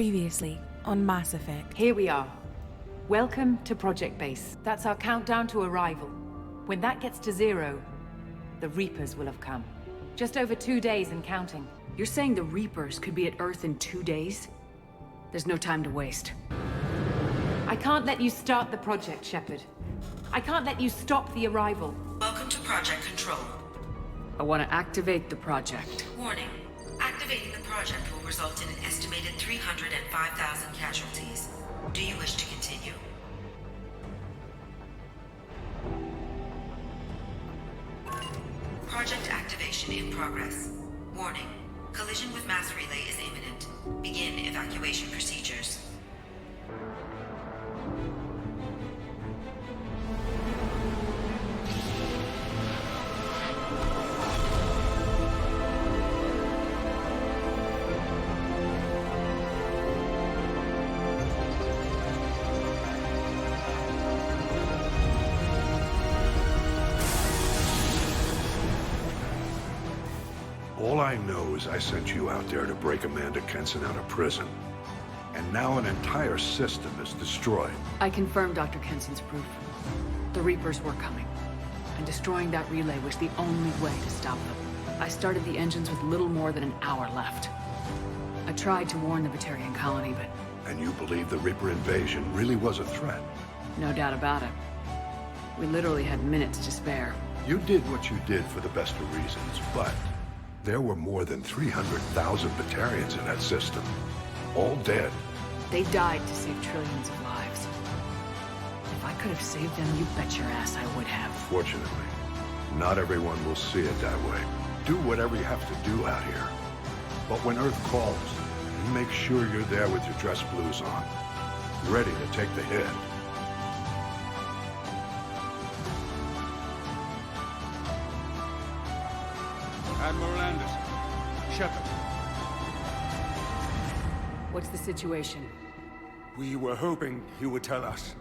Previously on Mass Effect. Here we are. Welcome to Project Base. That's our countdown to arrival. When that gets to 0, the Reapers will have come. Just over 2 days and counting. You're saying the Reapers could be at Earth in 2 days? There's no time to waste. I can't let you start the project, Shepard. I can't let you stop the arrival. Welcome to Project Control. I want to activate the project. Warning. Activating the project will result in an estimated 305,000 casualties. Do you wish to continue? Project activation in progress. Warning. Collision with mass relay is imminent. Begin evacuation procedures. All I know is I sent you out there to break Amanda Kenson out of prison. And now an entire system is destroyed. I confirmed Dr. Kenson's proof. The Reapers were coming, and destroying that relay was the only way to stop them. I started the engines with little more than an hour left. I tried to warn the Batarian colony, but... And you believe the Reaper invasion really was a threat? no doubt about it. We literally had minutes to spare. You did what you did for the best of reasons, but there were more than 300,000 Batarians in that system. All dead. They died to save trillions of lives. If I could have saved them, you bet your ass I would have. Fortunately, not everyone will see it that way. Do whatever you have to do out here. But when Earth calls, you make sure you're there with your dress blues on, ready to take the hit. Admiral Anderson. Shepard. What's the situation? We were hoping you would tell us.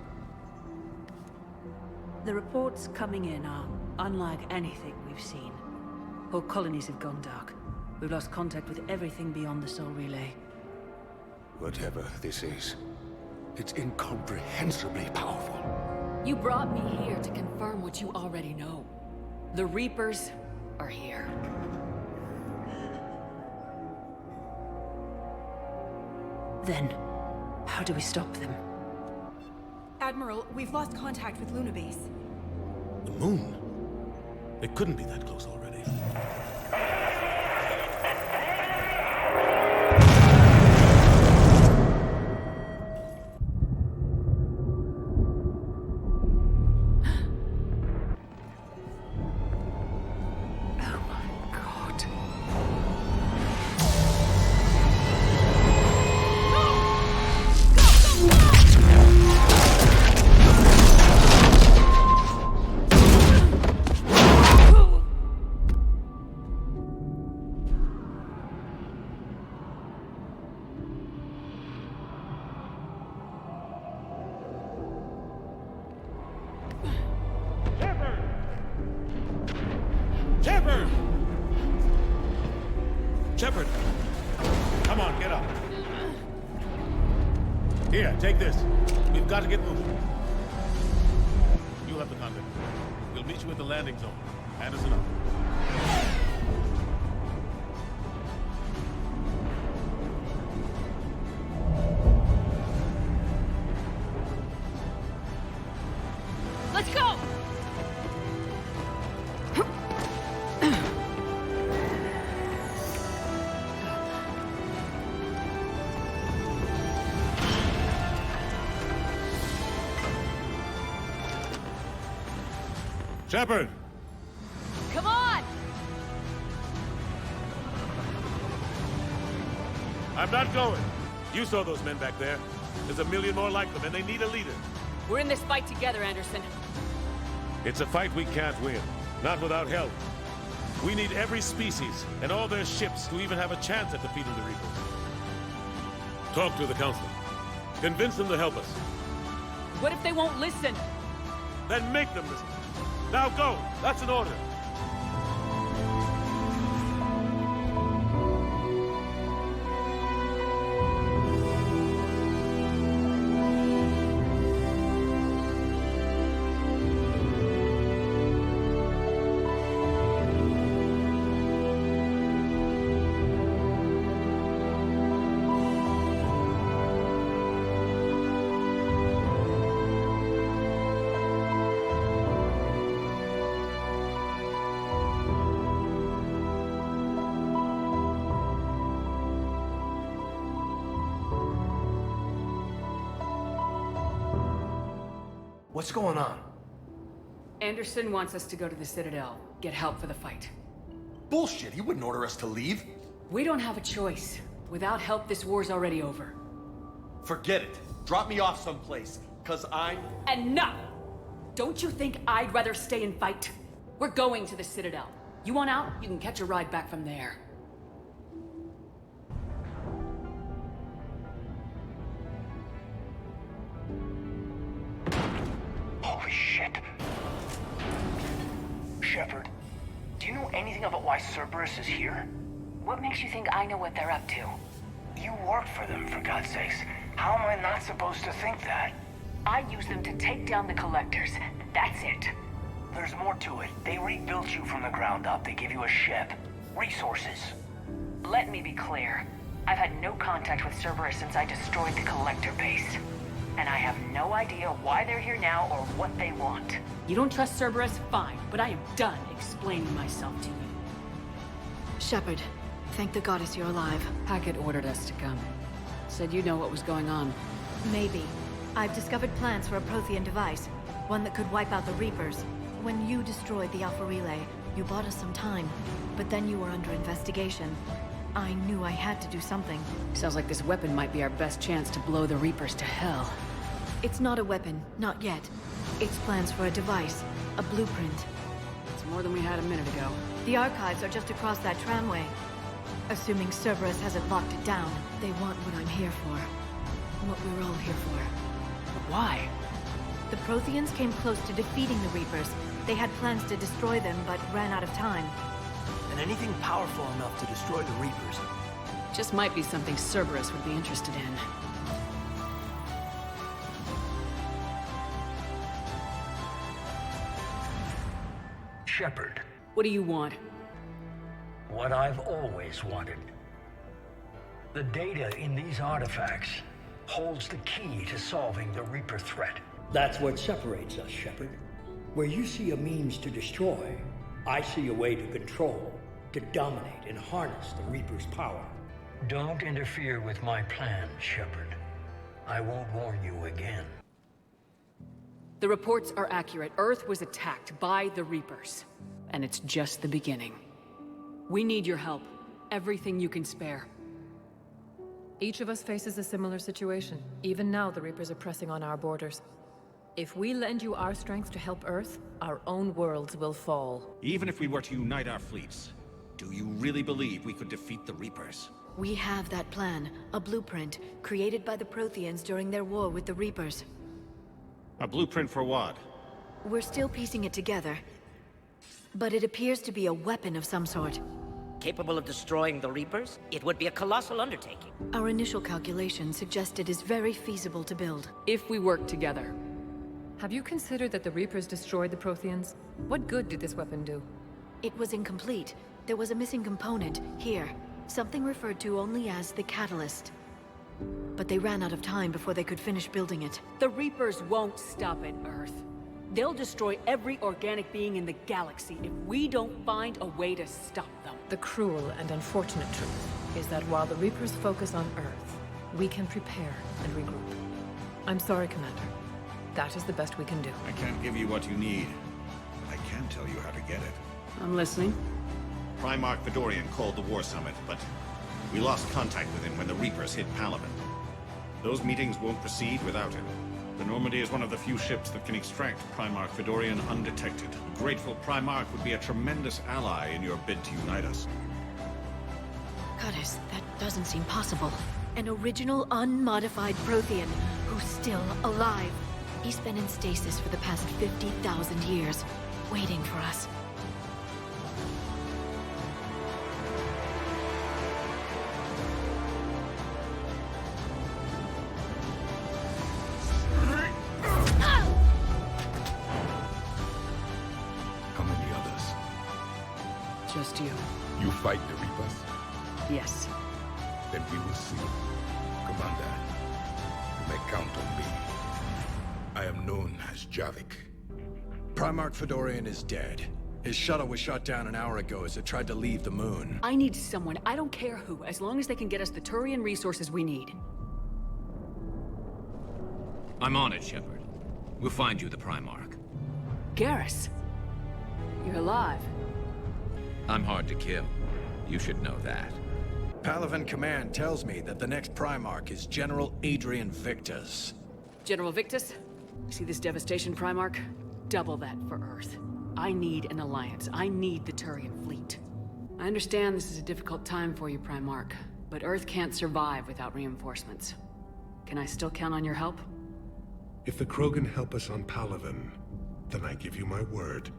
The reports coming in are unlike anything we've seen. Whole colonies have gone dark. We've lost contact with everything beyond the Soul Relay. Whatever this is, it's incomprehensibly powerful. You brought me here to confirm what you already know. The Reapers are here. Then, how do we stop them? Admiral, we've lost contact with Luna Base. The moon? It couldn't be that close already. Shepard! Come on, get up. Here, take this. We've got to get moving. You'll have the contact. We'll meet you at the landing zone. Anderson up. Let's go! Shepard! Come on! I'm not going. You saw those men back there. There's a million more like them, and they need a leader. We're in this fight together, Anderson. It's a fight we can't win. Not without help. We need every species and all their ships to even have a chance at defeating the Reapers. Talk to the Council. Convince them to help us. What if they won't listen? Then make them listen. Now go! That's an order! What's going on? Anderson wants us to go to the Citadel, get help for the fight. Bullshit, he wouldn't order us to leave. We don't have a choice. Without help, this war's already over. Forget it. Drop me off someplace, cause I'm... Enough! Don't you think I'd rather stay and fight? We're going to the Citadel. You want out, you can catch a ride back from there. Holy shit. Shepard, do you know anything about why Cerberus is here? What makes you think I know what they're up to? You work for them, for God's sakes. How am I not supposed to think that? I use them to take down the Collectors. That's it. There's more to it. They rebuilt you from the ground up. They give you a ship. Resources. Let me be clear. I've had no contact with Cerberus since I destroyed the Collector base. And I have no idea why they're here now or what they want. You don't trust Cerberus? Fine, but I am done explaining myself to you. Shepard, thank the goddess you're alive. Hackett ordered us to come. Said you know what was going on. Maybe. I've discovered plans for a Prothean device. One that could wipe out the Reapers. When you destroyed the Alpha Relay, you bought us some time. But then you were under investigation. I knew I had to do something. Sounds like this weapon might be our best chance to blow the Reapers to hell. It's not a weapon, not yet. It's plans for a device, a blueprint. It's more than we had a minute ago. The archives are just across that tramway. Assuming Cerberus hasn't locked it down, they want what I'm here for. What we're all here for. But why? The Protheans came close to defeating the Reapers. They had plans to destroy them, but ran out of time. And anything powerful enough to destroy the Reapers. Just might be something Cerberus would be interested in. Shepard. What do you want? What I've always wanted. The data in these artifacts holds the key to solving the Reaper threat. That's what separates us, Shepard. Where you see a means to destroy, I see a way to control, to dominate and harness the Reaper's power. Don't interfere with my plans, Shepard. I won't warn you again. The reports are accurate. Earth was attacked by the Reapers. And it's just the beginning. We need your help. Everything you can spare. Each of us faces a similar situation. Even now, the Reapers are pressing on our borders. If we lend you our strength to help Earth, our own worlds will fall. Even if we were to unite our fleets, do you really believe we could defeat the Reapers? We have that plan, a blueprint, created by the Protheans during their war with the Reapers. A blueprint for what? We're still piecing it together. But it appears to be a weapon of some sort. Capable of destroying the Reapers? It would be a colossal undertaking. Our initial calculations suggest it is very feasible to build. If we work together. Have you considered that the Reapers destroyed the Protheans? What good did this weapon do? It was incomplete. There was a missing component, here. Something referred to only as the Catalyst. But they ran out of time before they could finish building it. The Reapers won't stop at Earth. They'll destroy every organic being in the galaxy if we don't find a way to stop them. The cruel and unfortunate truth is that while the Reapers focus on Earth, we can prepare and regroup. I'm sorry, Commander. That is the best we can do. I can't give you what you need, but I can tell you how to get it. I'm listening. Primarch Fedorian called the War Summit, but we lost contact with him when the Reapers hit Palaven. Those meetings won't proceed without him. The Normandy is one of the few ships that can extract Primarch Fedorian undetected. A grateful Primarch would be a tremendous ally in your bid to unite us. Goddess, that doesn't seem possible. An original, unmodified Prothean who's still alive. He's been in stasis for the past 50,000 years, waiting for us. How many others? Just you. You fight the Reapers? Yes. Then we will see. Commander, you may count on me. I am known as Javik. Primarch Fedorian is dead. His shuttle was shot down an hour ago as it tried to leave the moon. I need someone, I don't care who, as long as they can get us the Turian resources we need. I'm on it, Shepard. We'll find you the Primarch. Garrus! You're alive. I'm hard to kill. You should know that. Palaven Command tells me that the next Primarch is General Adrian Victus. General Victus? See this devastation, Primarch? Double that for Earth. I need an alliance. I need the Turian fleet. I understand this is a difficult time for you, Primarch, but Earth can't survive without reinforcements. Can I still count on your help? If the Krogan help us on Palaven, then I give you my word.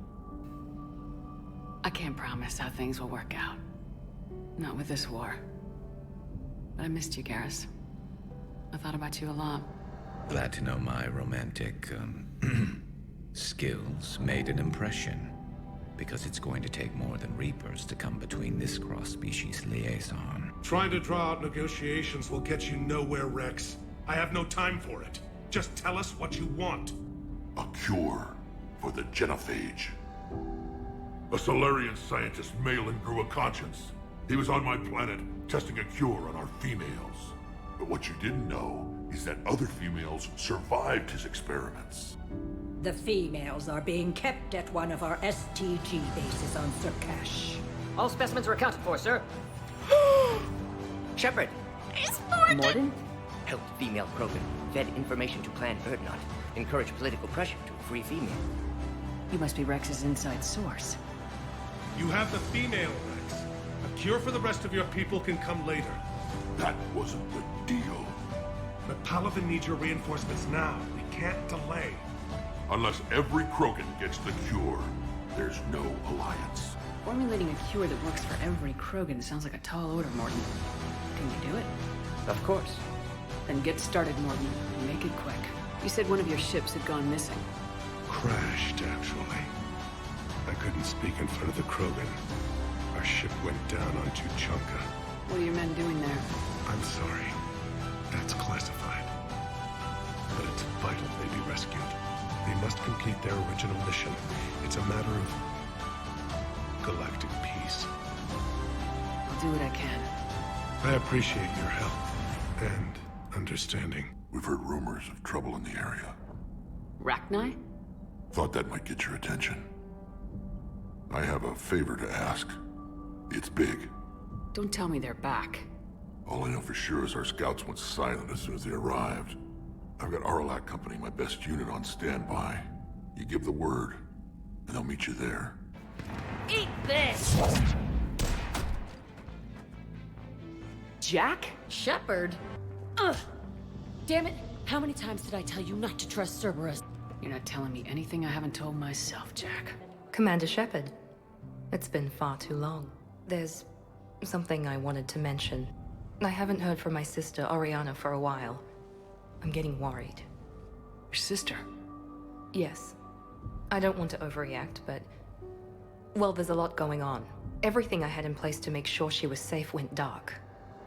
I can't promise how things will work out. Not with this war. But I missed you, Garrus. I thought about you a lot. Glad to know my romantic, skills made an impression. Because it's going to take more than Reapers to come between this cross-species liaison. Trying to draw out negotiations will get you nowhere, Rex. I have no time for it. Just tell us what you want. A cure for the genophage. A Solarian scientist, Malin, grew a conscience. He was on my planet, testing a cure on our females. But what you didn't know is that other females survived his experiments. The females are being kept at one of our STG bases on Surkash. All specimens are accounted for, sir. Shepard. It's Morden? Helped female Krogan. Fed information to Clan Erdnot. Encouraged political pressure to free female. You must be Rex's inside source. You have the female, Rex. A cure for the rest of your people can come later. That wasn't the deal. But Palaven needs your reinforcements now. We can't delay. Unless every Krogan gets the cure, there's no alliance. Formulating a cure that works for every Krogan sounds like a tall order, Morden. Can you do it? Of course. Then get started, Morden. Make it quick. You said one of your ships had gone missing. Crashed, actually. I couldn't speak in front of the Krogan. Our ship went down on Tuchanka. What are your men doing there? I'm sorry. That's classified. But it's vital they be rescued. They must complete their original mission. It's a matter of galactic peace. I'll do what I can. I appreciate your help and understanding. We've heard rumors of trouble in the area. Rachni? Thought that might get your attention. I have a favor to ask. It's big. Don't tell me they're back. All I know for sure is our scouts went silent as soon as they arrived. I've got Aralak Company, my best unit, on standby. You give the word, and they'll meet you there. Eat this! Jack? Shepard? Ugh! Damn it! How many times did I tell you not to trust Cerberus? You're not telling me anything I haven't told myself, Jack. Commander Shepard, it's been far too long. There's something I wanted to mention. I haven't heard from my sister, Oriana, for a while. I'm getting worried. Your sister? Yes. I don't want to overreact, but... well, there's a lot going on. Everything I had in place to make sure she was safe went dark.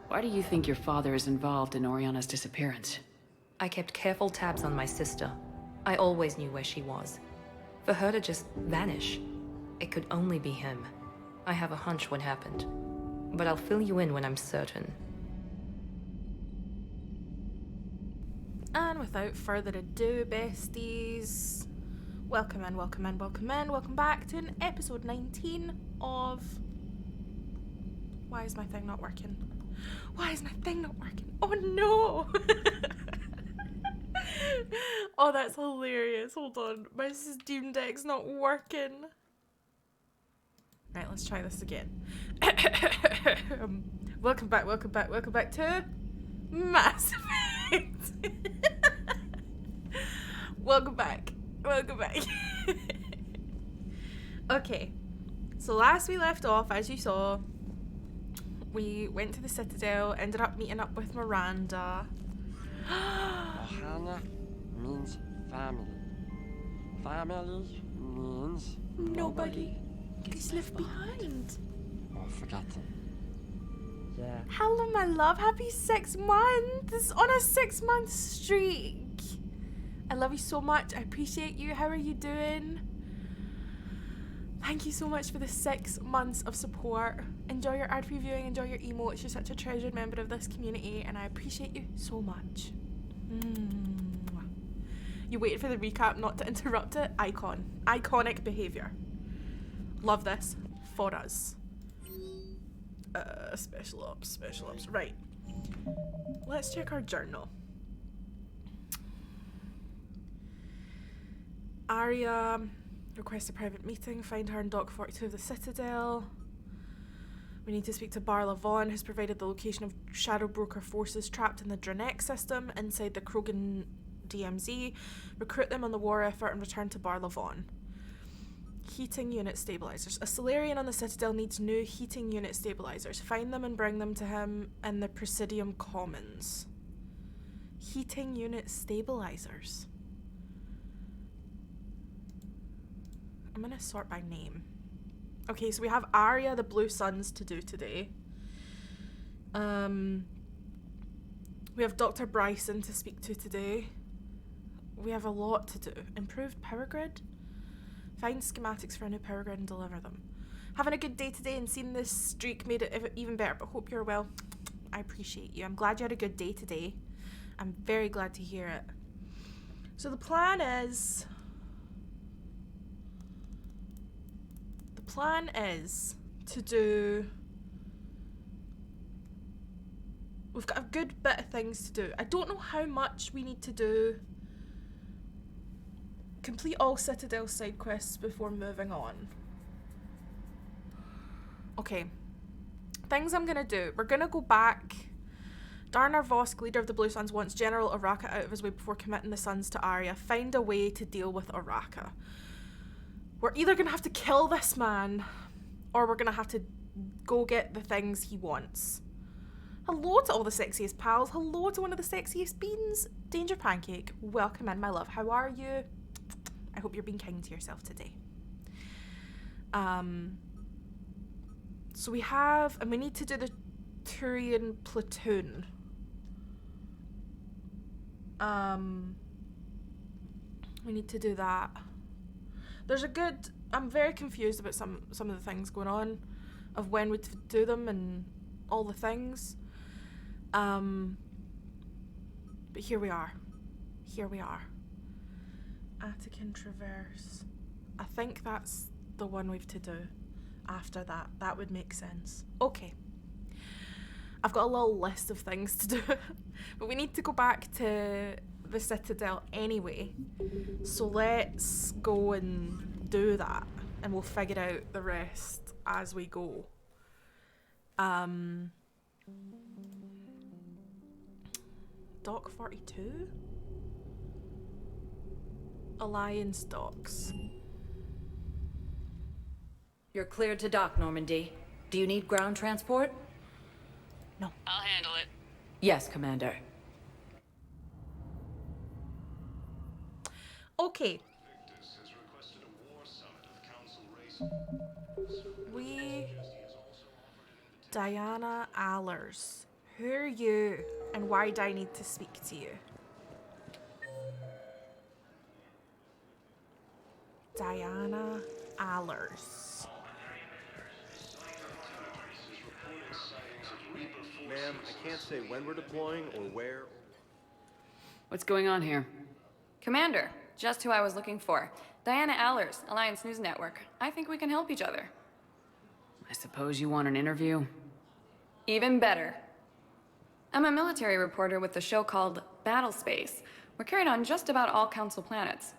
Why do you think your father is involved in Oriana's disappearance? I kept careful tabs on my sister. I always knew where she was. For her to just vanish, it could only be him. I have a hunch what happened, but I'll fill you in when I'm certain. And without further ado, besties, welcome in, welcome in, welcome in, welcome back to episode 19 of... Why is my thing not working? Why is my thing not working? Oh no! Oh, that's hilarious. Hold on. My Steam Deck's not working. Right, let's try this again. Welcome back, welcome back, welcome back to Mass Effect. Welcome back. Welcome back. Okay. So last we left off, as you saw, we went to the Citadel, ended up meeting up with Miranda. Ohana means family. Family means nobody gets left behind. Or forgotten. Yeah. Hello, my love. Happy 6 months on a 6-month streak. I love you so much. I appreciate you. How are you doing? Thank you so much for the 6 months of support. Enjoy your ad reviewing, enjoy your emotes. You're such a treasured member of this community, and I appreciate you so much. You waited for the recap not to interrupt it. Iconic behaviour. Love this for us. Special ops. Right. Let's check our journal. Arya requests a private meeting. Find her in Dock 42 of the Citadel. We need to speak to Barla Vaughn, who's provided the location of Shadow Broker forces trapped in the Dranek system inside the Krogan DMZ. Recruit them on the war effort and return to Barla Vaughn. Heating unit stabilizers. A Solarian on the Citadel needs new heating unit stabilizers. Find them and bring them to him in the Presidium Commons. Heating unit stabilizers. I'm gonna sort by name. Okay, so we have Arya the Blue Suns to do today. We have Dr. Bryson to speak to today. We have a lot to do. Improved power grid? Find schematics for a new power grid and deliver them. Having a good day today and seeing this streak made it even better, but hope you're well. I appreciate you. I'm glad you had a good day today. I'm very glad to hear it. So the plan is to do... We've got a good bit of things to do. I don't know how much we need to do. Complete all Citadel side quests before moving on. Okay. Things I'm gonna do. We're gonna go back. Darnar Vosk, leader of the Blue Suns, wants General Oraka out of his way before committing the Suns to Arya. Find a way to deal with Oraka. We're either gonna have to kill this man, or we're gonna have to go get the things he wants. Hello to all the sexiest pals. Hello to one of the sexiest beans. Danger Pancake, welcome in, my love. How are you? I hope you're being kind to yourself today. So we have, and we need to do the Turian platoon. We need to do that. There's a good, I'm very confused about some of the things going on, of when we do them and all the things. But here we are. Attican Traverse. I think that's the one we've to do after that. That would make sense. Okay. I've got a little list of things to do, but we need to go back to the Citadel anyway. So let's go and do that, and we'll figure out the rest as we go. Dock 42? Alliance docks. You're cleared to dock, Normandy. Do you need ground transport? No. I'll handle it. Yes, Commander. Okay. Diana Allers. Who are you, and why do I need to speak to you? Diana Allers. Ma'am, I can't say when we're deploying or where. What's going on here? Commander, just who I was looking for. Diana Allers, Alliance News Network. I think we can help each other. I suppose you want an interview? Even better. I'm a military reporter with the show called Battle Space. We're carried on just about all Council planets.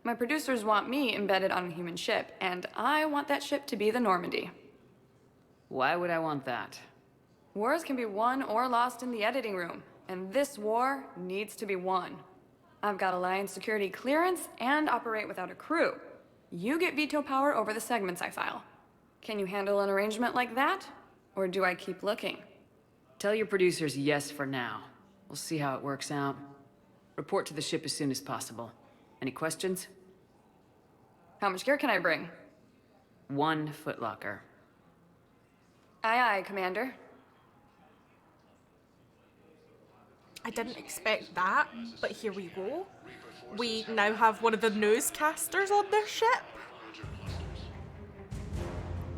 My producers want me embedded on a human ship, and I want that ship to be the Normandy. Why would I want that? Wars can be won or lost in the editing room, and this war needs to be won. I've got Alliance security clearance and operate without a crew. You get veto power over the segments I file. Can you handle an arrangement like that? Or do I keep looking? Tell your producers yes for now. We'll see how it works out. Report to the ship as soon as possible. Any questions? How much gear can I bring? 1 footlocker. Aye, aye, Commander. I didn't expect that, but here we go. We now have one of the newscasters on their ship.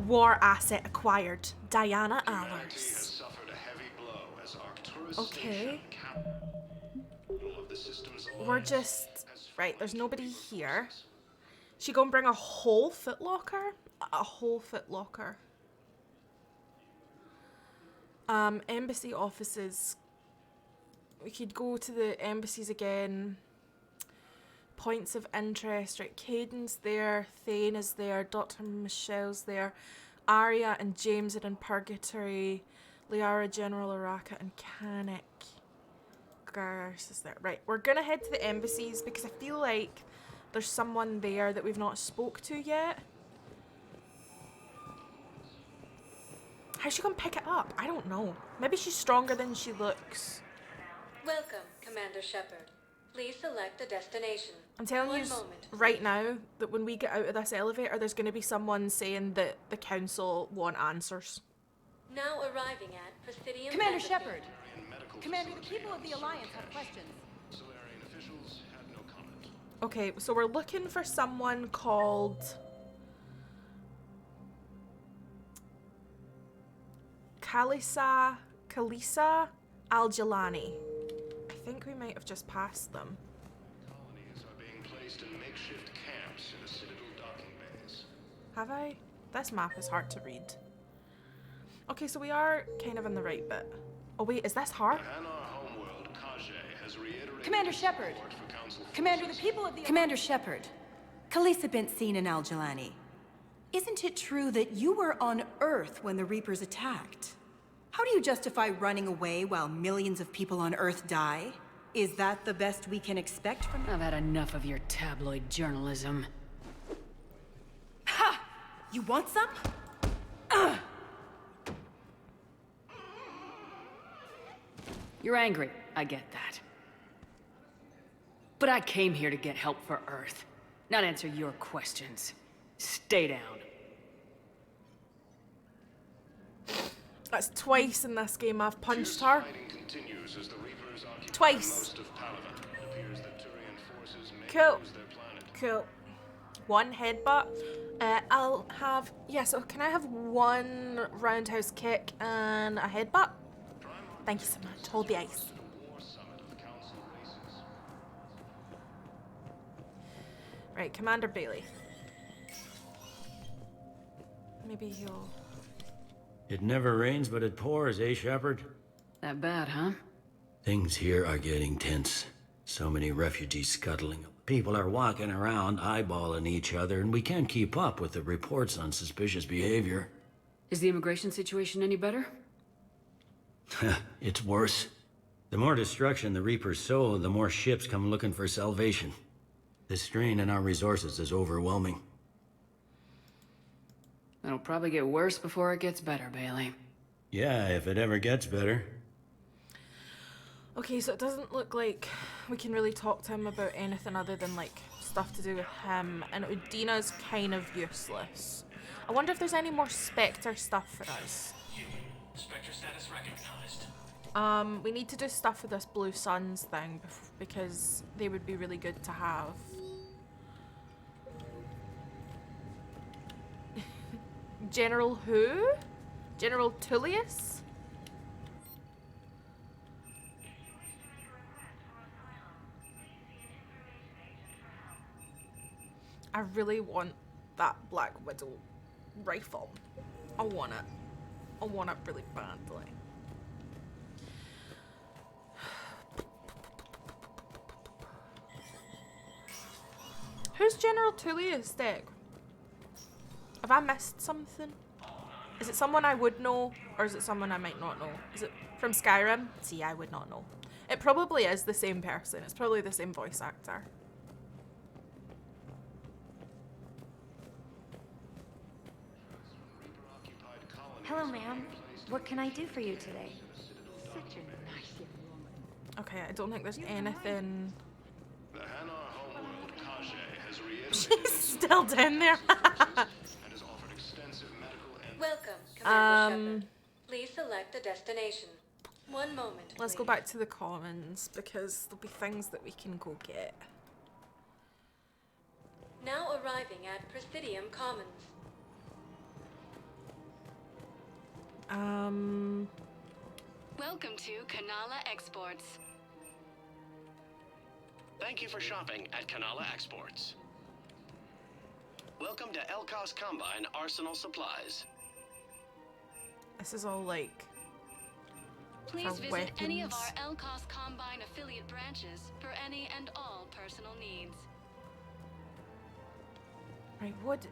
War asset acquired. Diana Allers. Okay. We're just... Right, there's nobody here. She gonna bring a whole footlocker? A whole footlocker. Embassy offices. We could go to the embassies again. Points of interest, right? Caden's there, Thane is there, Dr. Michelle's there, Arya and James are in Purgatory, Liara, General Araka, and Kanik. Garth is there. Right, we're gonna head to the embassies because I feel like there's someone there that we've not spoke to yet. How's she gonna pick it up? I don't know. Maybe she's stronger than she looks. Welcome, Commander Shepard. Please select a destination. I'm telling you right now that when we get out of this elevator, there's going to be someone saying that the council want answers. Now arriving at Presidium. Commander Shepard. Commander, the people of the Alliance have questions. Solarian officials have no comment. Okay, so we're looking for someone called Kalisa Al-Jalani. I think we might have just passed them. Colonies are being placed in makeshift camps in the Citadel docking bays. Have I? This map is hard to read. Okay, so we are kind of in the right bit. Oh wait, is this her? Commander Shepard. Commander, the people of the... Commander Shepard. Kalisa bint Seen and Al-Jalani. Isn't it true that you were on Earth when the Reapers attacked? How do you justify running away while millions of people on Earth die? Is that the best we can expect from... I've had enough of your tabloid journalism. Ha! You want some? You're angry, I get that. But I came here to get help for Earth, not answer your questions. Stay down. That's twice in this game I've punched her. Twice. Cool. Cool. One headbutt. I'll have... Yeah, so can I have one roundhouse kick and a headbutt? Thank you so much. Hold the ice. Right, Commander Bailey. Maybe he'll... It never rains, but it pours, eh, Shepard? That bad, huh? Things here are getting tense. So many refugees scuttling. People are walking around, eyeballing each other, and we can't keep up with the reports on suspicious behavior. Is the immigration situation any better? It's worse. The more destruction the Reapers sow, the more ships come looking for salvation. The strain on our resources is overwhelming. It'll probably get worse before it gets better, Bailey. Yeah, if it ever gets better. Okay, so it doesn't look like we can really talk to him about anything other than, like, stuff to do with him, and Udina's kind of useless. I wonder if there's any more Spectre stuff for us. Spectre status recognized. We need to do stuff with this Blue Suns thing, because they would be really good to have. General who? General Tullius? I really want that Black Widow rifle. I want it. I want it really badly. Who's General Tullius, Dick? Have I missed something? Is it someone I would know, or is it someone I might not know? Is it from Skyrim? See, I would not know. It probably is the same person. It's probably the same voice actor. Hello, ma'am. What can I do for you today? Such a nice young woman. Okay, I don't think there's anything... The Hanar homeworld, Kage, has She's still down there. Welcome, Commander Shepard. Please select a destination. One moment, Let's go back to the commons, because there'll be things that we can go get. Now arriving at Presidium Commons. Welcome to Kanala Exports. Thank you for shopping at Kanala Exports. Welcome to Elkos Combine Arsenal Supplies. This is all like... Please for visit weapons. any of our Elkos Combine affiliate branches for any and all personal needs. Right, what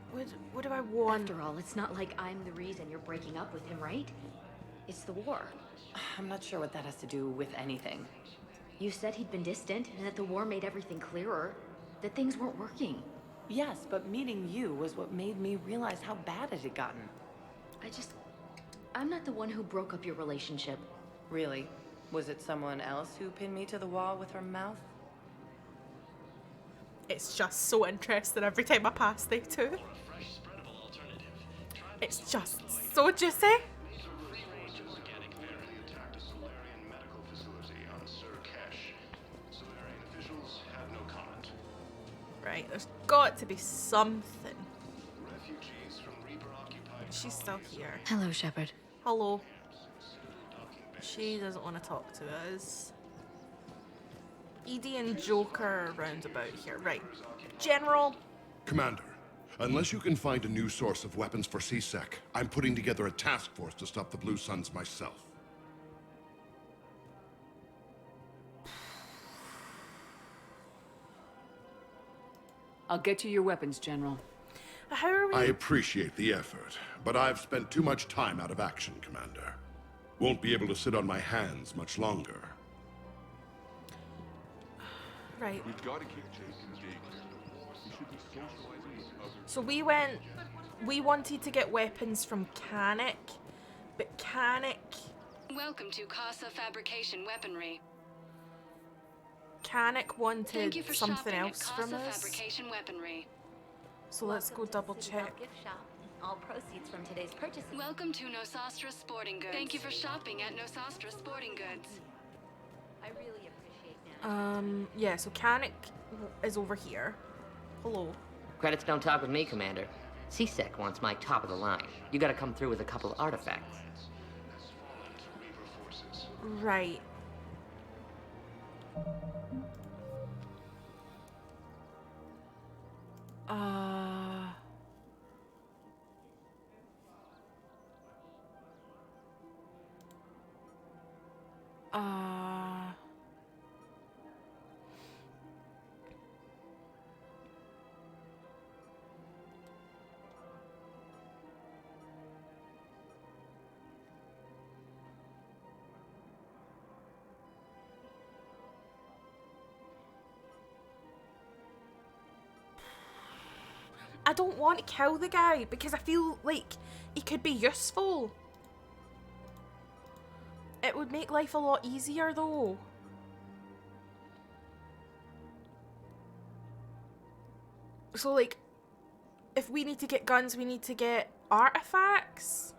do I want? After all, it's not like I'm the reason you're breaking up with him, right? It's the war. I'm not sure what that has to do with anything. You said he'd been distant, and that the war made everything clearer. That things weren't working. Yes, but meeting you was what made me realize how bad it had gotten. I'm not the one who broke up your relationship. Really? Was it someone else who pinned me to the wall with her mouth? It's just so interesting every time I pass they two. It's just so juicy. Right, there's got to be something. She's still here. Hello, Shepard. Hello. She doesn't want to talk to us. Edie and Joker round about here. Right. General. Commander, unless you can find a new source of weapons for CSEC, I'm putting together a task force to stop the Blue Suns myself. I'll get you your weapons, General. How are we? I appreciate the effort, but I've spent too much time out of action, Commander. Won't be able to sit on my hands much longer. Right. We've got to keep Jason engaged. He should be socializing with others. So we wanted to get weapons from Kanik, but Kanik Welcome to Casa Fabrication Weaponry. Kanik wanted Thank you for something shopping else at from Casa us. Fabrication Weaponry. So let's go double check. Gift shop. All proceeds from today's purchases. Welcome to Nosastra Sporting Goods. Thank you for shopping at Nosastra Sporting Goods. I really appreciate that. Yeah, so Kanik is over here. Hello. Credits don't talk with me, Commander. CSEC wants my top of the line. You gotta come through with a couple artifacts. Right. I don't want to kill the guy because I feel like he could be useful. It would make life a lot easier though. So like, if we need to get guns, we need to get artifacts.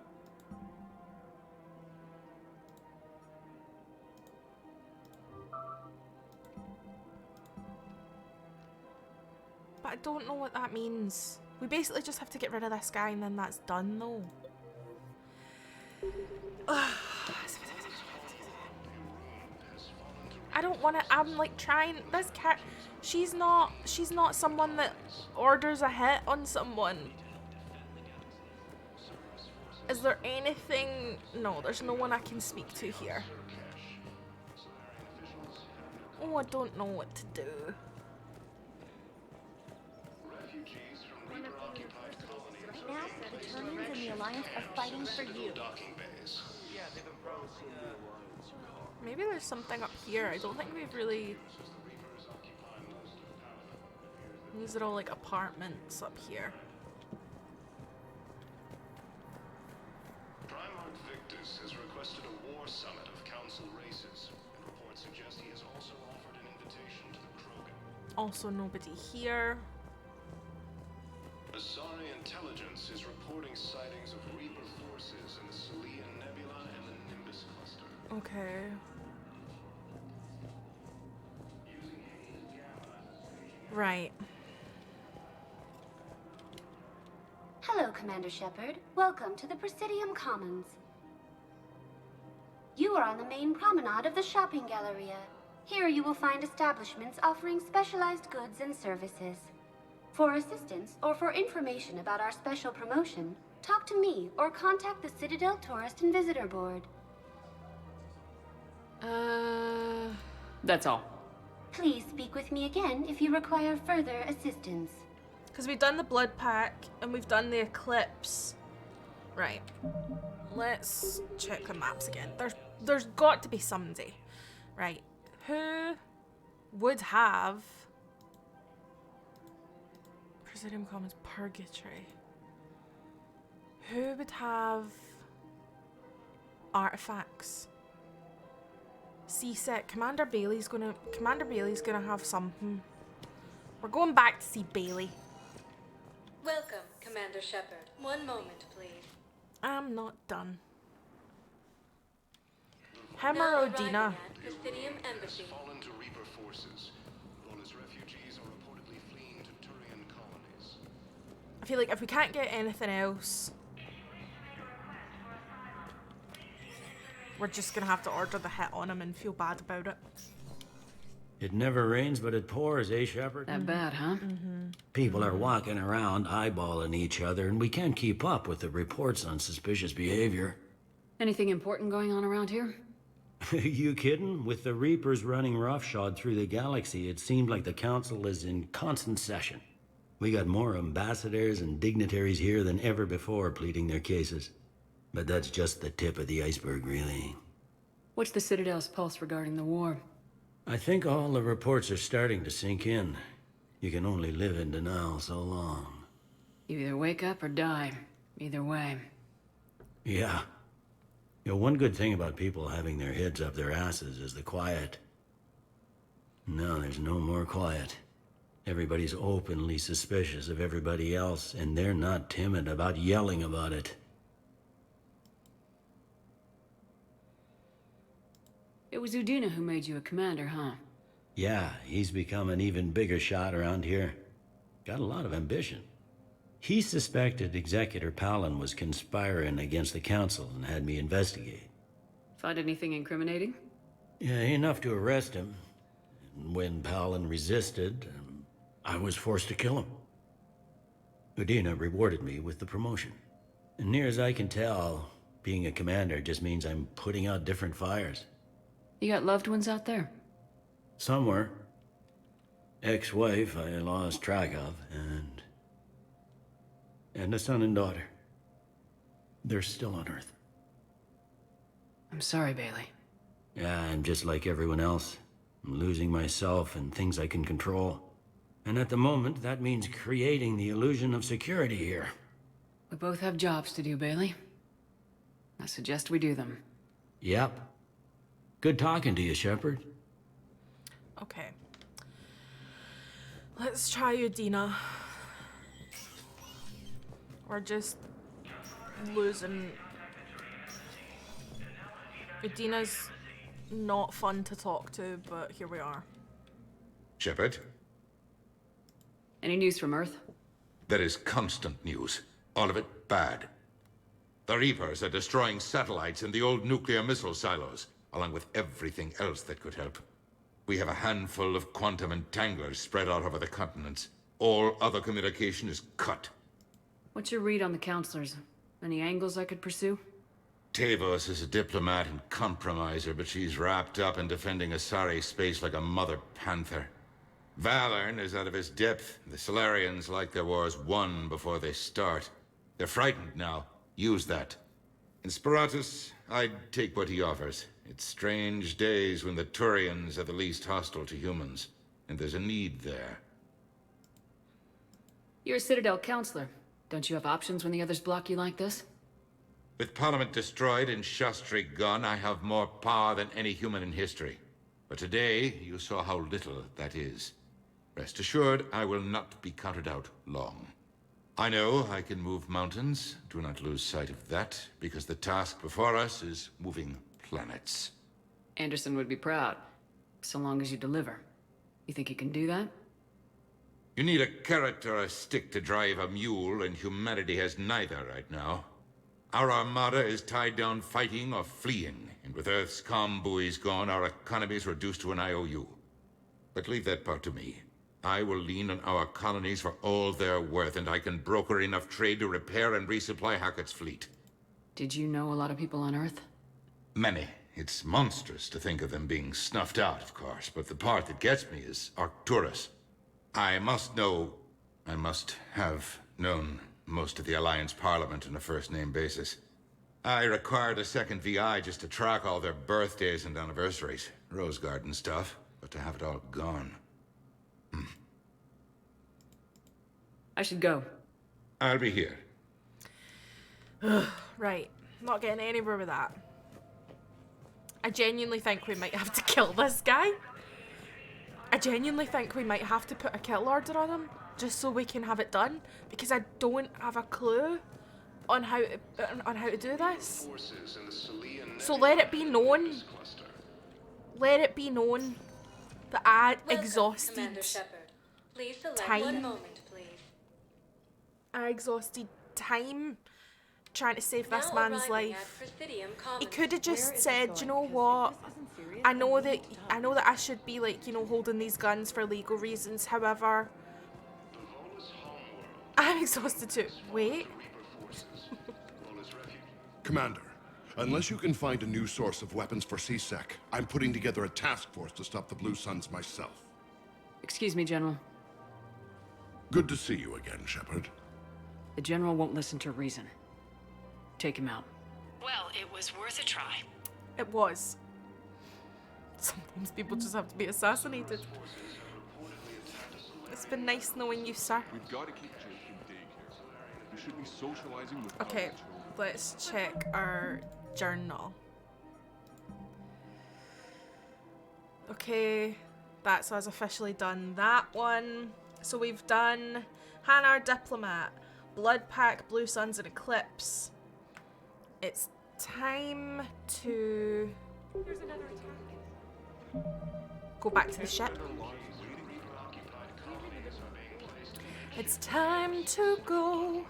But I don't know what that means. We basically just have to get rid of this guy and then that's done though. I don't want to, I'm like trying, this cat, she's not someone that orders a hit on someone. Is there anything, no, there's no one I can speak to here. Oh, I don't know what to do. Now, the Ternians and the Alliance are fighting for you. Maybe there's something up here. I don't think we've really... These are all like apartments up here. Primarch Victus has requested a war summit of council races, and reports suggest he has also offered an invitation to the Krogan. Also nobody here. Asari intelligence is reporting sightings of Reaper forces in the Celian Nebula and the Nimbus cluster. Okay. Right. Hello, Commander Shepard. Welcome to the Presidium Commons. You are on the main promenade of the shopping galleria. Here you will find establishments offering specialized goods and services. For assistance or for information about our special promotion, talk to me or contact the Citadel Tourist and Visitor Board. That's all. Please speak with me again if you require further assistance. Because we've done the blood pack and we've done the eclipse. Right. Let's check the maps again. There's got to be somebody. Right. Who would have Presidium Commons Purgatory? Who would have artifacts? C-Sec. Commander Bailey's gonna have something. We're going back to see Bailey. Welcome, Commander Shepard. One moment, please. I'm not done. Hemerodina. Bithynium Embassy. Fallen to Reaper forces. All its refugees are reportedly fleeing to Turian colonies. I feel like if we can't get anything else, we're just gonna have to order the hit on him and feel bad about it. It never rains, but it pours, eh, Shepard? That bad, huh? People are walking around, eyeballing each other, and we can't keep up with the reports on suspicious behavior. Anything important going on around here? You kidding? With the Reapers running roughshod through the galaxy, it seemed like the Council is in constant session. We got more ambassadors and dignitaries here than ever before pleading their cases. But that's just the tip of the iceberg, really. What's the Citadel's pulse regarding the war? I think all the reports are starting to sink in. You can only live in denial so long. You either wake up or die. Either way. Yeah. You know, one good thing about people having their heads up their asses is the quiet. No, there's no more quiet. Everybody's openly suspicious of everybody else, and they're not timid about yelling about it. It was Udina who made you a commander, huh? Yeah, he's become an even bigger shot around here. Got a lot of ambition. He suspected Executor Palin was conspiring against the Council and had me investigate. Find anything incriminating? Yeah, enough to arrest him. And when Palin resisted, I was forced to kill him. Udina rewarded me with the promotion. And near as I can tell, being a commander just means I'm putting out different fires. You got loved ones out there? Somewhere. Ex-wife I lost track of, and a son and daughter. They're still on Earth. I'm sorry, Bailey. Yeah, I'm just like everyone else. I'm losing myself and things I can control. And at the moment, that means creating the illusion of security here. We both have jobs to do, Bailey. I suggest we do them. Yep. Good talking to you, Shepard. Okay. Let's try Udina. We're just losing. Udina's not fun to talk to, but here we are. Shepard? Any news from Earth? There is constant news. All of it bad. The Reapers are destroying satellites in the old nuclear missile silos, along with everything else that could help. We have a handful of quantum entanglers spread out over the continents. All other communication is cut. What's your read on the counselors? Any angles I could pursue? Tavos is a diplomat and compromiser, but she's wrapped up in defending Asari space like a mother panther. Valern is out of his depth. The Solarians like their wars won before they start. They're frightened now. Use that. In Sparatus, I'd take what he offers. It's strange days when the Turians are the least hostile to humans, and there's a need there. You're a Citadel counselor. Don't you have options when the others block you like this? With Parliament destroyed and Shastri gone, I have more power than any human in history. But today, you saw how little that is. Rest assured, I will not be counted out long. I know I can move mountains. Do not lose sight of that, because the task before us is moving planets. Anderson would be proud, so long as you deliver. You think you can do that? You need a carrot or a stick to drive a mule, and humanity has neither right now. Our armada is tied down fighting or fleeing, and with Earth's comm buoys gone, our economy is reduced to an IOU. But leave that part to me. I will lean on our colonies for all they're worth, and I can broker enough trade to repair and resupply Hackett's fleet. Did you know a lot of people on Earth? Many. It's monstrous to think of them being snuffed out, of course, but the part that gets me is Arcturus. I must have known most of the Alliance Parliament on a first-name basis. I required a second VI just to track all their birthdays and anniversaries. Rose Garden stuff, but to have it all gone. I should go. I'll be here. Right. Not getting anywhere with that. I genuinely think we might have to kill this guy. I genuinely think we might have to put a kill order on him just so we can have it done, because I don't have a clue on how to do this. So let it be known. Let it be known that I exhausted Please select time. 1 moment, please. I exhausted time trying to save this man's life. He could have just said, "You know what? I know that I should be, like, you know, holding these guns for legal reasons. However, I'm exhausted too." Wait. Commander, unless you can find a new source of weapons for CSEC, I'm putting together a task force to stop the Blue Suns myself. Excuse me, General. Good to see you again, Shepard. The General won't listen to reason. Take him out. Well, it was worth a try. It was. Sometimes people just have to be assassinated. It's been nice knowing you, sir. We've got to keep Jake in daycare. You should be socializing with Okay, other children. let's check our journal. Okay, that's us officially done that one. So we've done Hanar Diplomat, Blood Pack, Blue Suns, and Eclipse. It's time to go back to the ship. It's time to go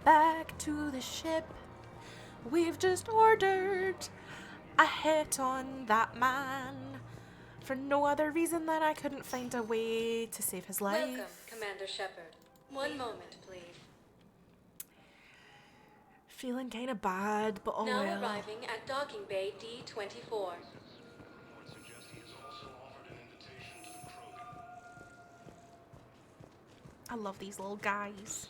back to the ship. We've just ordered a hit on that man for no other reason than I couldn't find a way to save his life. Welcome, Commander Shepard. 1 moment, please. Feeling kind of bad, but oh Now well. arriving at docking bay D-24. I love these little guys.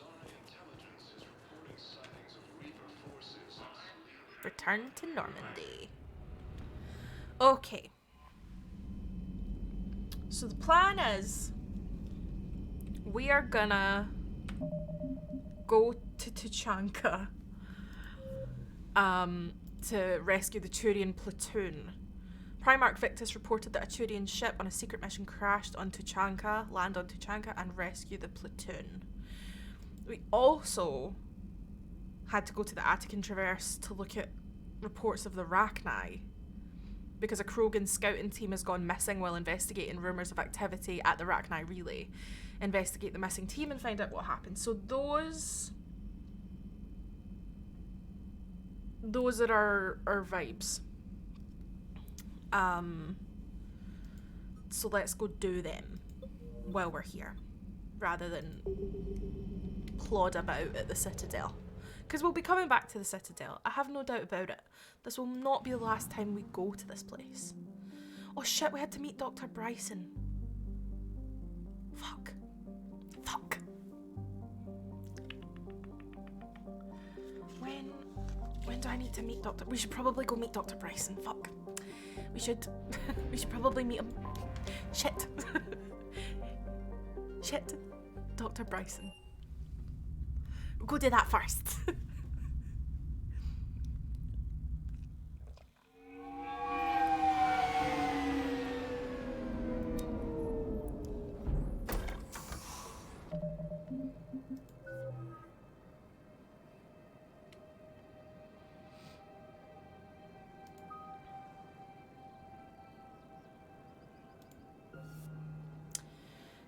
Return to Normandy. Okay. So the plan is we are gonna go to Tuchanka to rescue the Turian platoon. Primarch Victus reported that a Turian ship on a secret mission crashed on Tuchanka, land on Tuchanka, and rescue the platoon. We also had to go to the Attican Traverse to look at reports of the Rachni, because a Krogan scouting team has gone missing while investigating rumours of activity at the Rachni relay. Investigate the missing team and find out what happened. So those are our vibes. So let's go do them while we're here, rather than plod about at the Citadel. Because we'll be coming back to the Citadel. I have no doubt about it. This will not be the last time we go to this place. Oh shit, we had to meet Dr. Bryson. Fuck. Fuck. When do I need to meet Dr. We should probably go meet Dr. Bryson. Fuck. We should probably meet him. Shit. Shit. Dr. Bryson. We'll go do that first.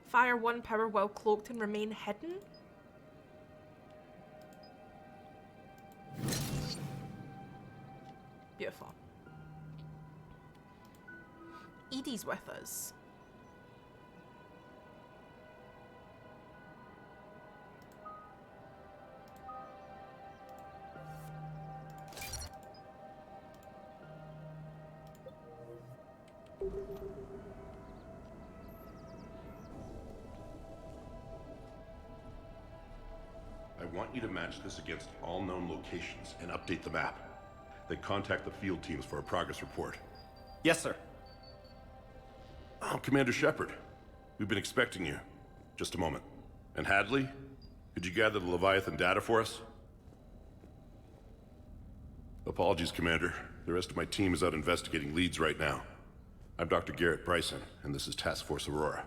Fire 1 power while cloaked and remain hidden. Beautiful. Edie's with us. I want you to match this against all known locations and update the map. Then contact the field teams for a progress report. Yes, sir. Oh, Commander Shepard. We've been expecting you. Just a moment. And Hadley? Could you gather the Leviathan data for us? Apologies, Commander. The rest of my team is out investigating leads right now. I'm Dr. Garrett Bryson, and this is Task Force Aurora.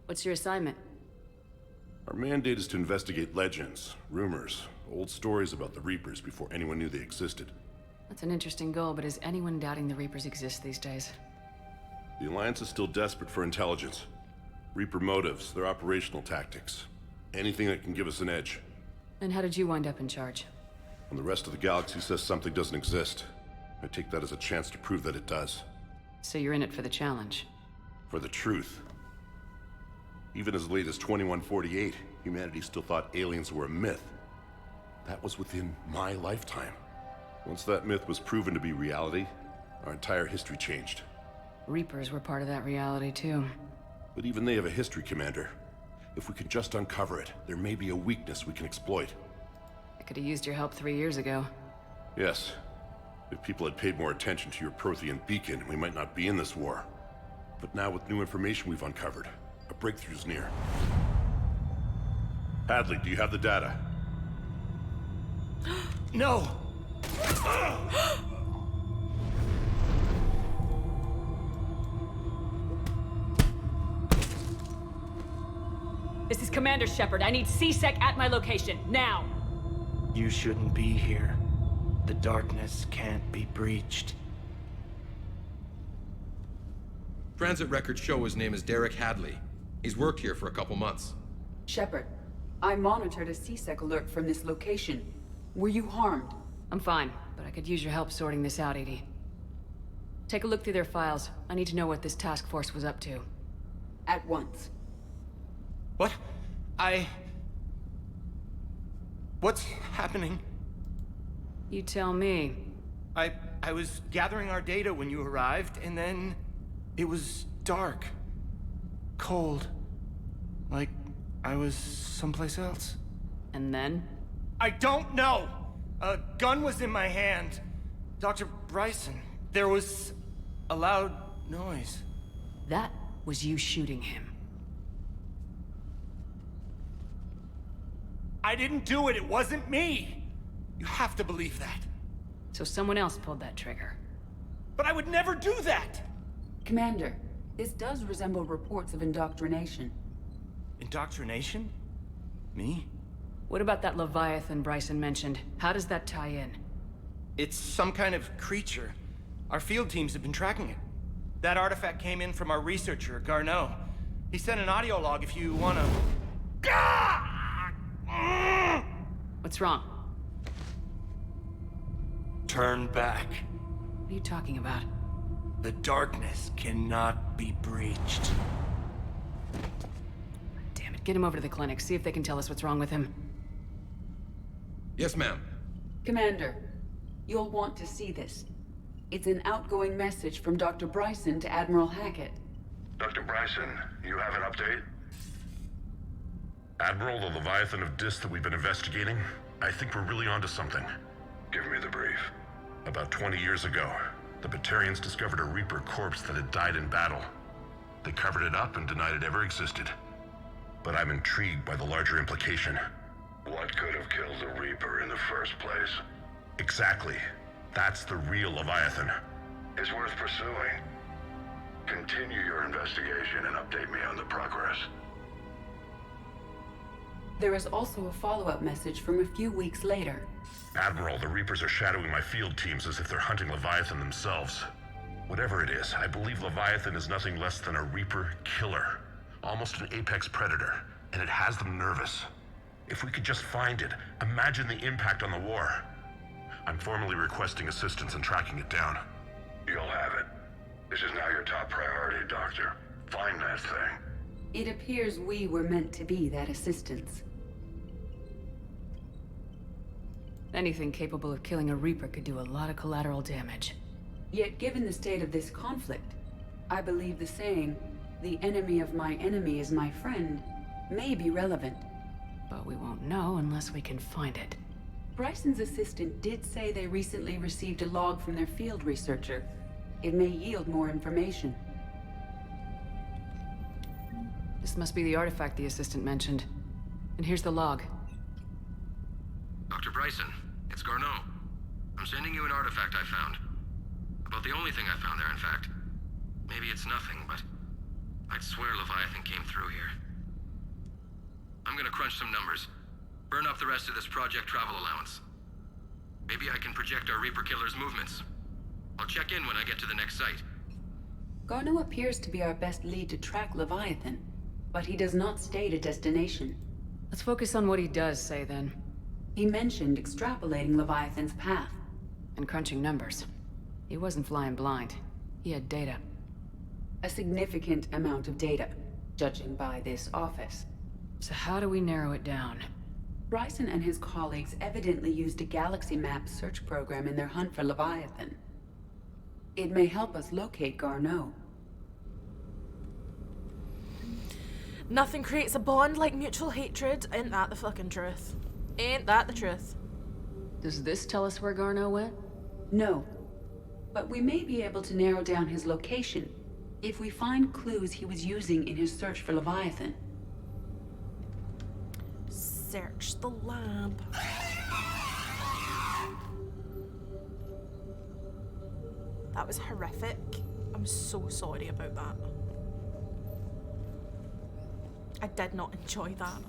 What's your assignment? Our mandate is to investigate legends, rumors, old stories about the Reapers before anyone knew they existed. That's an interesting goal, but is anyone doubting the Reapers exist these days? The Alliance is still desperate for intelligence. Reaper motives, their operational tactics. Anything that can give us an edge. And how did you wind up in charge? When the rest of the galaxy says something doesn't exist, I take that as a chance to prove that it does. So you're in it for the challenge? For the truth. Even as late as 2148, humanity still thought aliens were a myth. That was within my lifetime. Once that myth was proven to be reality, our entire history changed. Reapers were part of that reality, too. But even they have a history, Commander. If we can just uncover it, there may be a weakness we can exploit. I could have used your help 3 years ago. Yes. If people had paid more attention to your Prothean beacon, we might not be in this war. But now with new information we've uncovered, a breakthrough's near. Hadley, do you have the data? No! This is Commander Shepard. I need C-Sec at my location, now! You shouldn't be here. The darkness can't be breached. Transit records show his name is Derek Hadley. He's worked here for a couple months. Shepard, I monitored a C-Sec alert from this location. Were you harmed? I'm fine, but I could use your help sorting this out, Edie. Take a look through their files. I need to know what this task force was up to. At once. What? What's happening? You tell me. I was gathering our data when you arrived, and then it was dark. Cold. Like I was someplace else. And then? I don't know! A gun was in my hand. Dr. Bryson, there was a loud noise. That was you shooting him. I didn't do it, it wasn't me! You have to believe that. So someone else pulled that trigger. But I would never do that! Commander, this does resemble reports of indoctrination. Indoctrination? Me? What about that Leviathan Bryson mentioned? How does that tie in? It's some kind of creature. Our field teams have been tracking it. That artifact came in from our researcher, Garneau. He sent an audio log if you wanna... What's wrong? Turn back. What are you talking about? The darkness cannot be breached. Damn it, get him over to the clinic. See if they can tell us what's wrong with him. Yes, ma'am. Commander, you'll want to see this. It's an outgoing message from Dr. Bryson to Admiral Hackett. Dr. Bryson, you have an update? Admiral, the Leviathan of Dis that we've been investigating, I think we're really onto something. Give me the brief. About 20 years ago, the Batarians discovered a Reaper corpse that had died in battle. They covered it up and denied it ever existed. But I'm intrigued by the larger implication. What could have killed the Reaper in the first place? Exactly. That's the real Leviathan. It's worth pursuing. Continue your investigation and update me on the progress. There is also a follow-up message from a few weeks later. Admiral, the Reapers are shadowing my field teams as if they're hunting Leviathan themselves. Whatever it is, I believe Leviathan is nothing less than a Reaper killer. Almost an apex predator, and it has them nervous. If we could just find it, imagine the impact on the war. I'm formally requesting assistance in tracking it down. You'll have it. This is now your top priority, Doctor. Find that thing. It appears we were meant to be that assistance. Anything capable of killing a Reaper could do a lot of collateral damage. Yet given the state of this conflict, I believe the saying, "The enemy of my enemy is my friend," may be relevant. But we won't know unless we can find it. Bryson's assistant did say they recently received a log from their field researcher. It may yield more information. This must be the artifact the assistant mentioned. And here's the log. Dr. Bryson, it's Garneau. I'm sending you an artifact I found. About the only thing I found there, in fact. Maybe it's nothing, but I'd swear Leviathan came through here. I'm gonna crunch some numbers. Burn up the rest of this project travel allowance. Maybe I can project our Reaper killer's movements. I'll check in when I get to the next site. Garneau appears to be our best lead to track Leviathan, but he does not state a destination. Let's focus on what he does say, then. He mentioned extrapolating Leviathan's path. And crunching numbers. He wasn't flying blind. He had data. A significant amount of data, judging by this office. So how do we narrow it down? Bryson and his colleagues evidently used a galaxy map search program in their hunt for Leviathan. It may help us locate Garneau. Nothing creates a bond like mutual hatred. Ain't that the fucking truth? Ain't that the truth? Does this tell us where Garneau went? No. But we may be able to narrow down his location if we find clues he was using in his search for Leviathan. Search the lab. That was horrific. I'm so sorry about that. I did not enjoy that.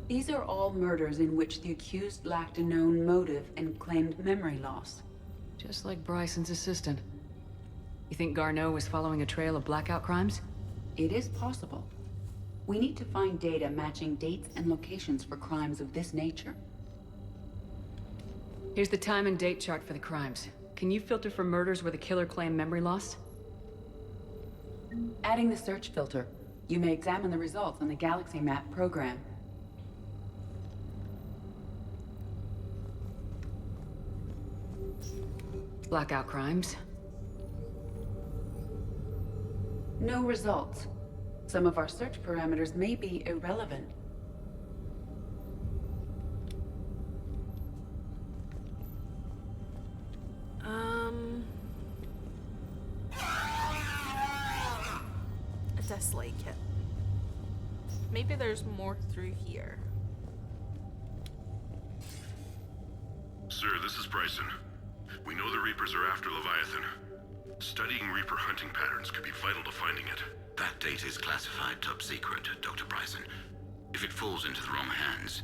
These are all murders in which the accused lacked a known motive and claimed memory loss. Just like Bryson's assistant. You think Garneau was following a trail of blackout crimes? It is possible. We need to find data matching dates and locations for crimes of this nature. Here's the time and date chart for the crimes. Can you filter for murders where the killer claimed memory loss? Adding the search filter, you may examine the results on the Galaxy Map program. Blackout crimes. No results. Some of our search parameters may be irrelevant. I dislike it. Maybe there's more through here. Sir, this is Bryson. We know the Reapers are after Leviathan. Studying Reaper hunting patterns could be vital to finding it. That data is classified top secret, Dr. Bryson. If it falls into the wrong hands...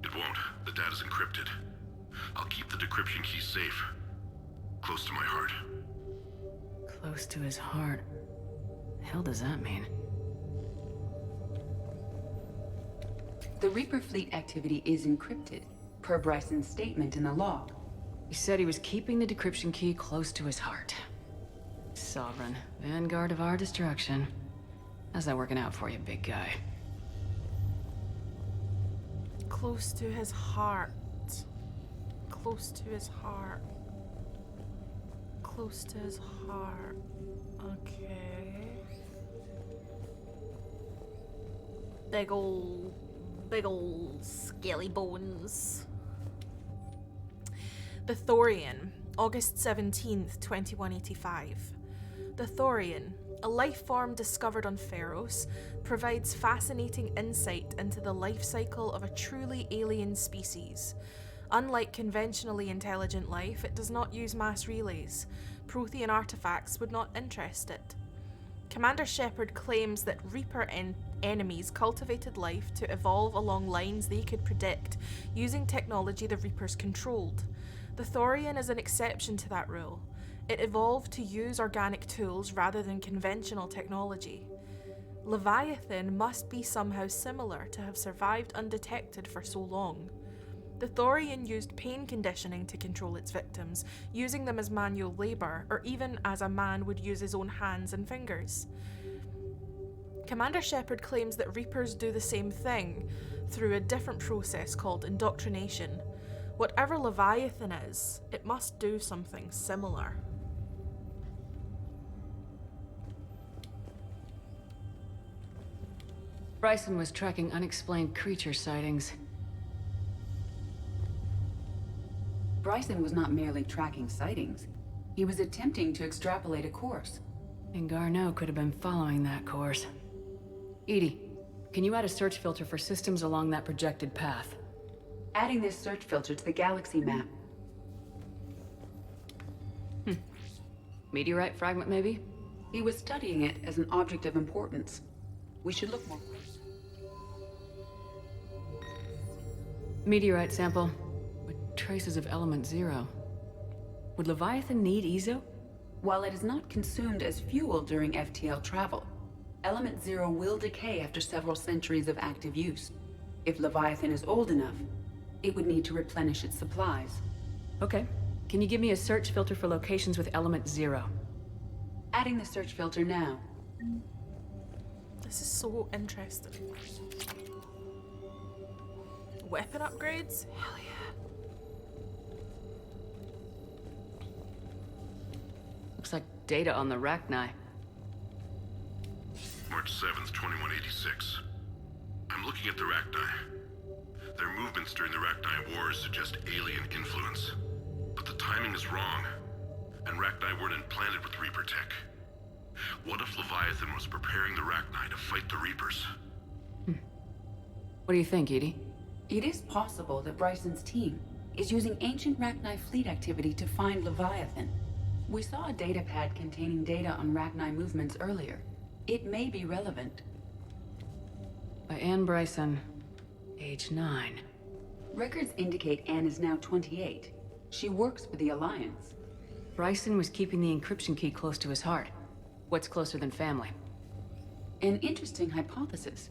It won't. The data's encrypted. I'll keep the decryption key safe. Close to my heart. Close to his heart. The hell does that mean? The Reaper fleet activity is encrypted, per Bryson's statement in the log. He said he was keeping the decryption key close to his heart. Sovereign, vanguard of our destruction. How's that working out for you, big guy? Close to his heart. Close to his heart. Close to his heart. Okay. Big ol' scaly bones. The Thorian, August 17th, 2185. The Thorian, a life form discovered on Pharos, provides fascinating insight into the life cycle of a truly alien species. Unlike conventionally intelligent life, it does not use mass relays. Prothean artifacts would not interest it. Commander Shepard claims that Reaper enemies cultivated life to evolve along lines they could predict, using technology the Reapers controlled. The Thorian is an exception to that rule. It evolved to use organic tools rather than conventional technology. Leviathan must be somehow similar to have survived undetected for so long. The Thorian used pain conditioning to control its victims, using them as manual labor, or even as a man would use his own hands and fingers. Commander Shepard claims that Reapers do the same thing, through a different process called indoctrination. Whatever Leviathan is, it must do something similar. Bryson was tracking unexplained creature sightings. Bryson was not merely tracking sightings. He was attempting to extrapolate a course. And Garneau could have been following that course. EDI, can you add a search filter for systems along that projected path? Adding this search filter to the galaxy map. Meteorite fragment, maybe? He was studying it as an object of importance. We should look more. Meteorite sample with traces of element 0. Would Leviathan need Ezo? While it is not consumed as fuel during FTL travel, element 0 will decay after several centuries of active use. If Leviathan is old enough, it would need to replenish its supplies. Okay. Can you give me a search filter for locations with element 0? Adding the search filter now. This is so interesting. Weapon upgrades? Hell yeah. Looks like data on the Rachni. March 7th, 2186. I'm looking at the Rachni. Their movements during the Rachni Wars suggest alien influence. But the timing is wrong, and Rachni weren't implanted with Reaper tech. What if Leviathan was preparing the Rachni to fight the Reapers? What do you think, EDI? It is possible that Bryson's team is using ancient Rachni fleet activity to find Leviathan. We saw a datapad containing data on Rachni movements earlier. It may be relevant. By Anne Bryson, age 9. Records indicate Anne is now 28. She works for the Alliance. Bryson was keeping the encryption key close to his heart. What's closer than family? An interesting hypothesis.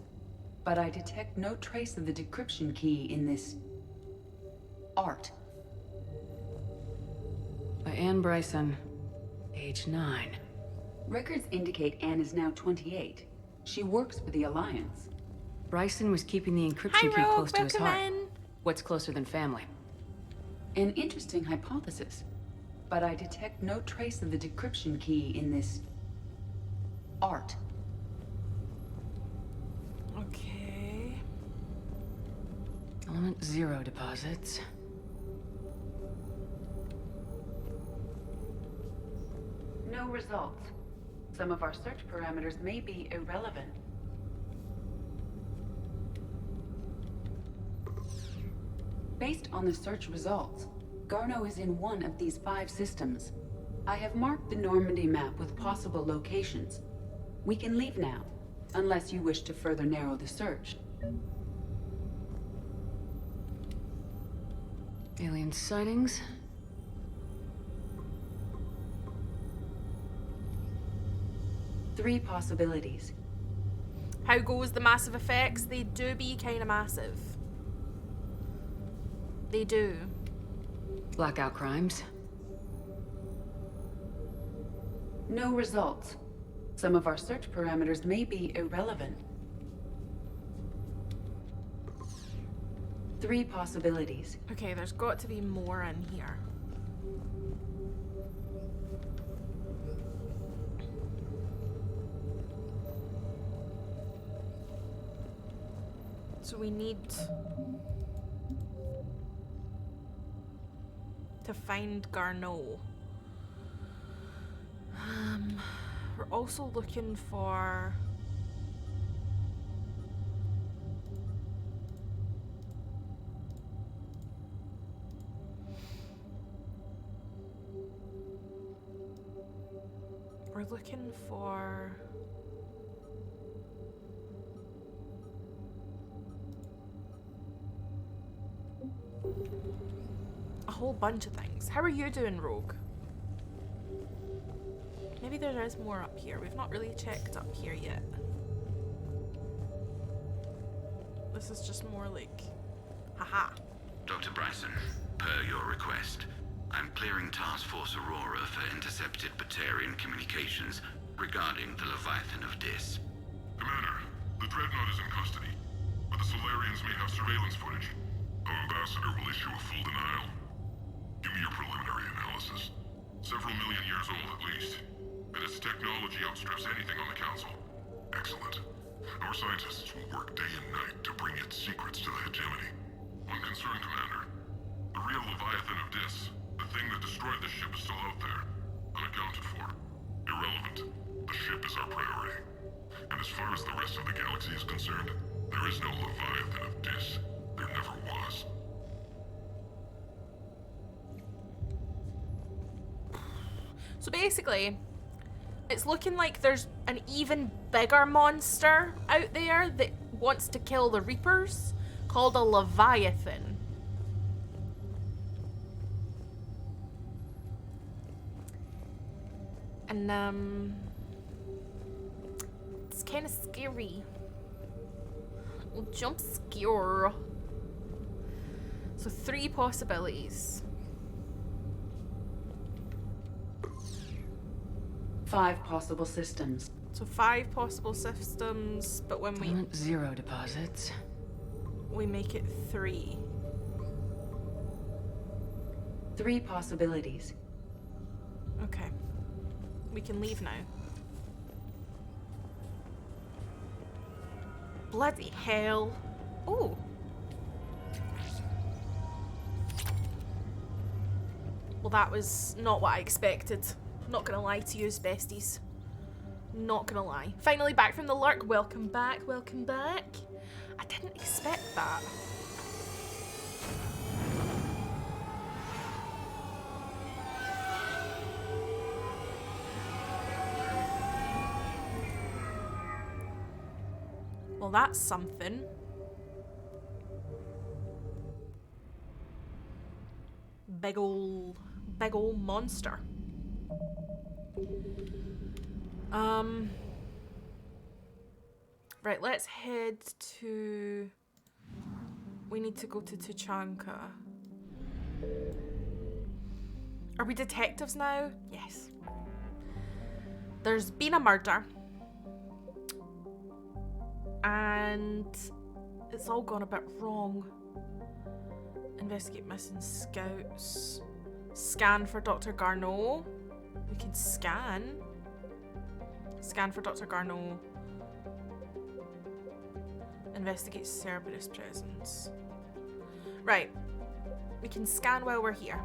But I detect no trace of the decryption key in this... art. By Anne Bryson, age 9. Records indicate Anne is now 28. She works for the Alliance. Bryson was keeping the encryption key close to his heart. What's closer than family? An interesting hypothesis. But I detect no trace of the decryption key in this... art. Okay. Element 0 deposits. No results. Some of our search parameters may be irrelevant. Based on the search results, Garneau is in one of these 5 systems. I have marked the Normandy map with possible locations. We can leave now, unless you wish to further narrow the search. Alien sightings. Three possibilities. How goes the massive effects? They do be kind of massive. They do. Blackout crimes. No results. Some of our search parameters may be irrelevant. Three possibilities. Okay, there's got to be more in here. So we need to find Garneau. We're also looking for... We're looking for... a whole bunch of things. How are you doing, Rogue? Maybe there is more up here. We've not really checked up here yet. This is just more like... haha. Dr. Bryson, per your request, I'm clearing Task Force Aurora for intercepted Batarian communications regarding the Leviathan of Dis. Commander, the Dreadnought is in custody, but the Solarians may have surveillance footage. Our ambassador will issue a full denial. Give me your preliminary analysis. Several million years old at least, and its technology outstrips anything on the Council. Excellent. Our scientists will work day and night to bring its secrets to the hegemony. One concern, Commander. The real Leviathan of Dis, the thing that destroyed the ship, is still out there, unaccounted for. Irrelevant. The ship is our priority. And as far as the rest of the galaxy is concerned, there is no Leviathan of Dis. There never was. So basically, it's looking like there's an even bigger monster out there that wants to kill the Reapers, called a Leviathan. And it's kind of scary. Jump scare. So 3 possibilities. 5 possible systems. So 5 possible systems, but when we 0 deposits. We make it 3. 3 possibilities. Okay. We can leave now. Bloody hell. Oh. Well, that was not what I expected. Not gonna lie to you, besties. Not gonna lie. Finally back from the lurk. Welcome back, welcome back. I didn't expect that. Well, that's something. Big ol' monster. Right, let's head to... We need to go to Tuchanka. Are we detectives now? Yes. There's been a murder. And it's all gone a bit wrong. Investigate missing scouts. Scan for Dr. Garneau. We can scan. Scan for Dr. Garneau. Investigate Cerberus presence. Right. We can scan while we're here.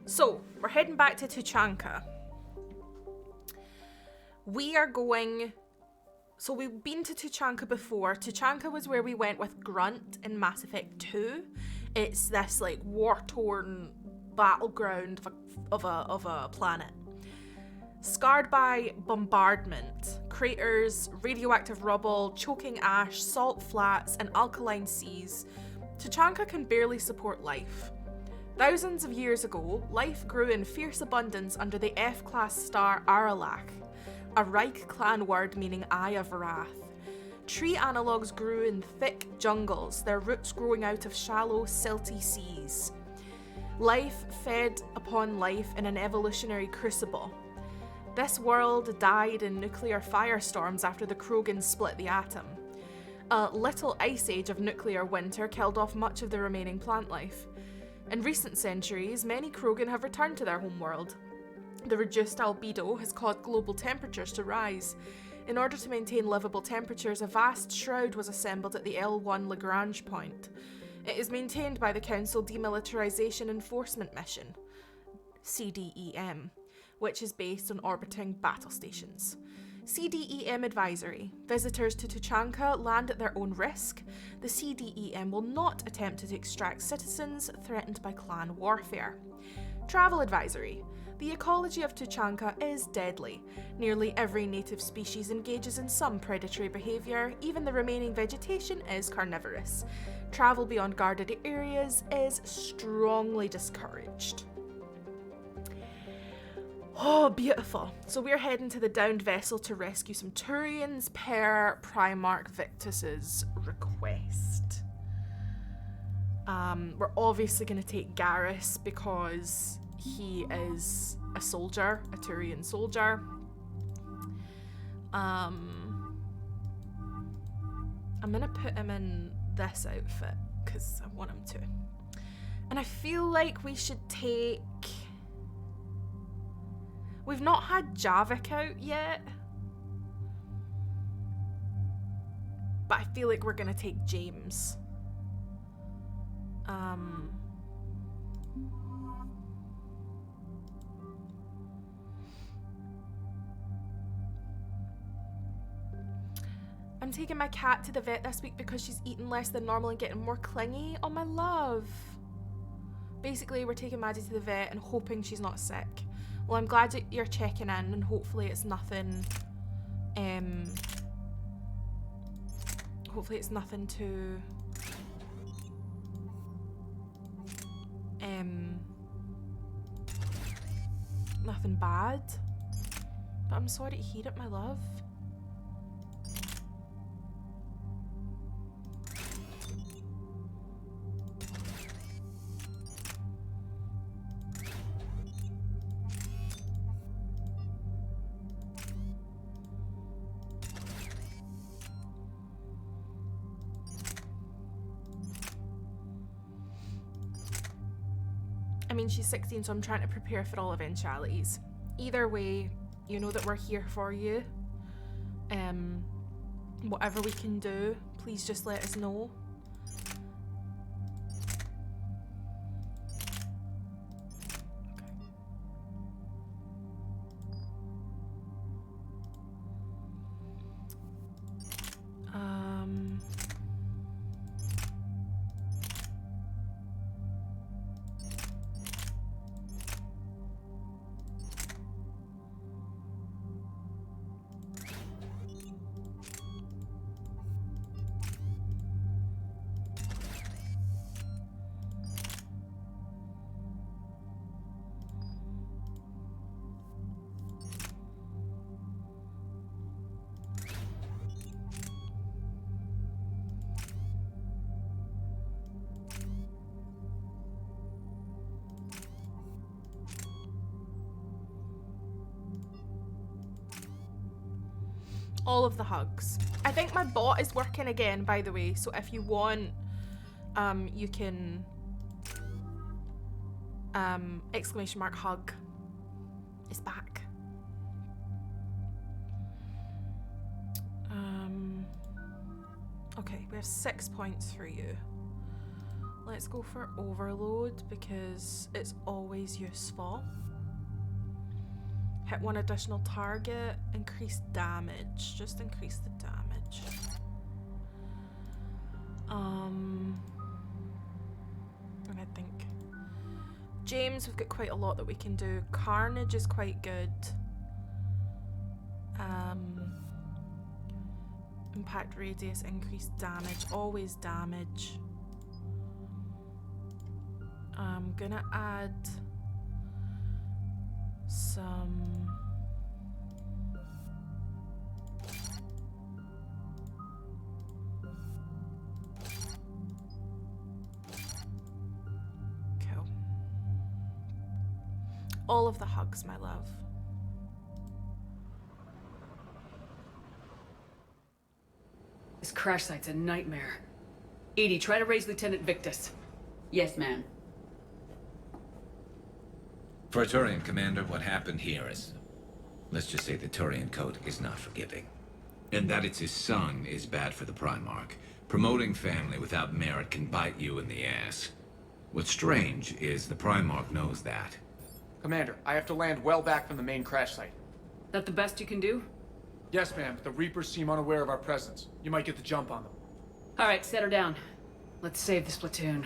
So, we're heading back to Tuchanka. We are going... So, we've been to Tuchanka before. Tuchanka was where we went with Grunt in Mass Effect 2. It's this, like, war-torn battleground of a planet. Scarred by bombardment, craters, radioactive rubble, choking ash, salt flats, and alkaline seas, Tuchanka can barely support life. Thousands of years ago, life grew in fierce abundance under the F-class star Aralak, a Reich clan word meaning Eye of Wrath. Tree analogues grew in thick jungles, their roots growing out of shallow, silty seas. Life fed upon life in an evolutionary crucible. This world died in nuclear firestorms after the Krogan split the atom. A little ice age of nuclear winter killed off much of the remaining plant life. In recent centuries, many Krogan have returned to their homeworld. The reduced albedo has caused global temperatures to rise. In order to maintain livable temperatures, a vast shroud was assembled at the L1 Lagrange point. It is maintained by the Council Demilitarization Enforcement Mission, CDEM, which is based on orbiting battle stations. CDEM advisory. Visitors to Tuchanka land at their own risk. The CDEM will not attempt to extract citizens threatened by clan warfare. Travel advisory. The ecology of Tuchanka is deadly. Nearly every native species engages in some predatory behaviour, even the remaining vegetation is carnivorous. Travel beyond guarded areas is strongly discouraged. Oh, beautiful. So we're heading to the downed vessel to rescue some Turians per Primarch Victus's request. We're obviously going to take Garrus because he is a soldier, a Turian soldier. I'm going to put him in this outfit because I want him to. And I feel like we should take... We've not had Javik out yet. But I feel like we're going to take James. I'm taking my cat to the vet this week because she's eating less than normal and getting more clingy. Oh, my love. Basically, we're taking Maddie to the vet and hoping she's not sick. Well, I'm glad that you're checking in and hopefully it's nothing, hopefully it's nothing too, nothing bad. But I'm sorry to hear it, my love. I mean, she's 16, so I'm trying to prepare for all eventualities. Either way, you know that we're here for you. Whatever we can do, please just let us know. All of the hugs. I think my bot is working again, by the way, so if you want, you can exclamation mark hug is back. Okay, we have 6 points for you. Let's go for overload because it's always useful. Hit one additional target, increase damage. Just increase the damage. And I think James, we've got quite a lot that we can do. Carnage is quite good. Impact radius, increased damage, always damage. I'm gonna add some cool. All of the hugs, my love. This crash site's a nightmare. Edie, try to raise Lieutenant Victus. Yes, ma'am. For a Turian commander, what happened here is... let's just say the Turian code is not forgiving. And that it's his son is bad for the Primarch. Promoting family without merit can bite you in the ass. What's strange is the Primarch knows that. Commander, I have to land well back from the main crash site. That the best you can do? Yes, ma'am, but the Reapers seem unaware of our presence. You might get the jump on them. All right, set her down. Let's save this platoon.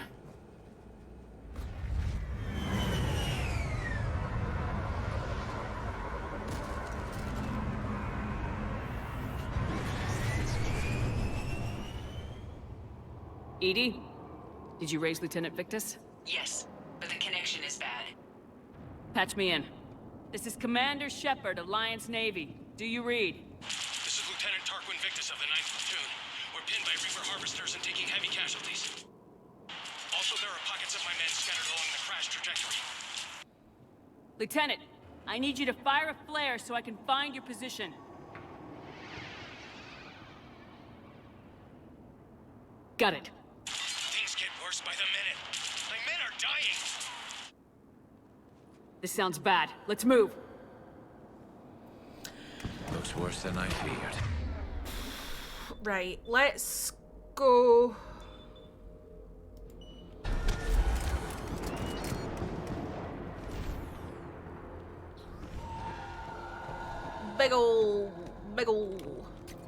EDI? Did you raise Lieutenant Victus? Yes, but the connection is bad. Patch me in. This is Commander Shepard, Alliance Navy. Do you read? This is Lieutenant Tarquin Victus of the 9th Platoon. We're pinned by Reaper harvesters and taking heavy casualties. Also, there are pockets of my men scattered along the crash trajectory. Lieutenant, I need you to fire a flare so I can find your position. Got it. Things get worse by the minute. My men are dying. This sounds bad. Let's move. Looks worse than I feared. Right, let's go. Big ol'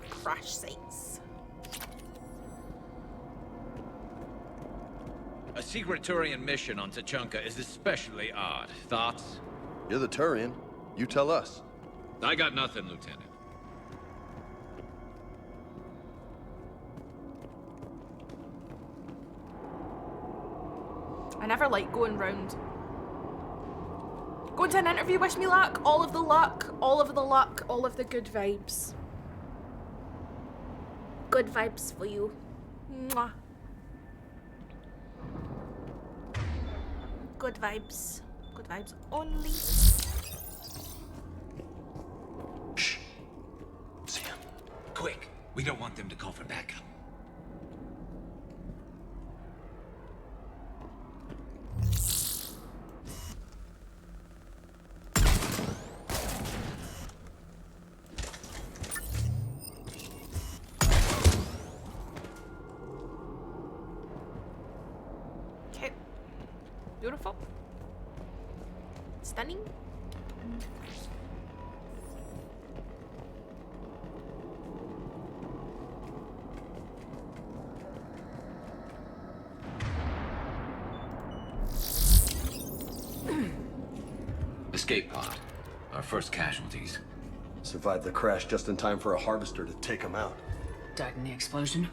crash sites. A secret Turian mission on Tachanka is especially odd. Thoughts? You're the Turian. You tell us. I got nothing, Lieutenant. I never like going round. Going to an interview, wish me luck, all of the luck, all of the luck, all of the good vibes. Good vibes for you. Mwah. Good vibes. Good vibes only. Shh. Sam, quick. We don't want them to call for backup. Okay. Beautiful. Stunning. Escape pod. Our first casualties. Survived the crash just in time for a harvester to take him out. Died in the explosion?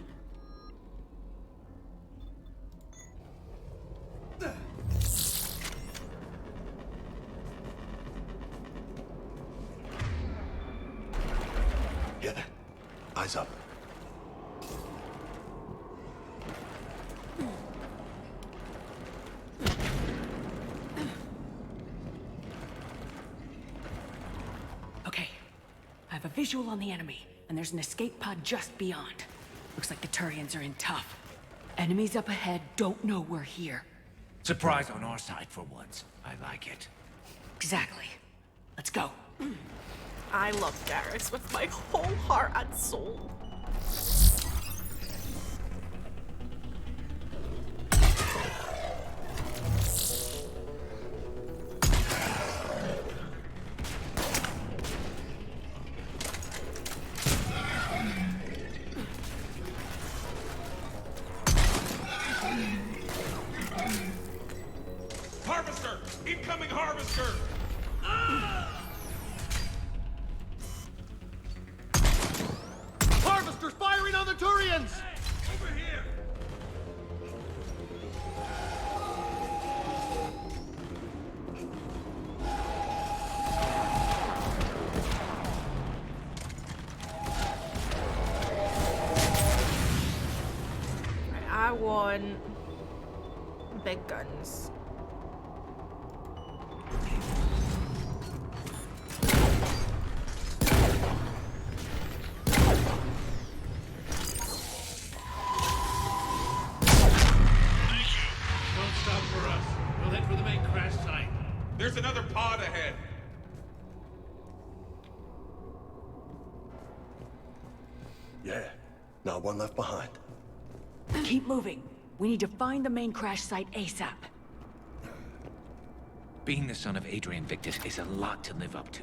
Yeah. Eyes up. Okay. I have a visual on the enemy, and there's an escape pod just beyond. Looks like the Turians are in tough. Enemies up ahead don't know we're here. Surprise on our side for once. I like it. Exactly. Let's go. I love Garrus with my whole heart and soul. Harvester! Incoming harvester! Harvesters firing on the Turians! Over here! I want big guns. Don't stop for us. We'll head for the main crash site. There's another pod ahead. Yeah. Not one left behind. Keep moving. We need to find the main crash site ASAP. Being the son of Adrian Victus is a lot to live up to.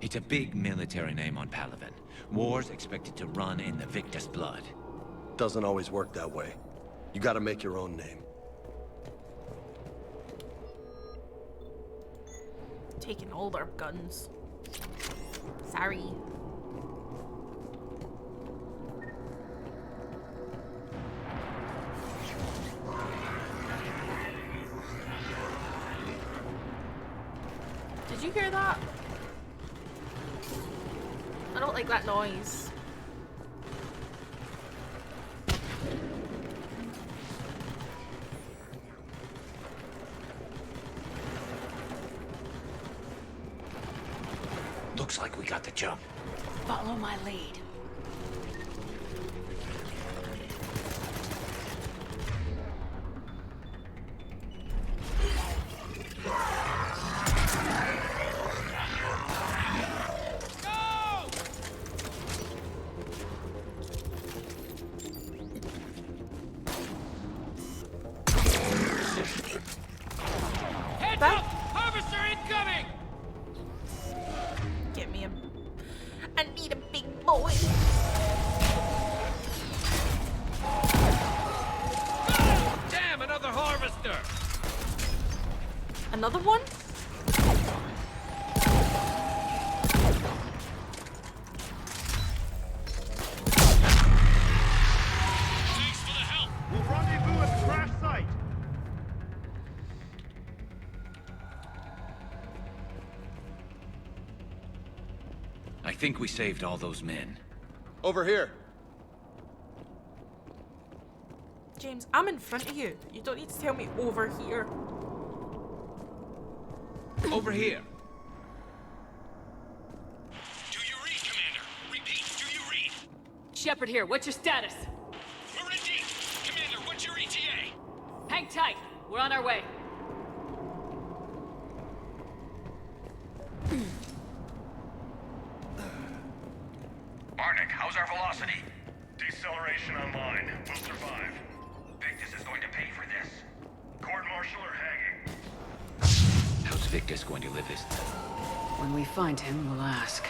It's a big military name on Palaven. War's expected to run in the Victus blood. Doesn't always work that way. You gotta make your own name. Taking all their guns. Sorry. Did you hear that? I don't like that noise. Looks like we got the jump. Follow my lead. Heads up! Harvester incoming! Get me a... I need a big boy. Damn, another harvester! Another one? Thanks for the help! We'll rendezvous at the crash site. I think we saved all those men. Over here. James, I'm in front of you. You don't need to tell me over here. Over here. Do you read, Commander? Repeat, do you read? Shepard here, what's your status? We're in deep. Commander, what's your ETA? Hang tight, we're on our way. Barnick, how's our velocity? Deceleration online. We'll survive. Victus is going to pay for this. Court-martial or hanging? How's Victus going to live his... When we find him, we'll ask.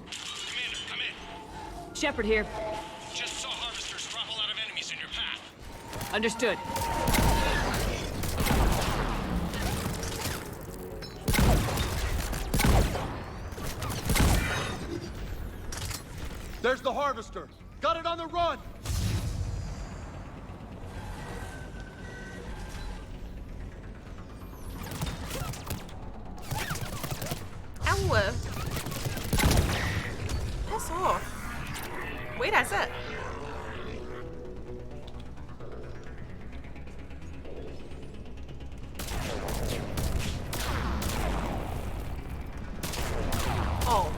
Commander, come in. Shepard here. Just saw harvesters drop a lot of enemies in your path. Understood. There's the harvester. Got it on the run. Ow! Piss off. Wait, that's it. Oh.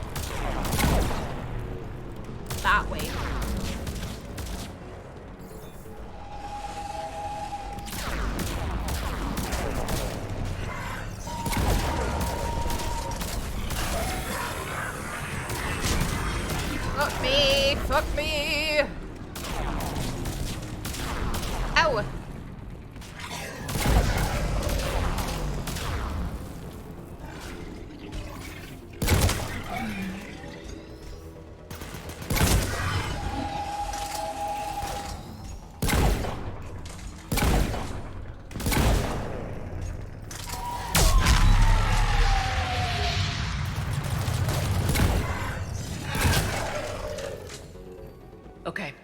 That way. Fuck me! Fuck me! Ow! Okay,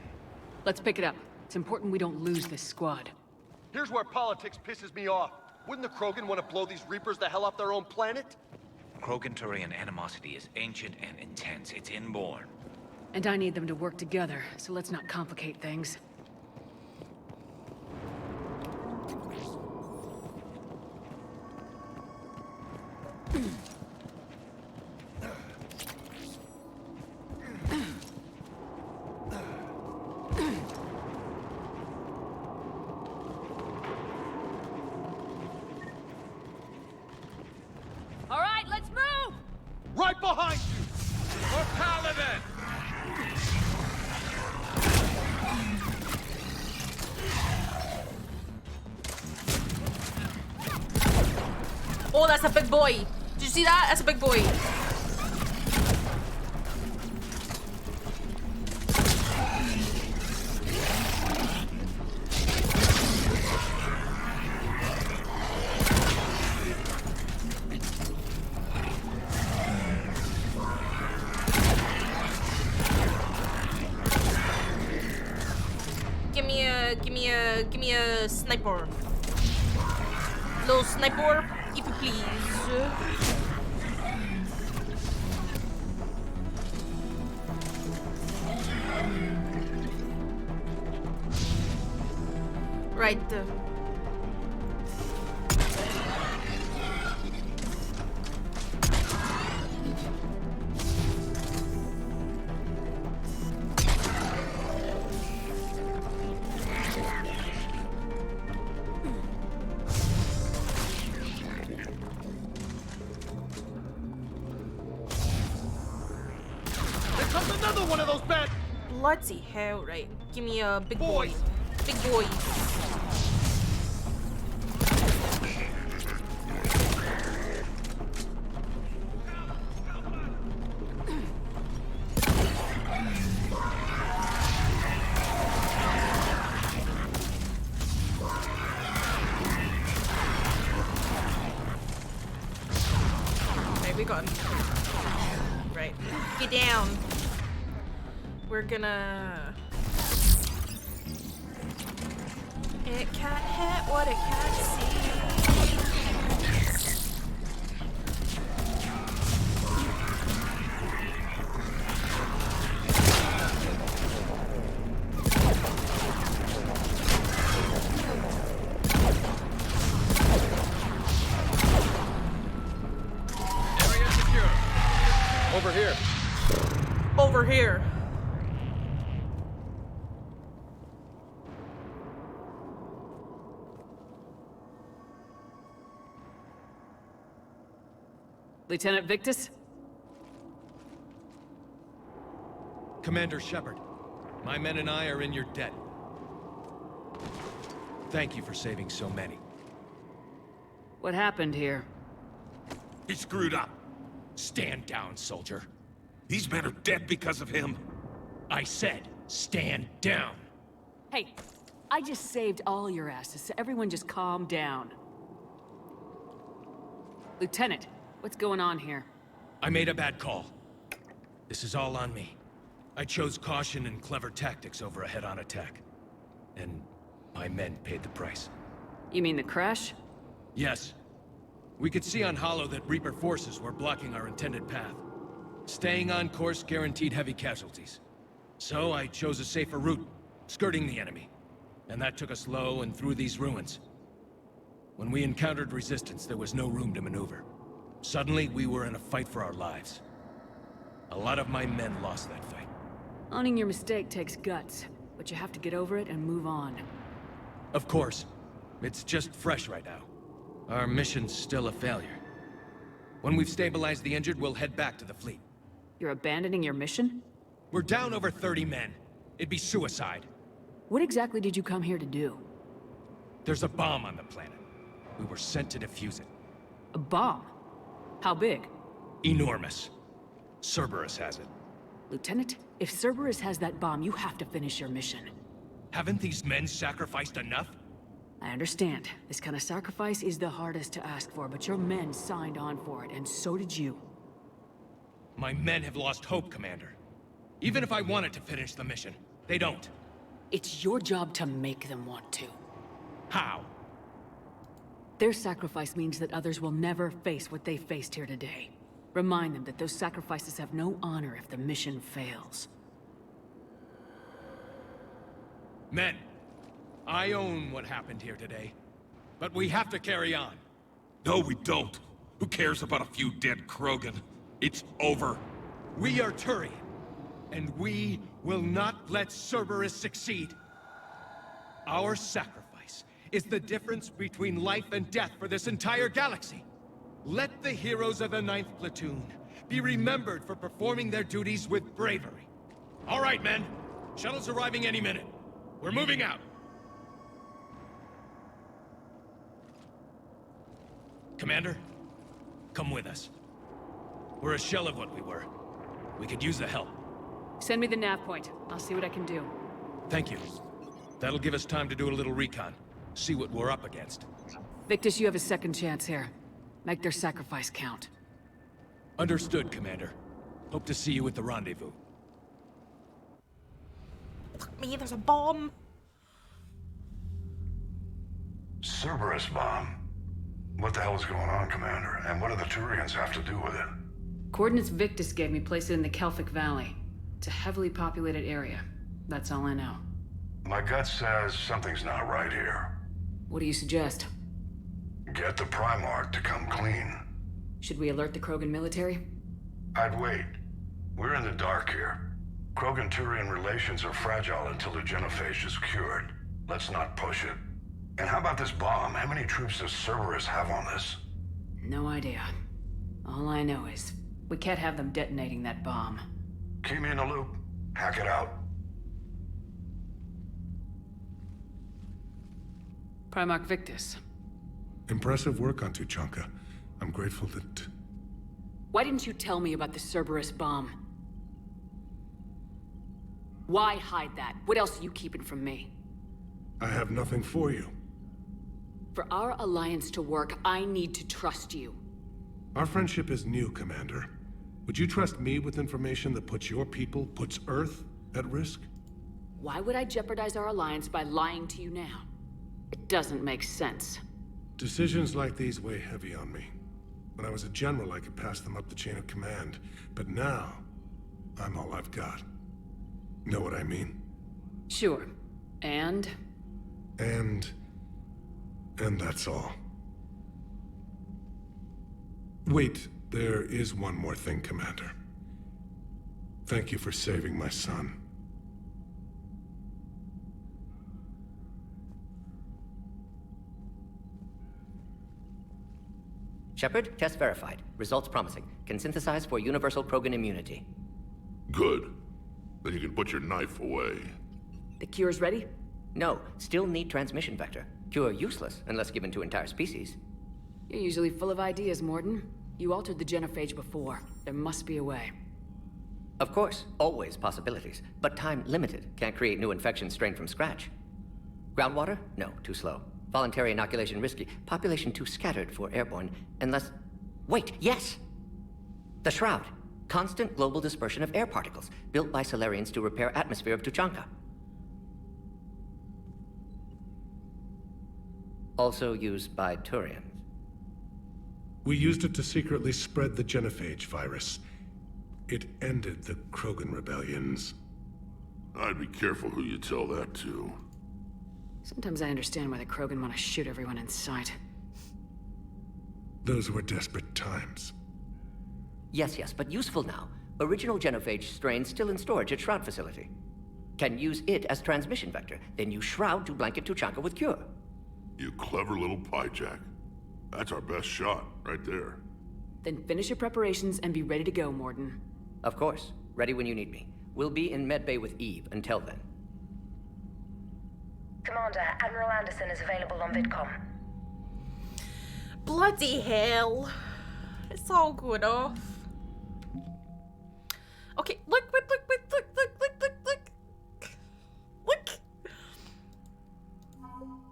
let's pick it up. It's important we don't lose this squad. Here's where politics pisses me off. Wouldn't the Krogan want to blow these Reapers the hell off their own planet? Krogan-Turian animosity is ancient and intense. It's inborn. And I need them to work together, so let's not complicate things. All right, let's move! Right behind you! For Paladin! Oh, that's a big boy. Did you see that? That's a big boy. a sniper. Little sniper, if you please. Right. There comes another one of those bad. Bloody hell, right. Give me a big boy. Big boy. Okay, we got him. Right. Get down. We're gonna... It can't hit what it can't see. Area secure. Over here. Over here. Lieutenant Victus? Commander Shepard, my men and I are in your debt. Thank you for saving so many. What happened here? He screwed up. Stand down, soldier. These men are dead because of him. I said, stand down. Hey, I just saved all your asses, so everyone just calm down. Lieutenant, what's going on here? I made a bad call. This is all on me. I chose caution and clever tactics over a head-on attack. And my men paid the price. You mean the crash? Yes. We could see on Hollow that Reaper forces were blocking our intended path. Staying on course guaranteed heavy casualties. So I chose a safer route, skirting the enemy. And that took us low and through these ruins. When we encountered resistance, there was no room to maneuver. Suddenly, we were in a fight for our lives. A lot of my men lost that fight. Owning your mistake takes guts, but you have to get over it and move on. Of course. It's just fresh right now. Our mission's still a failure. When we've stabilized the injured, we'll head back to the fleet. You're abandoning your mission? We're down over 30 men. It'd be suicide. What exactly did you come here to do? There's a bomb on the planet. We were sent to defuse it. A bomb? How big? Enormous. Cerberus has it. Lieutenant, if Cerberus has that bomb, you have to finish your mission. Haven't these men sacrificed enough? I understand. This kind of sacrifice is the hardest to ask for, but your men signed on for it, and so did you. My men have lost hope, Commander. Even if I wanted to finish the mission, they don't. It's your job to make them want to. How? Their sacrifice means that others will never face what they faced here today. Remind them that those sacrifices have no honor if the mission fails. Men, I own what happened here today. But we have to carry on. No, we don't. Who cares about a few dead Krogan? It's over. We are Turian, and we will not let Cerberus succeed. Our sacrifice is the difference between life and death for this entire galaxy. Let the heroes of the 9th Platoon be remembered for performing their duties with bravery. All right, men. Shuttle's arriving any minute. We're moving out. Commander, come with us. We're a shell of what we were. We could use the help. Send me the nav point. I'll see what I can do. Thank you. That'll give us time to do a little recon. See what we're up against. Victus, you have a second chance here. Make their sacrifice count. Understood, Commander. Hope to see you at the rendezvous. Fuck me, there's a bomb. Cerberus bomb? What the hell is going on, Commander? And what do the Turians have to do with it? Coordinates Victus gave me place it in the Kelphic Valley. It's a heavily populated area. That's all I know. My gut says something's not right here. What do you suggest? Get the Primarch to come clean. Should we alert the Krogan military? I'd wait. We're in the dark here. Krogan-Turian relations are fragile until the genophage is cured. Let's not push it. And how about this bomb? How many troops does Cerberus have on this? No idea. All I know is, we can't have them detonating that bomb. Keep me in the loop. Hack it out. Primarch Victus. Impressive work on Tuchanka. I'm grateful that... Why didn't you tell me about the Cerberus bomb? Why hide that? What else are you keeping from me? I have nothing for you. For our alliance to work, I need to trust you. Our friendship is new, Commander. Would you trust me with information that puts your people, puts Earth, at risk? Why would I jeopardize our alliance by lying to you now? It doesn't make sense. Decisions like these weigh heavy on me. When I was a general, I could pass them up the chain of command. But now, I'm all I've got. Know what I mean? Sure. And that's all. Wait, there is one more thing, Commander. Thank you for saving my son. Shepard, test verified. Results promising. Can synthesize for universal Krogan immunity. Good. Then you can put your knife away. the cure's ready? No, still need transmission vector. Cure useless unless given to entire species. You're usually full of ideas, Mordin. You altered the genophage before. There must be a way. Of course, always possibilities, but time limited. Can't create new infection strain from scratch. Groundwater? No, too slow. Voluntary inoculation risky. Population too scattered for airborne, unless... Wait, yes! The Shroud. Constant global dispersion of air particles, built by Solarians to repair atmosphere of Tuchanka. Also used by Turians. We used it to secretly spread the genophage virus. It ended the Krogan rebellions. I'd be careful who you tell that to. Sometimes I understand why the Krogan want to shoot everyone in sight. Those were desperate times. Yes, but useful now. Original genophage strain still in storage at Shroud facility. Can use it as transmission vector, then use Shroud to blanket Tuchanka with cure. You clever little pyjack. That's our best shot, right there. Then finish your preparations and be ready to go, Mordin. Of course. Ready when you need me. We'll be in medbay with Eve until then. Commander, Admiral Anderson is available on VidCom. Bloody hell. It's all going off. Okay, look.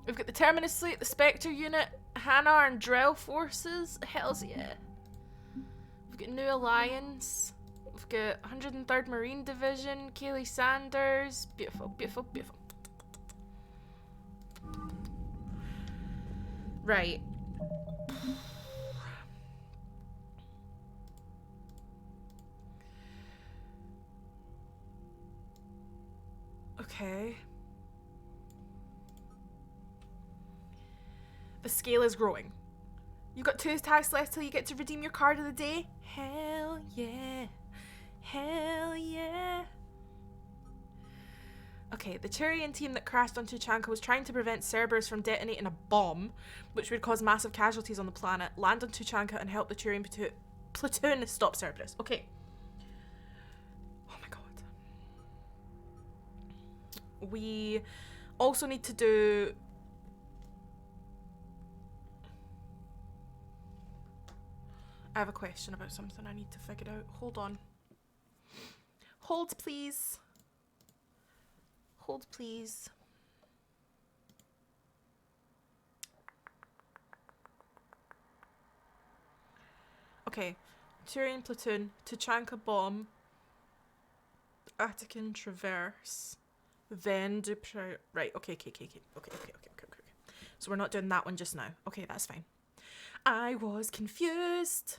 We've got the Terminus Slate, the Spectre unit, Hanar and Drell forces. Hells yeah. We've got New Alliance. We've got 103rd Marine Division, Kaylee Sanders. Beautiful. Right. Okay. The scale is growing. You got 2 tasks left till you get to redeem your card of the day? Hell yeah. Hell yeah. Okay, the Turian team that crashed on Tuchanka was trying to prevent Cerberus from detonating a bomb, which would cause massive casualties on the planet, land on Tuchanka and help the Turian platoon stop Cerberus. Okay. Oh my god. We also need to do... I have a question about something I need to figure out. Hold on. Hold, please. Hold, please. Okay. Turian platoon, Tuchanka bomb, Attican traverse, then right. Okay. So we're not doing that one just now. Okay, that's fine. I was confused.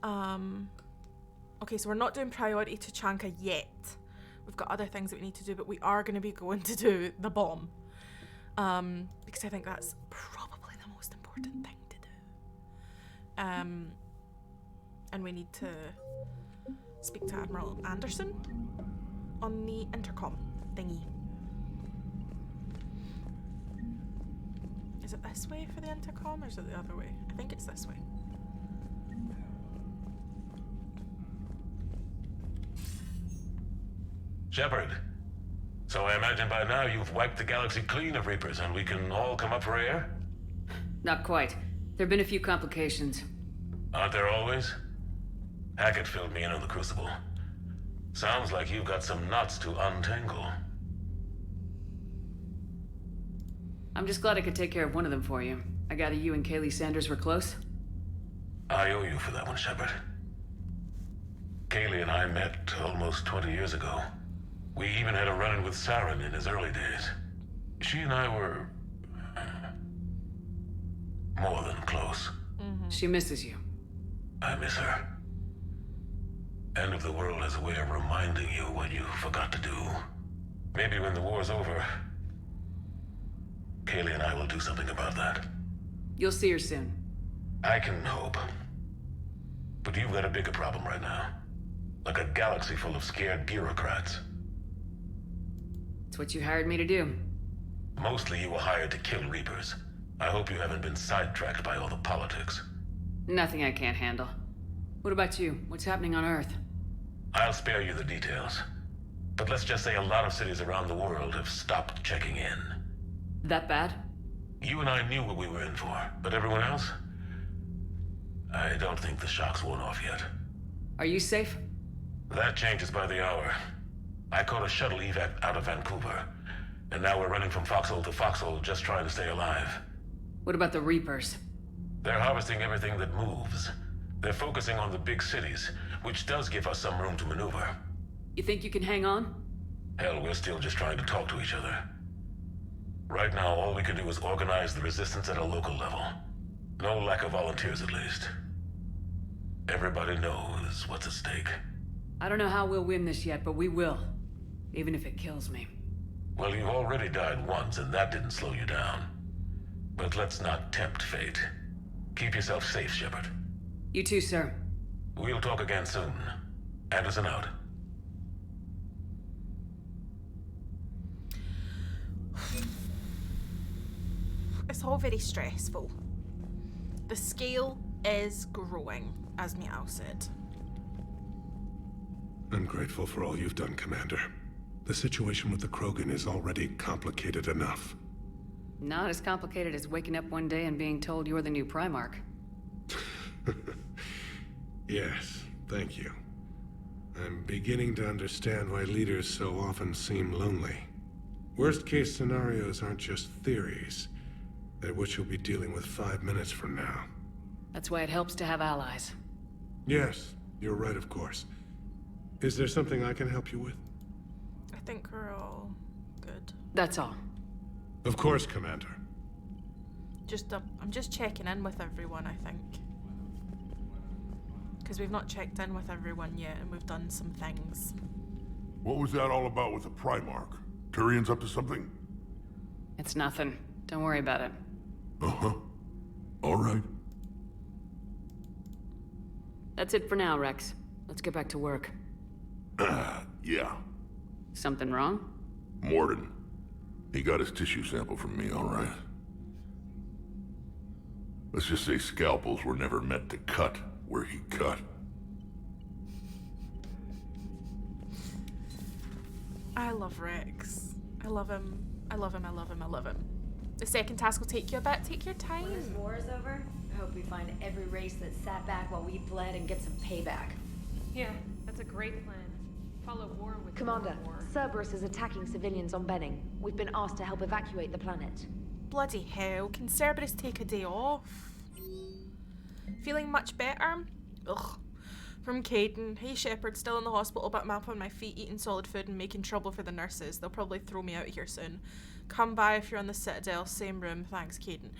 Okay, so we're not doing priority to Chanka yet. We've got other things that we need to do, but we are going to be going to do the bomb. Because I think that's probably the most important thing to do. And we need to speak to Admiral Anderson on the intercom thingy. Is it this way for the intercom or is it the other way? I think it's this way. Shepard, so I imagine by now you've wiped the galaxy clean of Reapers and we can all come up for air? Not quite. There have been a few complications. Aren't there always? Hackett filled me in on the Crucible. Sounds like you've got some knots to untangle. I'm just glad I could take care of one of them for you. I gather you and Kaylee Sanders were close? I owe you for that one, Shepard. Kaylee and I met almost 20 years ago. We even had a run-in with Saren in his early days. She and I were... more than close. She misses you. I miss her. End of the world has a way of reminding you what you forgot to do. Maybe when the war's over, Kaylee and I will do something about that. You'll see her soon. I can hope. But you've got a bigger problem right now. Like a galaxy full of scared bureaucrats. It's what you hired me to do. Mostly you were hired to kill Reapers. I hope you haven't been sidetracked by all the politics. Nothing I can't handle. What about you? What's happening on Earth? I'll spare you the details. But let's just say a lot of cities around the world have stopped checking in. That bad? You and I knew what we were in for, but everyone else? I don't think the shock's worn off yet. Are you safe? That changes by the hour. I caught a shuttle evac out of Vancouver, and now we're running from foxhole to foxhole just trying to stay alive. What about the Reapers? They're harvesting everything that moves. They're focusing on the big cities, which does give us some room to maneuver. You think you can hang on? Hell, we're still just trying to talk to each other. Right now, all we can do is organize the resistance at a local level. No lack of volunteers, at least. Everybody knows what's at stake. I don't know how we'll win this yet, but we will. Even if it kills me. Well, you've already died once, and that didn't slow you down. But let's not tempt fate. Keep yourself safe, Shepard. You too, sir. We'll talk again soon. Anderson out. It's all very stressful. The scale is growing, as Meow said. I'm grateful for all you've done, Commander. The situation with the Krogan is already complicated enough. Not as complicated as waking up one day and being told you're the new Primarch. Yes, thank you. I'm beginning to understand why leaders so often seem lonely. Worst-case scenarios aren't just theories. They're what you'll be dealing with 5 minutes from now. That's why it helps to have allies. Yes, you're right, of course. Is there something I can help you with? I think we're all good. That's all. Of course, Commander. I'm just checking in with everyone, I think. Because we've not checked in with everyone yet, and we've done some things. What was that all about with the Primarch? Turian's up to something? It's nothing. Don't worry about it. Uh-huh. All right. That's it for now, Rex. Let's get back to work. Yeah. Something wrong? Mordin. He got his tissue sample from me, all right. Let's just say scalpels were never meant to cut where he cut. I love Rex. I love him. I love him. I love him. I love him. The second task will take you a bit. Take your time. When this war is over, I hope we find every race that sat back while we bled and get some payback. Yeah, that's a great plan. Follow war with Commander, war. Cerberus is attacking civilians on Benning. We've been asked to help evacuate the planet. Bloody hell, can Cerberus take a day off? Feeling much better? Ugh. From Caden. Hey Shepard, still in the hospital but I'm up on my feet eating solid food and making trouble for the nurses. They'll probably throw me out here soon. Come by if you're on the Citadel, same room. Thanks, Caden.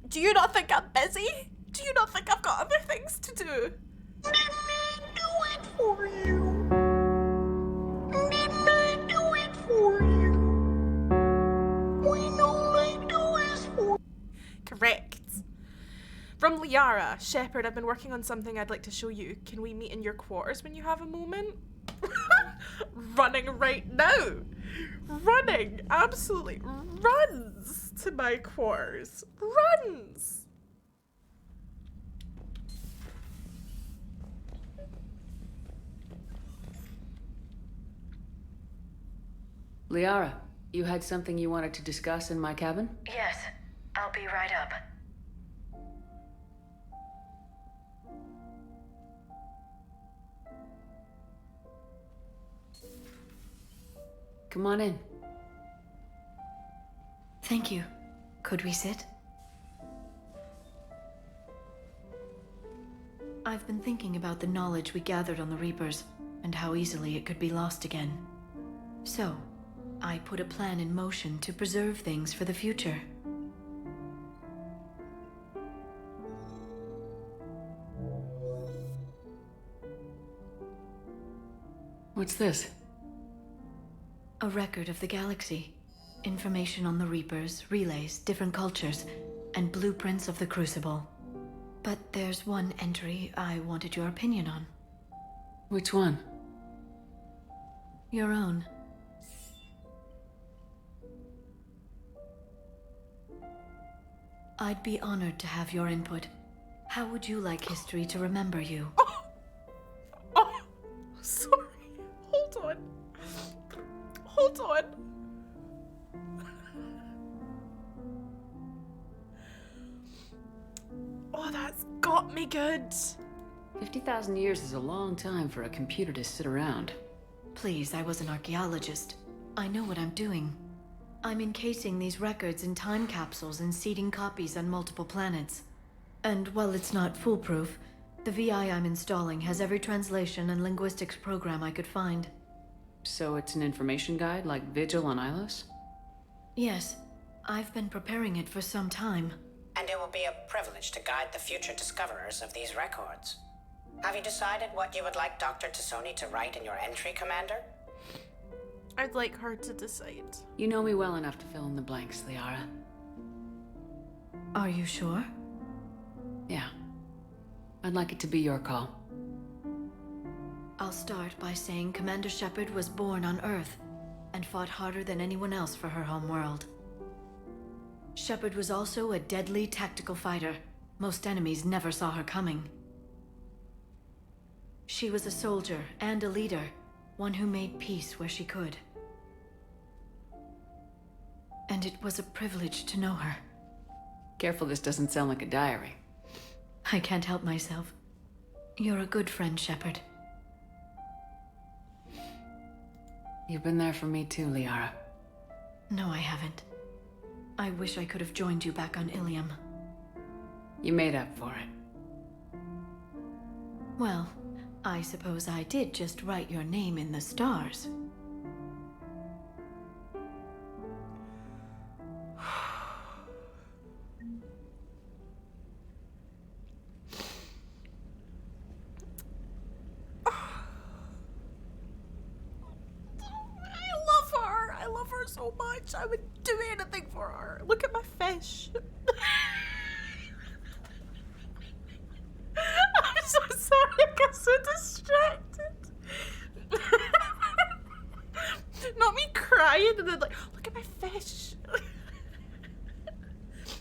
Do you not think I'm busy? Do you not think I've got other things to do? Let me do it for you. Let me do it for you. When all I do is for... Correct. From Liara. Shepard, I've been working on something I'd like to show you. Can we meet in your quarters when you have a moment? Running right now. Running. Absolutely runs to my quarters. Runs. Liara, you had something you wanted to discuss in my cabin? Yes, I'll be right up. Come on in. Thank you. Could we sit? I've been thinking about the knowledge we gathered on the Reapers, and how easily it could be lost again. So, I put a plan in motion to preserve things for the future. What's this? A record of the galaxy. Information on the Reapers, relays, different cultures, and blueprints of the Crucible. But there's one entry I wanted your opinion on. Which one? Your own. I'd be honored to have your input. How would you like history to remember you? Oh, sorry. Hold on. Hold on. Oh, that's got me good. 50,000 years is a long time for a computer to sit around. Please, I was an archaeologist. I know what I'm doing. I'm encasing these records in time capsules and seeding copies on multiple planets. And while it's not foolproof, the VI I'm installing has every translation and linguistics program I could find. So it's an information guide like Vigil on Ilos? Yes, I've been preparing it for some time. And it will be a privilege to guide the future discoverers of these records. Have you decided what you would like Dr. T'Soni to write in your entry, Commander? I'd like her to decide. You know me well enough to fill in the blanks, Liara. Are you sure? Yeah. I'd like it to be your call. I'll start by saying Commander Shepard was born on Earth and fought harder than anyone else for her home world. Shepard was also a deadly tactical fighter. Most enemies never saw her coming. She was a soldier and a leader, one who made peace where she could. And it was a privilege to know her. Careful this doesn't sound like a diary. I can't help myself. You're a good friend, Shepard. You've been there for me too, Liara. No, I haven't. I wish I could have joined you back on Ilium. You made up for it. Well, I suppose I did just write your name in the stars. I love her so much. I would do anything for her. Look at my fish. I'm so sorry, I got so distracted. Not me crying and then like, look at my fish.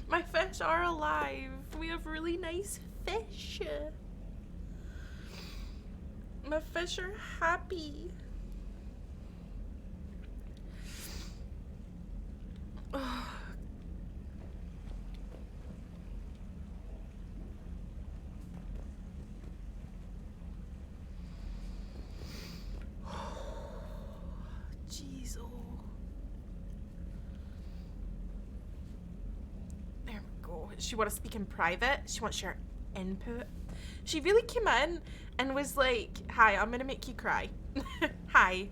My fish are alive. We have really nice fish. My fish are happy. Jeez, oh. There we go. She wants to speak in private. She wants your input. She really came in and was like, hi, I'm gonna make you cry. Hi.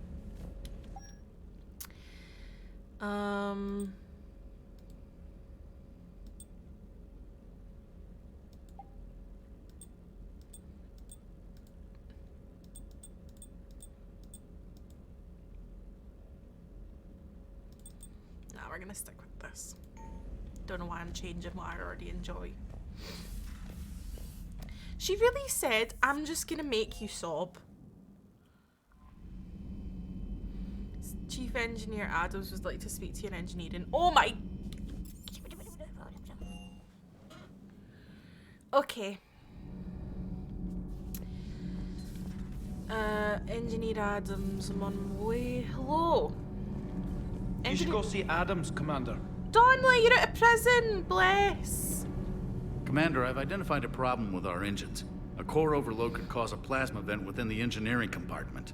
We're gonna stick with this. Don't know why I'm changing what I already enjoy. She really said, I'm just gonna make you sob. Chief Engineer Adams would like to speak to you in engineering. Oh my... Okay. Engineer Adams, I'm on my way. Hello. You should go see Adams, Commander. Donnelly, you're out of prison. Bless. Commander, I've identified a problem with our engines. A core overload could cause a plasma vent within the engineering compartment.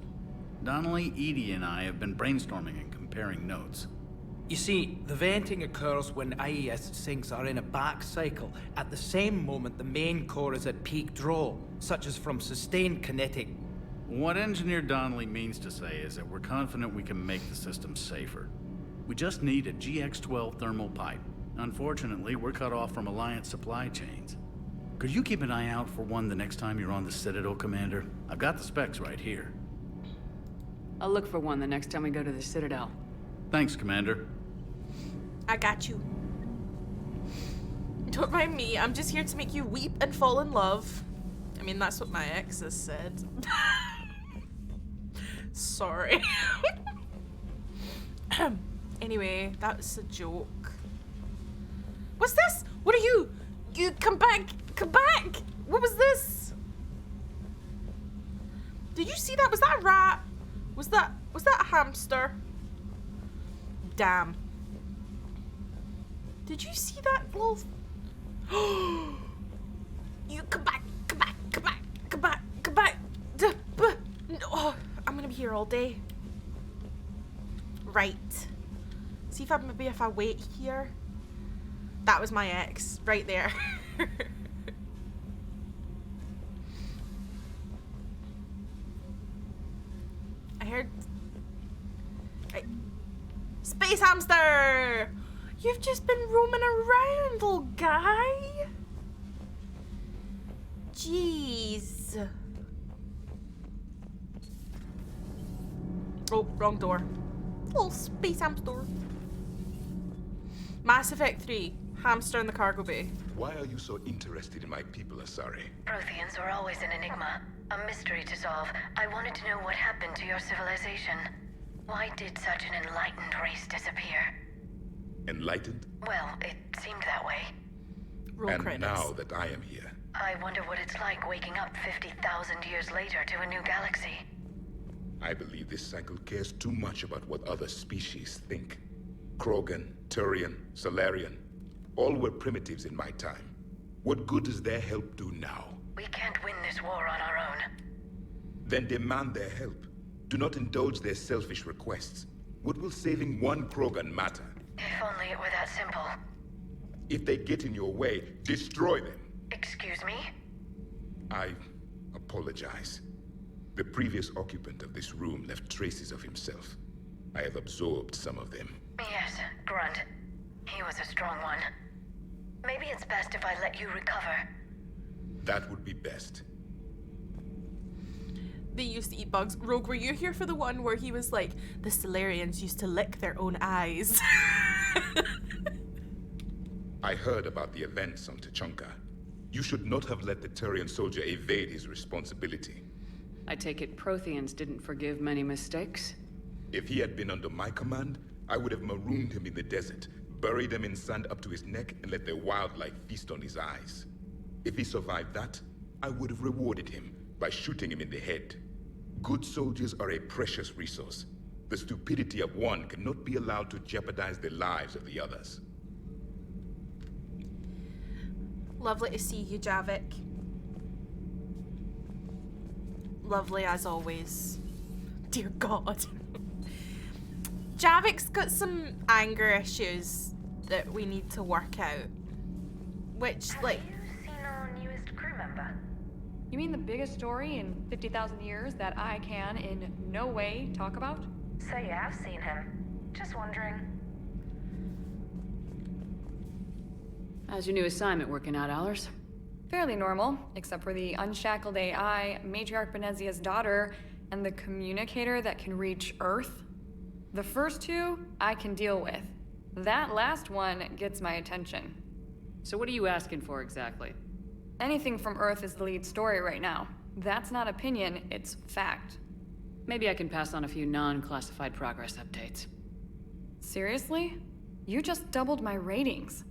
Donnelly, Edie, and I have been brainstorming and comparing notes. You see, the venting occurs when IES sinks are in a back cycle, at the same moment the main core is at peak draw, such as from sustained kinetic. What Engineer Donnelly means to say is that we're confident we can make the system safer. We just need a GX-12 thermal pipe. Unfortunately, we're cut off from Alliance supply chains. Could you keep an eye out for one the next time you're on the Citadel, Commander? I've got the specs right here. I'll look for one the next time we go to the Citadel. Thanks, Commander. I got you. Don't mind me, I'm just here to make you weep and fall in love. I mean, that's what my ex has said. Sorry. Anyway, that's a joke. What's this? What are you? You come back! Come back! What was this? Did you see that? Was that a rat? Was that a hamster? Damn. Did you see that little... You come back! Come back! Come back! Come back! Come back! Oh, I'm gonna be here all day. Right. See if I wait here. That was my ex right there. I heard. Space hamster! You've just been roaming around, little guy. Jeez. Oh, wrong door. Little space hamster. Mass Effect 3. Hamster in the cargo bay. Why are you so interested in my people, Asari? Protheans are always an enigma, a mystery to solve. I wanted to know what happened to your civilization. Why did such an enlightened race disappear? Enlightened? Well, it seemed that way. And now that I am here. I wonder what it's like waking up 50,000 years later to a new galaxy. I believe this cycle cares too much about what other species think. Krogan, Turian, Solarian, all were primitives in my time. What good does their help do now? We can't win this war on our own. Then demand their help. Do not indulge their selfish requests. What will saving one Krogan matter? If only it were that simple. If they get in your way, destroy them. Excuse me? I apologize. The previous occupant of this room left traces of himself. I have absorbed some of them. Yes, Grunt. He was a strong one. Maybe it's best if I let you recover. That would be best. They used to eat bugs. Rogue, were you here for the one where he was like, the Solarians used to lick their own eyes? I heard about the events on Tuchanka. You should not have let the Turian soldier evade his responsibility. I take it Protheans didn't forgive many mistakes? If he had been under my command, I would have marooned him in the desert, buried him in sand up to his neck, and let the wildlife feast on his eyes. If he survived that, I would have rewarded him by shooting him in the head. Good soldiers are a precious resource. The stupidity of one cannot be allowed to jeopardize the lives of the others. Lovely to see you, Javik. Lovely as always. Dear God. Javik's got some anger issues that we need to work out. Which, like... Have you seen our newest crew member? You mean the biggest story in 50,000 years that I can in no way talk about? So you have seen him. Just wondering. How's your new assignment working out, Allers? Fairly normal, except for the unshackled AI, Matriarch Benezia's daughter, and the communicator that can reach Earth. The first two, I can deal with. That last one gets my attention. So what are you asking for exactly? Anything from Earth is the lead story right now. That's not opinion, it's fact. Maybe I can pass on a few non-classified progress updates. Seriously? You just doubled my ratings.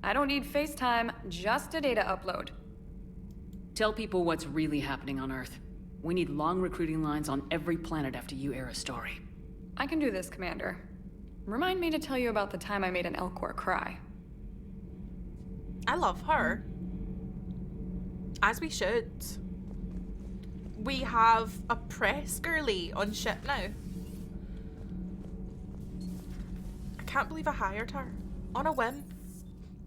I don't need FaceTime, just a data upload. Tell people what's really happening on Earth. We need long recruiting lines on every planet after you air a story. I can do this, Commander. Remind me to tell you about the time I made an Elcor cry. I love her. As we should. We have a press girly on ship now. I can't believe I hired her. On a whim.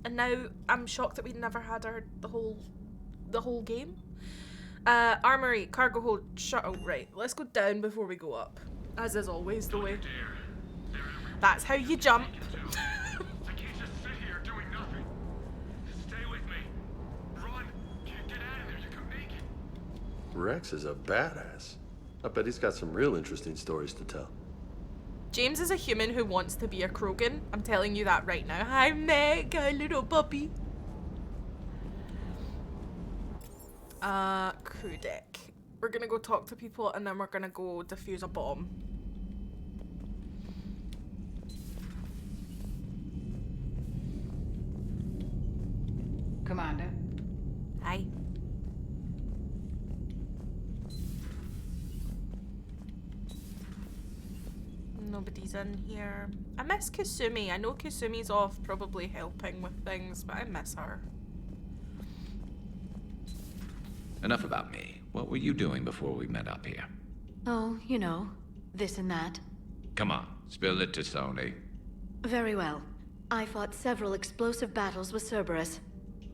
And now I'm shocked that we never had her the whole game. Armory, cargo hold, shuttle. Right, let's go down before we go up. As is always the way. That's how you jump. I can't just sit here doing nothing. Stay with me. Run. Get out of there. You can make it. Rex is a badass. I bet he's got some real interesting stories to tell. James is a human who wants to be a Krogan. I'm telling you that right now. Hi, Meg, a little puppy. Crew deck. We're gonna go talk to people and then we're gonna go defuse a bomb. Commander. Hi. Nobody's in here. I miss Kasumi. I know Kasumi's off probably helping with things, but I miss her. Enough about me. What were you doing before we met up here? Oh, you know, this and that. Come on, spill it to Sony. Very well. I fought several explosive battles with Cerberus.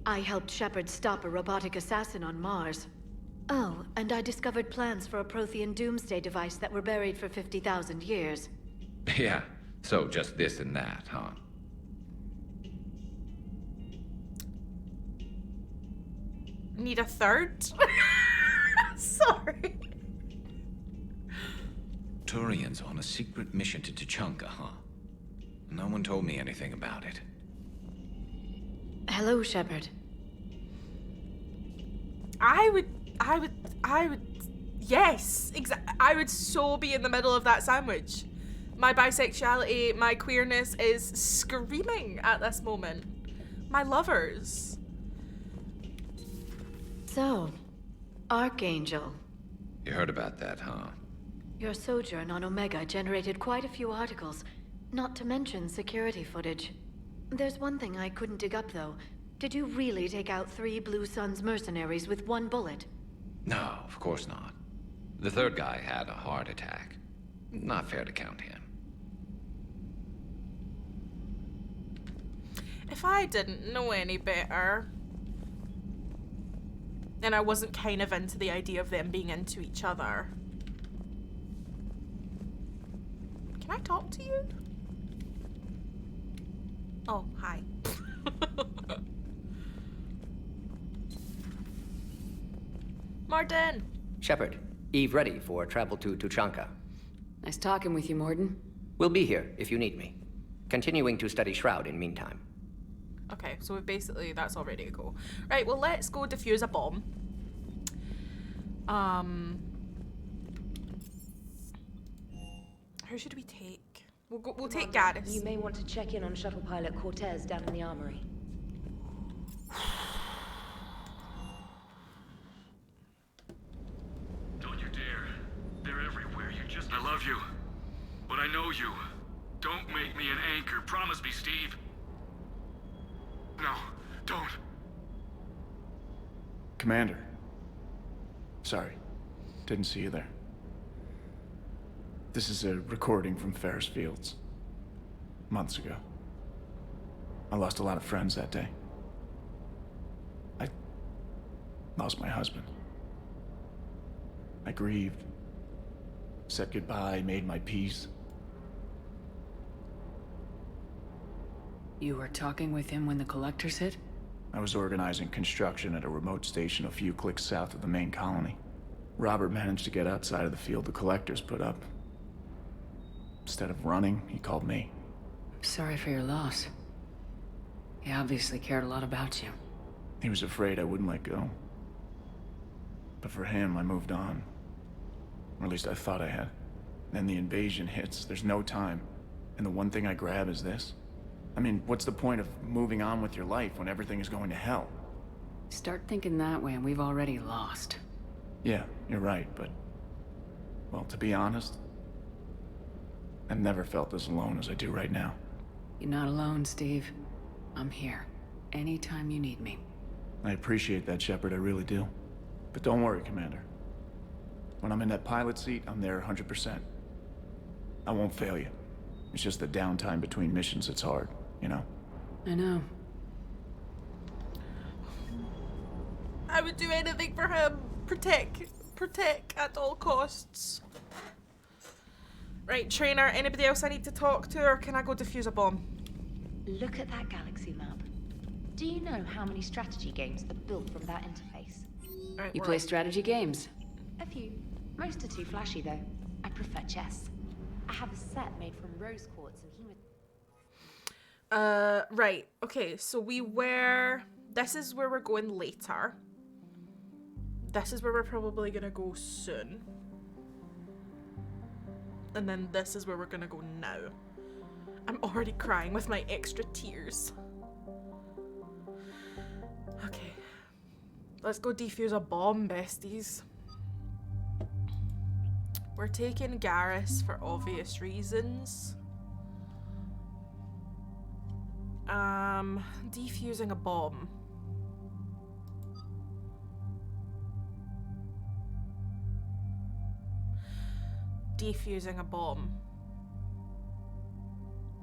I helped Shepard stop a robotic assassin on Mars. Oh, and I discovered plans for a Prothean doomsday device that were buried for 50,000 years. Yeah, so just this and that, huh? Need a third? Sorry. Turian's on a secret mission to Tuchanka, huh? No one told me anything about it. Hello, Shepard. I would, yes, I would so be in the middle of that sandwich. My bisexuality, my queerness is screaming at this moment. My lovers. So, Archangel. You heard about that, huh? Your sojourn on Omega generated quite a few articles, not to mention security footage. There's one thing I couldn't dig up, though. Did you really take out 3 Blue Suns mercenaries with 1 bullet? No, of course not. The third guy had a heart attack. Not fair to count him. If I didn't know any better, and I wasn't kind of into the idea of them being into each other. Can I talk to you? Oh, hi. Mordin! Shepard, Eve ready for travel to Tuchanka. Nice talking with you, Mordin. We'll be here if you need me. Continuing to study Shroud in meantime. Okay, so we've basically, that's all ready to go. Right, well, let's go defuse a bomb. Who should we take? We'll take Gaddis. You may want to check in on shuttle pilot Cortez down in the armory. Don't you dare. They're everywhere. You just... I love you. But I know you. Don't make me an anchor. Promise me, Steve. No, don't. Commander. Sorry. Didn't see you there. This is a recording from Ferris Fields. Months ago. I lost a lot of friends that day. I lost my husband. I grieved. Said goodbye, made my peace. You were talking with him when the Collectors hit? I was organizing construction at a remote station a few clicks south of the main colony. Robert managed to get outside of the field the Collectors put up. Instead of running, he called me. Sorry for your loss. He obviously cared a lot about you. He was afraid I wouldn't let go. But for him, I moved on. Or at least I thought I had. Then the invasion hits, there's no time. And the one thing I grab is this. I mean, what's the point of moving on with your life when everything is going to hell? Start thinking that way and we've already lost. Yeah, you're right, but... well, to be honest, I've never felt as alone as I do right now. You're not alone, Steve. I'm here. Anytime you need me. I appreciate that, Shepard, I really do. But don't worry, Commander. When I'm in that pilot seat, I'm there 100%. I won't fail you. It's just the downtime between missions that's hard, you know? I know. I would do anything for him. Protect at all costs. Right, trainer, anybody else I need to talk to, or can I go defuse a bomb? Look at that galaxy map. Do you know how many strategy games are built from that interface? Right, You play strategy games? A few. Most are too flashy, though. I prefer chess. I have a set made from rose quartz and right. Okay, so this is where we're going later. This is where we're probably gonna go soon. And then this is where we're gonna go now. I'm already crying with my extra tears. Okay. Let's go defuse a bomb, besties. We're taking Garrus for obvious reasons. Defusing a bomb. Defusing a bomb.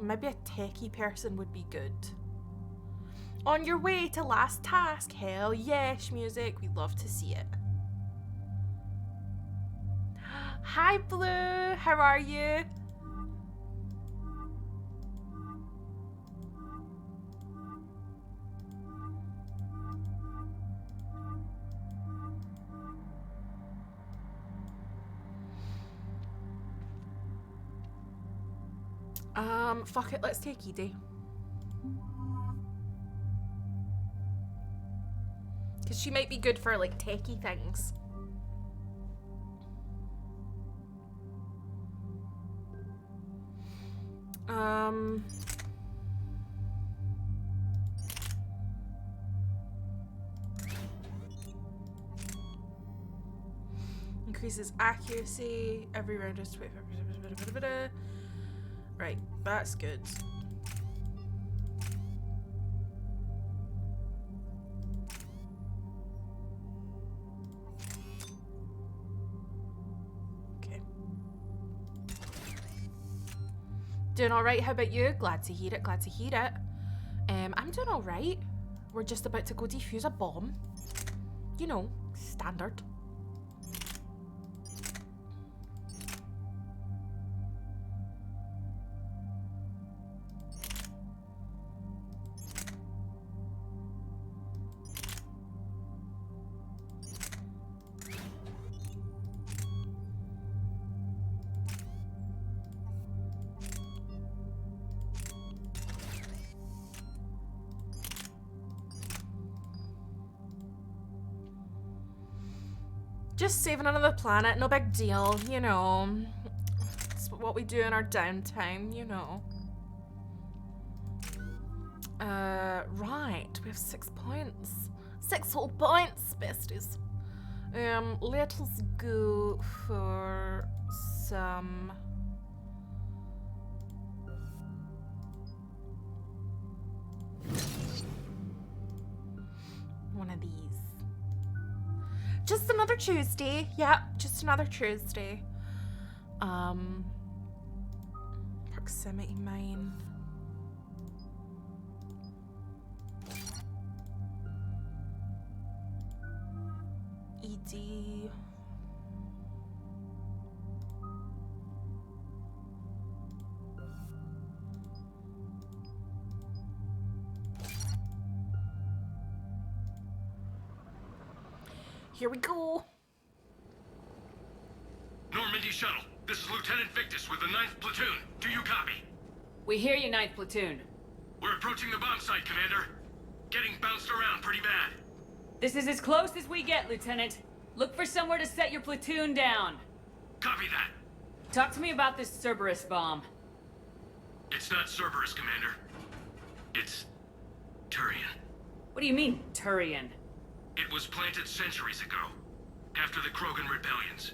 Maybe a techie person would be good. On your way to last task. Hell yes, music. We'd love to see it. Hi, Blue. How are you? Fuck it, let's take ED. Because she might be good for, like, techie things. Increases accuracy. Every round is 25%. Right, that's good. Okay. Doing alright, how about you? Glad to hear it, glad to hear it. I'm doing alright. We're just about to go defuse a bomb. You know, standard. Just saving another planet, no big deal, you know. It's what we do in our downtime, you know. Right, we have 6 points. 6 whole points, besties. Let us go for some... one of these. Just another Tuesday. Yeah, just another Tuesday. Proximity mine. ED. Here we go. Normandy Shuttle, this is Lieutenant Victus with the 9th Platoon. Do you copy? We hear you, 9th Platoon. We're approaching the bomb site, Commander. Getting bounced around pretty bad. This is as close as we get, Lieutenant. Look for somewhere to set your platoon down. Copy that. Talk to me about this Cerberus bomb. It's not Cerberus, Commander. It's Turian. What do you mean, Turian? It was planted centuries ago, after the Krogan rebellions.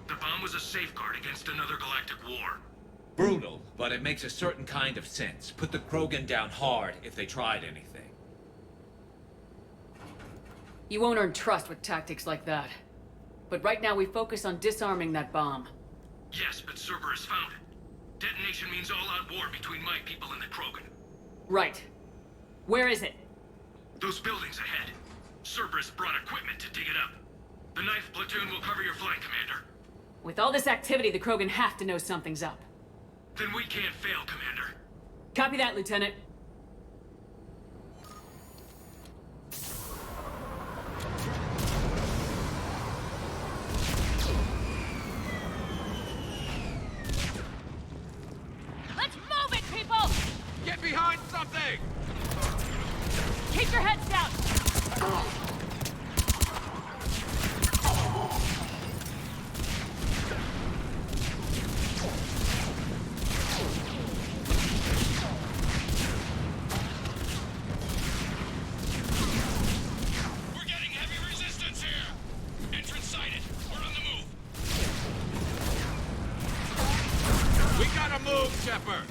The bomb was a safeguard against another galactic war. Brutal, but it makes a certain kind of sense. Put the Krogan down hard if they tried anything. You won't earn trust with tactics like that. But right now we focus on disarming that bomb. Yes, but Cerberus found it. Detonation means all-out war between my people and the Krogan. Right. Where is it? Those buildings ahead. Cerberus brought equipment to dig it up. The 9th Platoon will cover your flank, Commander. With all this activity, the Krogan have to know something's up. Then we can't fail, Commander. Copy that, Lieutenant. Let's move it, people! Get behind something! Keep your heads down! We're getting heavy resistance here! Entrance sighted. We're on the move. We gotta move, Shepard!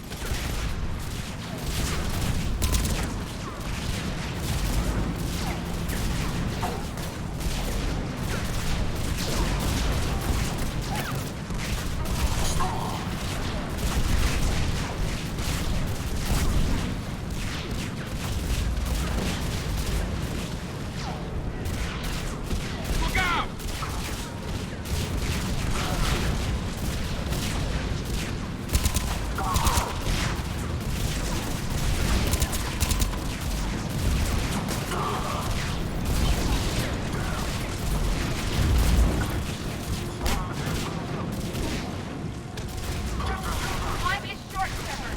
Look out! Time is short, Shepard.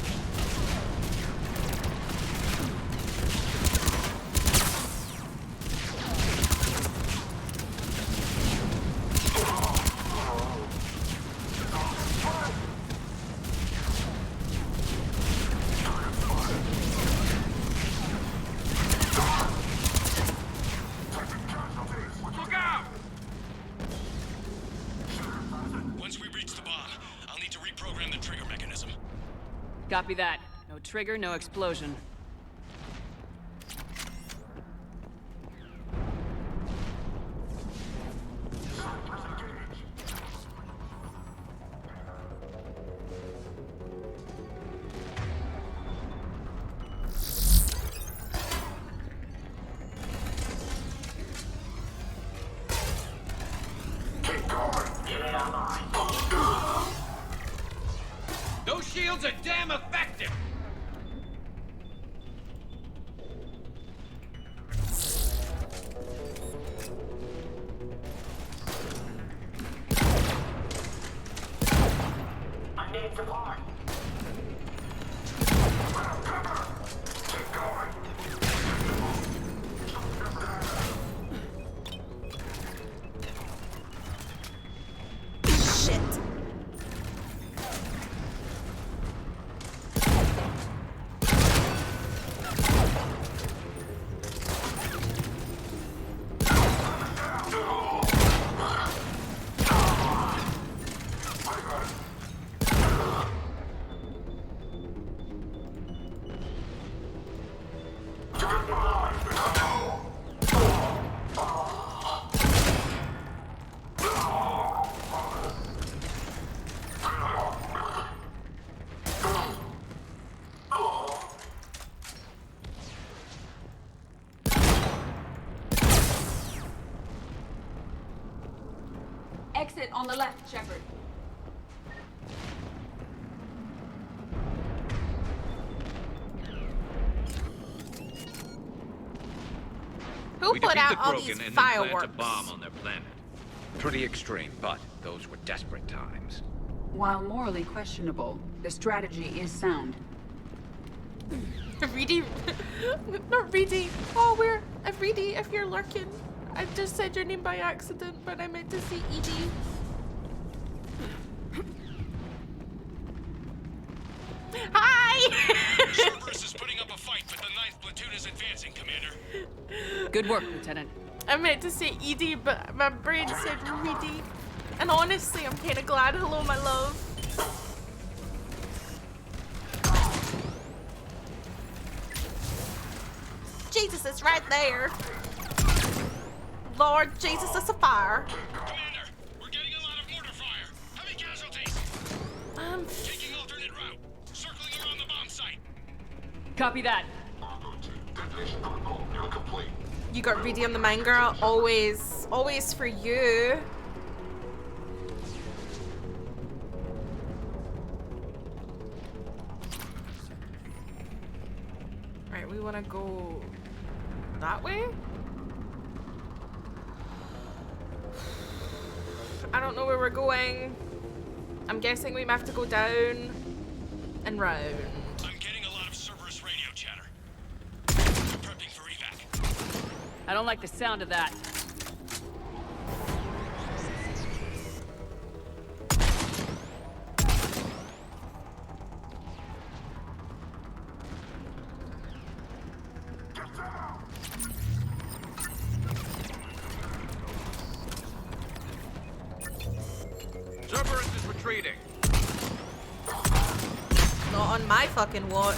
Look out! Once we reach the bomb, I'll need to reprogram the trigger mechanism. Copy that. No trigger, no explosion. Those shields are damn effective! I need support. Shit. Exit on the left, Shepard. Who We put defeat out the all Krogan these and then plant a fireworks? bomb on their planet. Pretty extreme, but those were desperate times. While morally questionable, the strategy is sound. Reedy, not Reedy. Oh, where? Reedy, if you're lurking. I just said your name by accident, but I meant to say Edie. Hi! Cerberus is putting up a fight, but the 9th platoon is advancing, Commander. Good work, Lieutenant. I meant to say Edie, but my brain said Reedy. And honestly, I'm kind of glad. Hello, my love. Jesus is right there. Lord Jesus is a fire. Commander, we're getting a lot of mortar fire. Heavy casualties. Taking alternate route. Circling around the bomb site. Copy that. You got Reedy on the mind, girl. Always, always for you. Right, we want to go that way? I don't know where we're going. I'm guessing we might have to go down and round. I'm getting a lot of Cerberus radio chatter. I'm prepping for evac. I don't like the sound of that. Cerberus is retreating. Not on my fucking watch.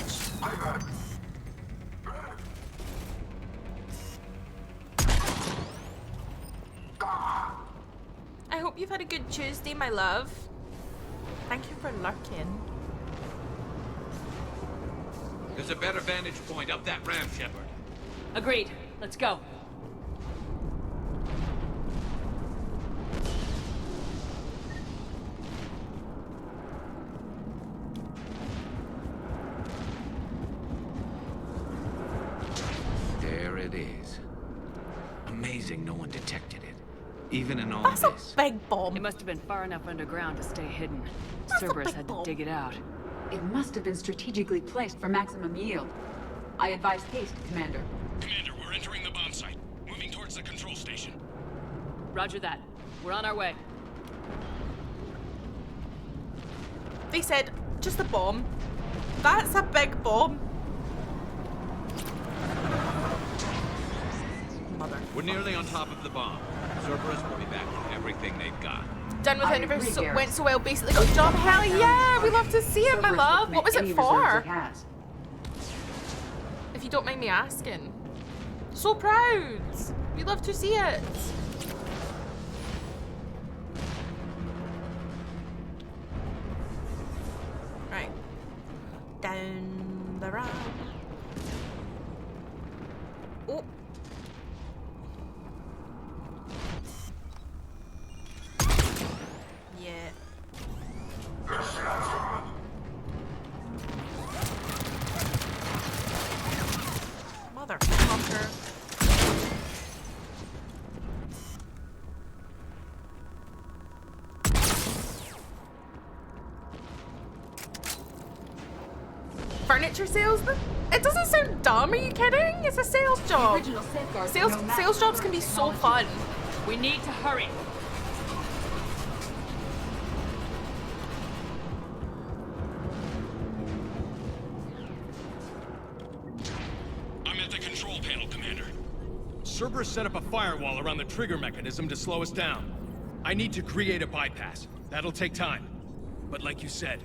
I hope you've had a good Tuesday, my love. Thank you for lurking. There's a better vantage point up that ramp, Shepard. Agreed. Let's go. There it is. Amazing no one detected it. Even in all That's this. a big bomb. It must have been far enough underground to stay hidden. That's a Cerberus big had to bomb. dig it out. It must have been strategically placed for maximum yield. I advise haste, Commander. Commander, we're entering the bomb site. Moving towards the control station. Roger that. We're on our way. They said, just a bomb. That's a big bomb. Mother. We're nearly on top of the bomb. Cerberus will be back with everything they've got. Done with I Universe, agree, so, Garrus. went so well, basically got the job. Hell yeah, we love to see it, my Cerberus love. will What was commit it any reserves for? it has. If you don't mind me asking. So proud. We love to see it. Right. Down the ramp. Oh. Yeah. Motherfucker. Furniture salesman? It doesn't sound dumb, are you kidding? It's a sales job. Original safeguards. Sales jobs can be so fun. We need to hurry. I'm at the control panel, Commander. Cerberus set up a firewall around the trigger mechanism to slow us down. I need to create a bypass. That'll take time. But like you said,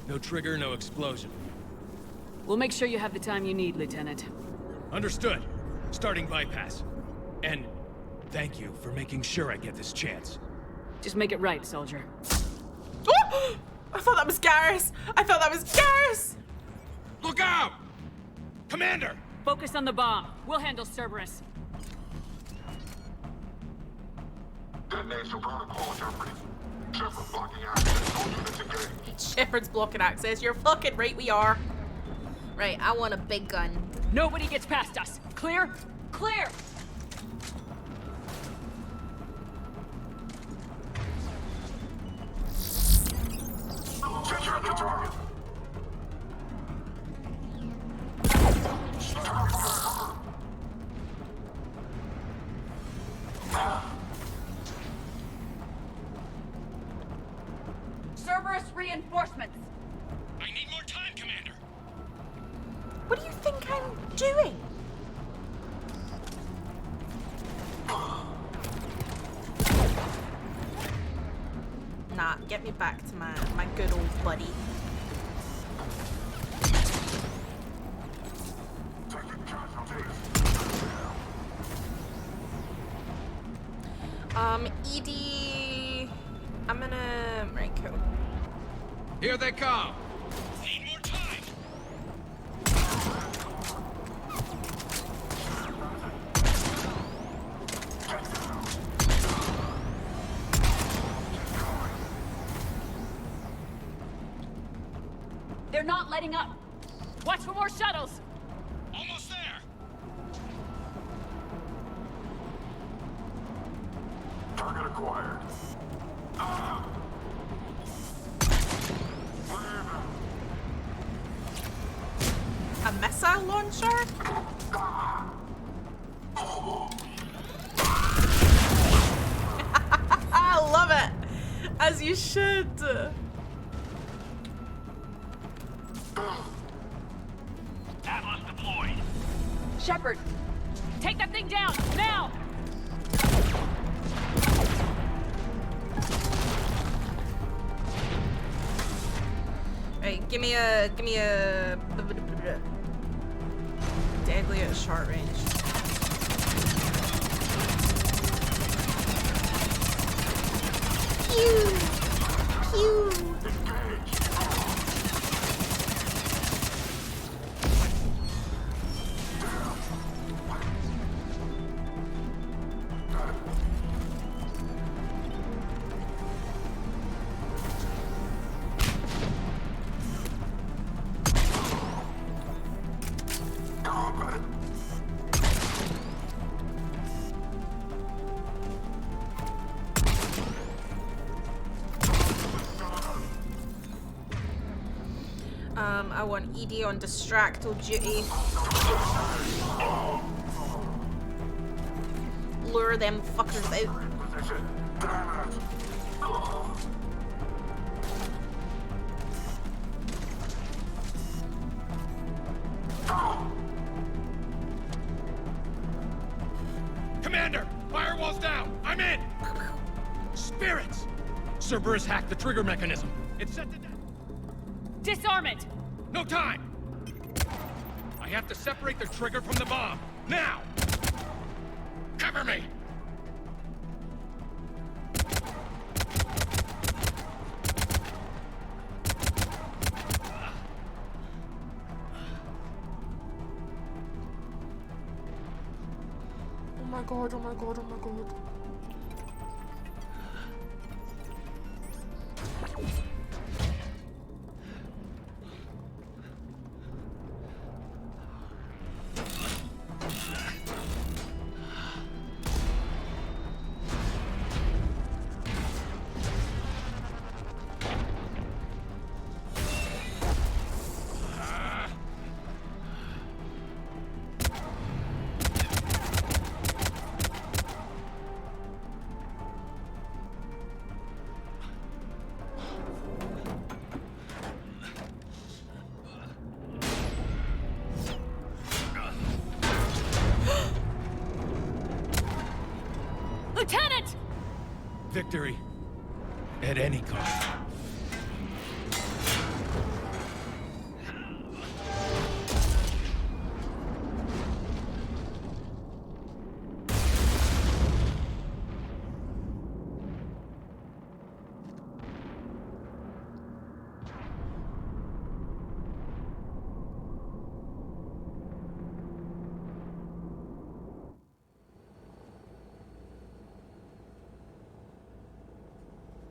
no trigger, no explosion. We'll make sure you have the time you need, Lieutenant. Understood. Starting bypass. And thank you for making sure I get this chance. Just make it right, soldier. Oh! I thought that was Garrus. I thought that was Garrus. Look out! Commander! Focus on the bomb. We'll handle Cerberus. Detonation protocol interpreted. Shepard blocking access. No units engaged. Shepard's blocking access. You're fucking right, we are. Right, I want a big gun. Nobody gets past us. Clear? Clear! Cerberus reinforcements! I need more time, Commander! What do you think I'm doing? Nah, get me back to my good old buddy. Edie, I'm gonna... Right, cool. Here they come! Need more time! They're not letting up! Watch for more shuttles! Almost there! Target acquired. A missile launcher? I love it! As you should! Atlas deployed! Shepard! Take that thing down! Now! Right, give me a deadly at short range. Pew! Pew! I want Edie on distracto duty. Lure them fuckers out. Commander! Firewall's down! I'm in! Spirits! Cerberus hacked the trigger mechanism. It's set to... Disarm it! No time! I have to separate the trigger from the bomb. Now! Cover me! Oh my god, oh my god, oh my god. Lieutenant! Victory. At any cost.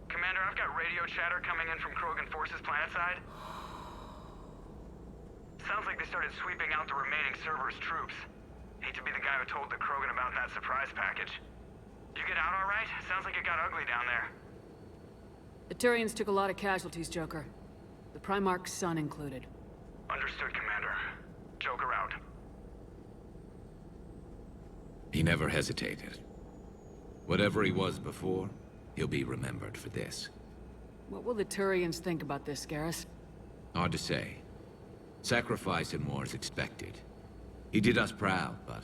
Commander, I've got radio chatter coming in from Krogan forces planetside. Sounds like they started sweeping out the remaining Cerberus troops. Hate to be the guy who told the Krogan about that surprise package. You get out all right? Sounds like it got ugly down there. The Turians took a lot of casualties, Joker. The Primarch's son included. Understood, Commander. Joker out. He never hesitated. Whatever he was before, he'll be remembered for this. What will the Turians think about this, Garrus? Hard to say. Sacrifice in war is expected. He did us proud, but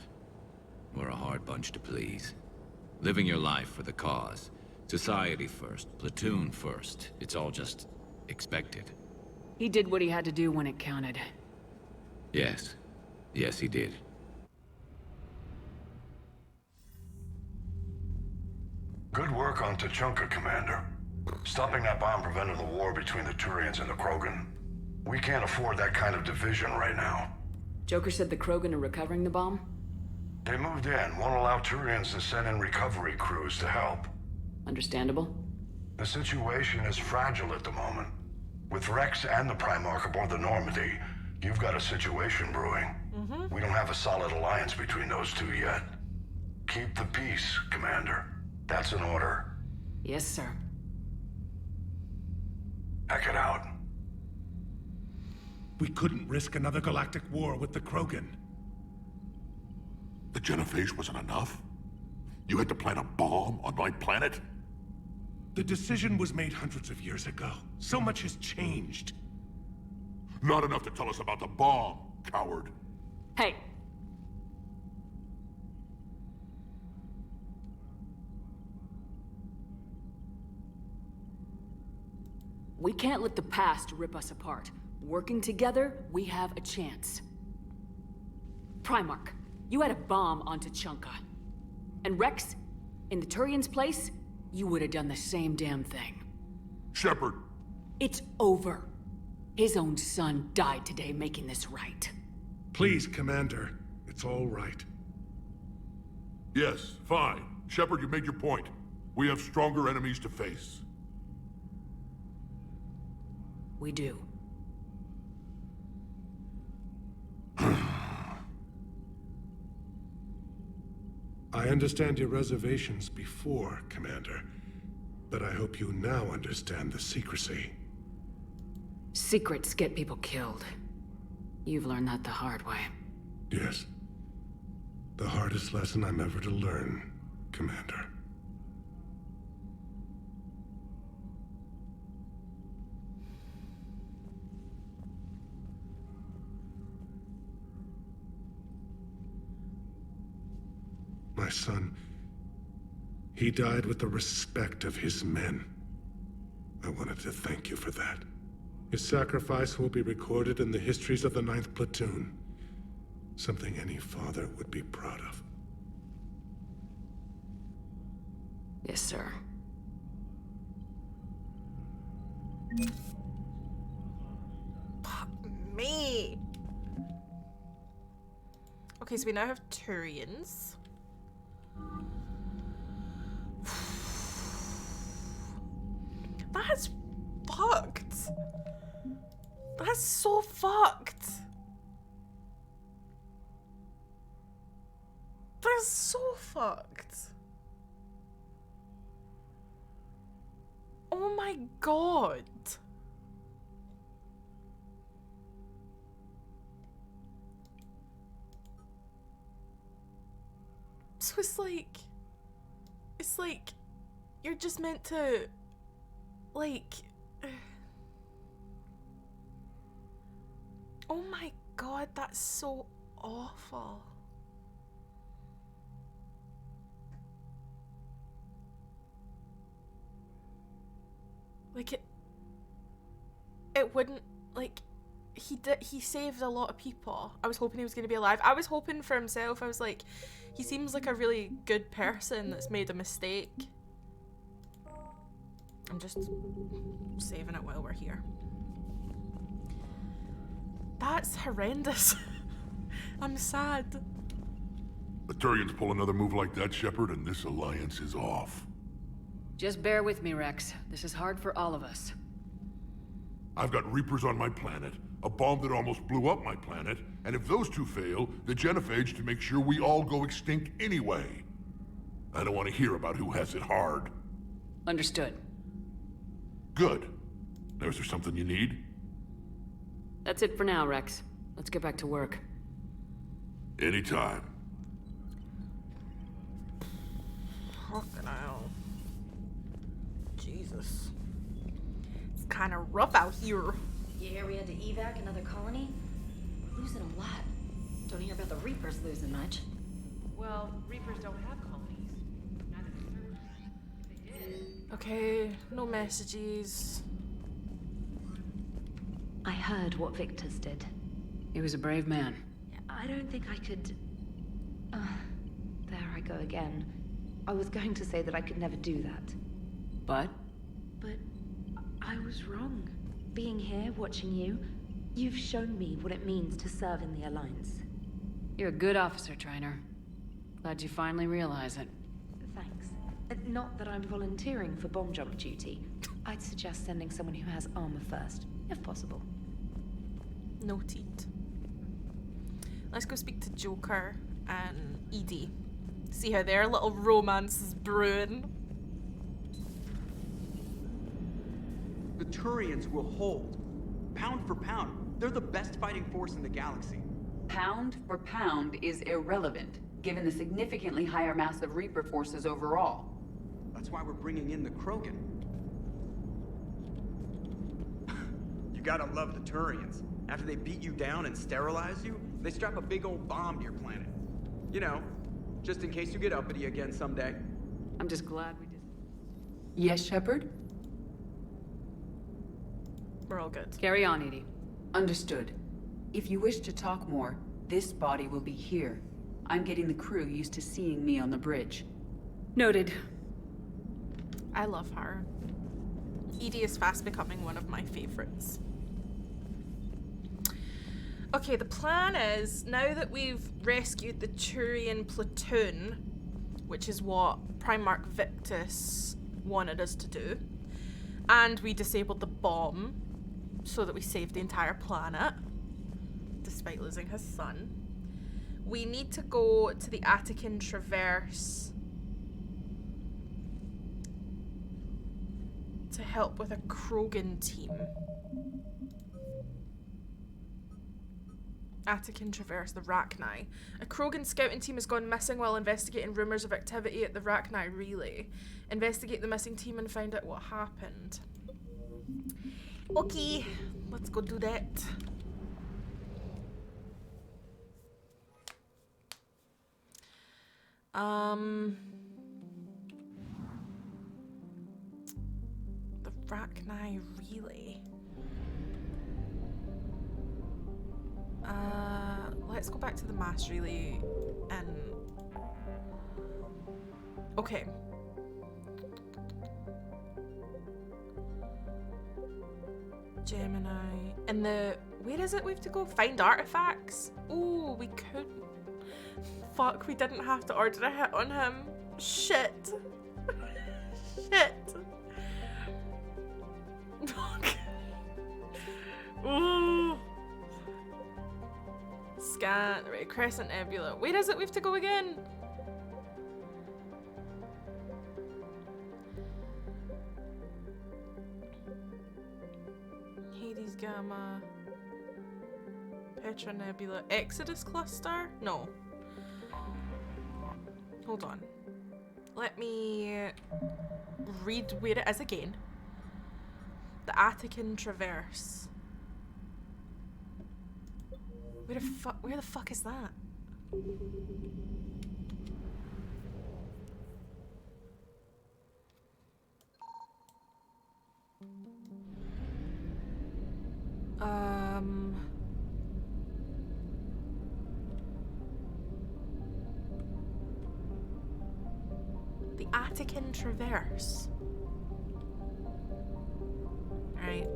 we're a hard bunch to please. Living your life for the cause. Society first, platoon first. It's all just expected. He did what he had to do when it counted. Yes. Yes, he did. Good work on Tuchanka, Commander. Stopping that bomb prevented the war between the Turians and the Krogan. We can't afford that kind of division right now. Joker said the Krogan are recovering the bomb? They moved in, won't allow Turians to send in recovery crews to help. Understandable. The situation is fragile at the moment. With Rex and the Primarch aboard the Normandy, you've got a situation brewing. We don't have a solid alliance between those two yet. Keep the peace, Commander. That's an order. Yes, sir. Heck it out. We couldn't risk another galactic war with the Krogan. The Genophage wasn't enough? You had to plant a bomb on my planet? The decision was made hundreds of years ago. So much has changed. Not enough to tell us about the bomb, coward. Hey! We can't let the past rip us apart. Working together, we have a chance. Primarch, you had a bomb on Tuchanka. And Rex, in the Turian's place, you would have done the same damn thing. Shepard! It's over. His own son died today making this right. Please, Commander. It's all right. Yes, fine. Shepard, you made your point. We have stronger enemies to face. We do. I understand your reservations before, Commander. But I hope you now understand the secrecy. Secrets get people killed. You've learned that the hard way. Yes. The hardest lesson I'm ever to learn, Commander. My son, he died with the respect of his men. I wanted to thank you for that. His sacrifice will be recorded in the histories of the 9th Platoon. Something any father would be proud of. Yes, sir. Fuck me. Okay, so we now have Turians. That's fucked. That's so fucked. That's so fucked. Oh my god. So it's like you're just meant to, like, oh my god, that's so awful. Like it wouldn't, like, he saved a lot of people. I was hoping he was going to be alive. I was hoping for himself. I was like, he seems like a really good person that's made a mistake. I'm just saving it while we're here. That's horrendous. I'm sad. The Turians pull another move like that, Shepard, and this alliance is off. Just bear with me, Rex. This is hard for all of us. I've got Reapers on my planet, a bomb that almost blew up my planet, and if those two fail, the Genophage to make sure we all go extinct anyway. I don't want to hear about who has it hard. Understood. Good. Now, is there something you need? That's it for now, Rex. Let's get back to work. Anytime. Fucking hell. Jesus. It's kind of rough out here. You hear we had to evac another colony? We're losing a lot. Don't hear about the Reapers losing much. Well, Reapers don't have colonies. Neither do Cerberus. If they did... Okay, no messages. I heard what Victor's did. He was a brave man. I don't think I could... there I go again. I was going to say that I could never do that. But? But I was wrong. Being here, watching you, you've shown me what it means to serve in the Alliance. You're a good officer, Trainer. Glad you finally realize it. Thanks. Not that I'm volunteering for bomb jump duty. I'd suggest sending someone who has armor first, if possible. Noted. Let's go speak to Joker and Edie. See how their little romance is brewing. The Turians will hold. Pound for pound, they're the best fighting force in the galaxy. Pound for pound is irrelevant, given the significantly higher mass of Reaper forces overall. That's why we're bringing in the Krogan. You gotta love the Turians. After they beat you down and sterilize you, they strap a big old bomb to your planet. You know, just in case you get uppity again someday. I'm just glad we did. Yes, Shepard? We're all good. Carry on, Edie. Understood. If you wish to talk more, this body will be here. I'm getting the crew used to seeing me on the bridge. Noted. I love her. Edie is fast becoming one of my favorites. Okay, the plan is, now that we've rescued the Turian platoon, which is what Primarch Victus wanted us to do, and we disabled the bomb so that we saved the entire planet, despite losing his son, we need to go to the Attican Traverse to help with a Krogan team. Attican Traverse, the Rachni. A Krogan scouting team has gone missing while investigating rumours of activity at the Rachni Relay. Investigate the missing team and find out what happened. Okay, let's go do that. The Rachni Relay. Let's go back to the mass relay and... Okay. Gemini. And the... Where is it we have to go? Find artifacts? Ooh, we could... Fuck, we didn't have to order a hit on him. Shit. Shit. Ooh. Scan, right, Crescent Nebula. Where is it we have to go again? Hades Gamma. Petra Nebula. Exodus Cluster? No. Hold on. Let me read where it is again. The Attican Traverse. Where the fuck is that? The Attican Traverse. Right.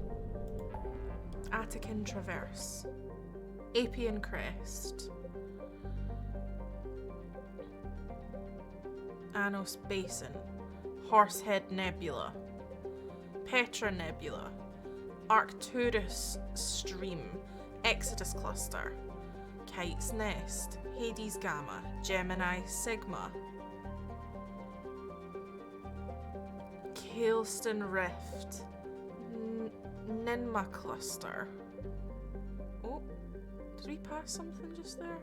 Attican Traverse. Apian Crest. Anos Basin. Horsehead Nebula. Petra Nebula. Arcturus Stream. Exodus Cluster. Kite's Nest. Hades Gamma. Gemini Sigma. Keylston Rift. Ninma Cluster. Oh. Did we pass something just there?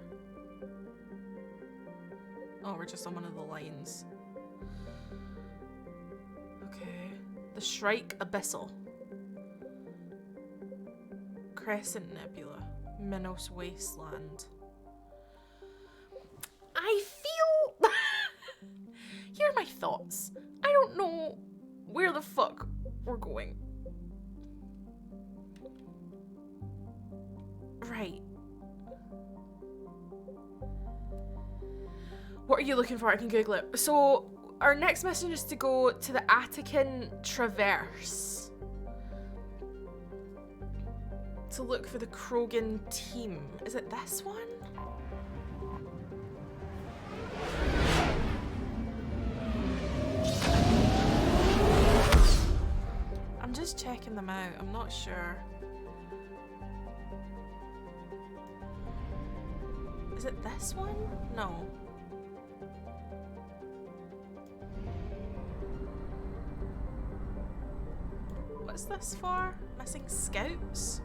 Oh, we're just on one of the lines. Okay. The Shrike Abyssal. Crescent Nebula. Minos Wasteland. I feel... Here are my thoughts. I don't know where the fuck we're going. Right. What are you looking for? I can Google it. So, our next mission is to go to the Attican Traverse to look for the Krogan team. Is it this one? I'm just checking them out. I'm not sure. Is it this one? No. What's this for? Missing scouts?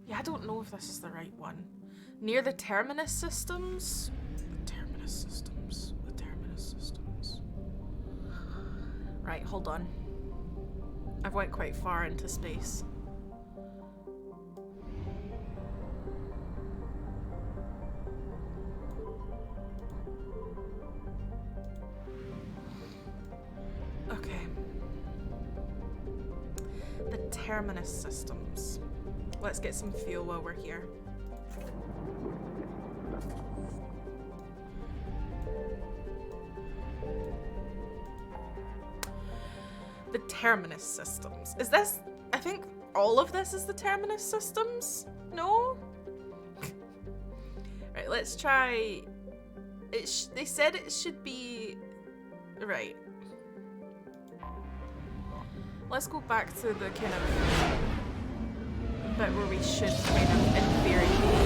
Yeah, I don't know if this is the right one. Near the Terminus systems? The Terminus systems. The Terminus systems. Right, hold on. I've went quite far into space. Okay. The Terminus systems. Let's get some fuel while we're here. The Terminus systems. Is this... I think all of this is the Terminus systems? No? Right, let's try... They said it should be... Right. Let's go back to the kind of... bit where we should kind of, in theory, be.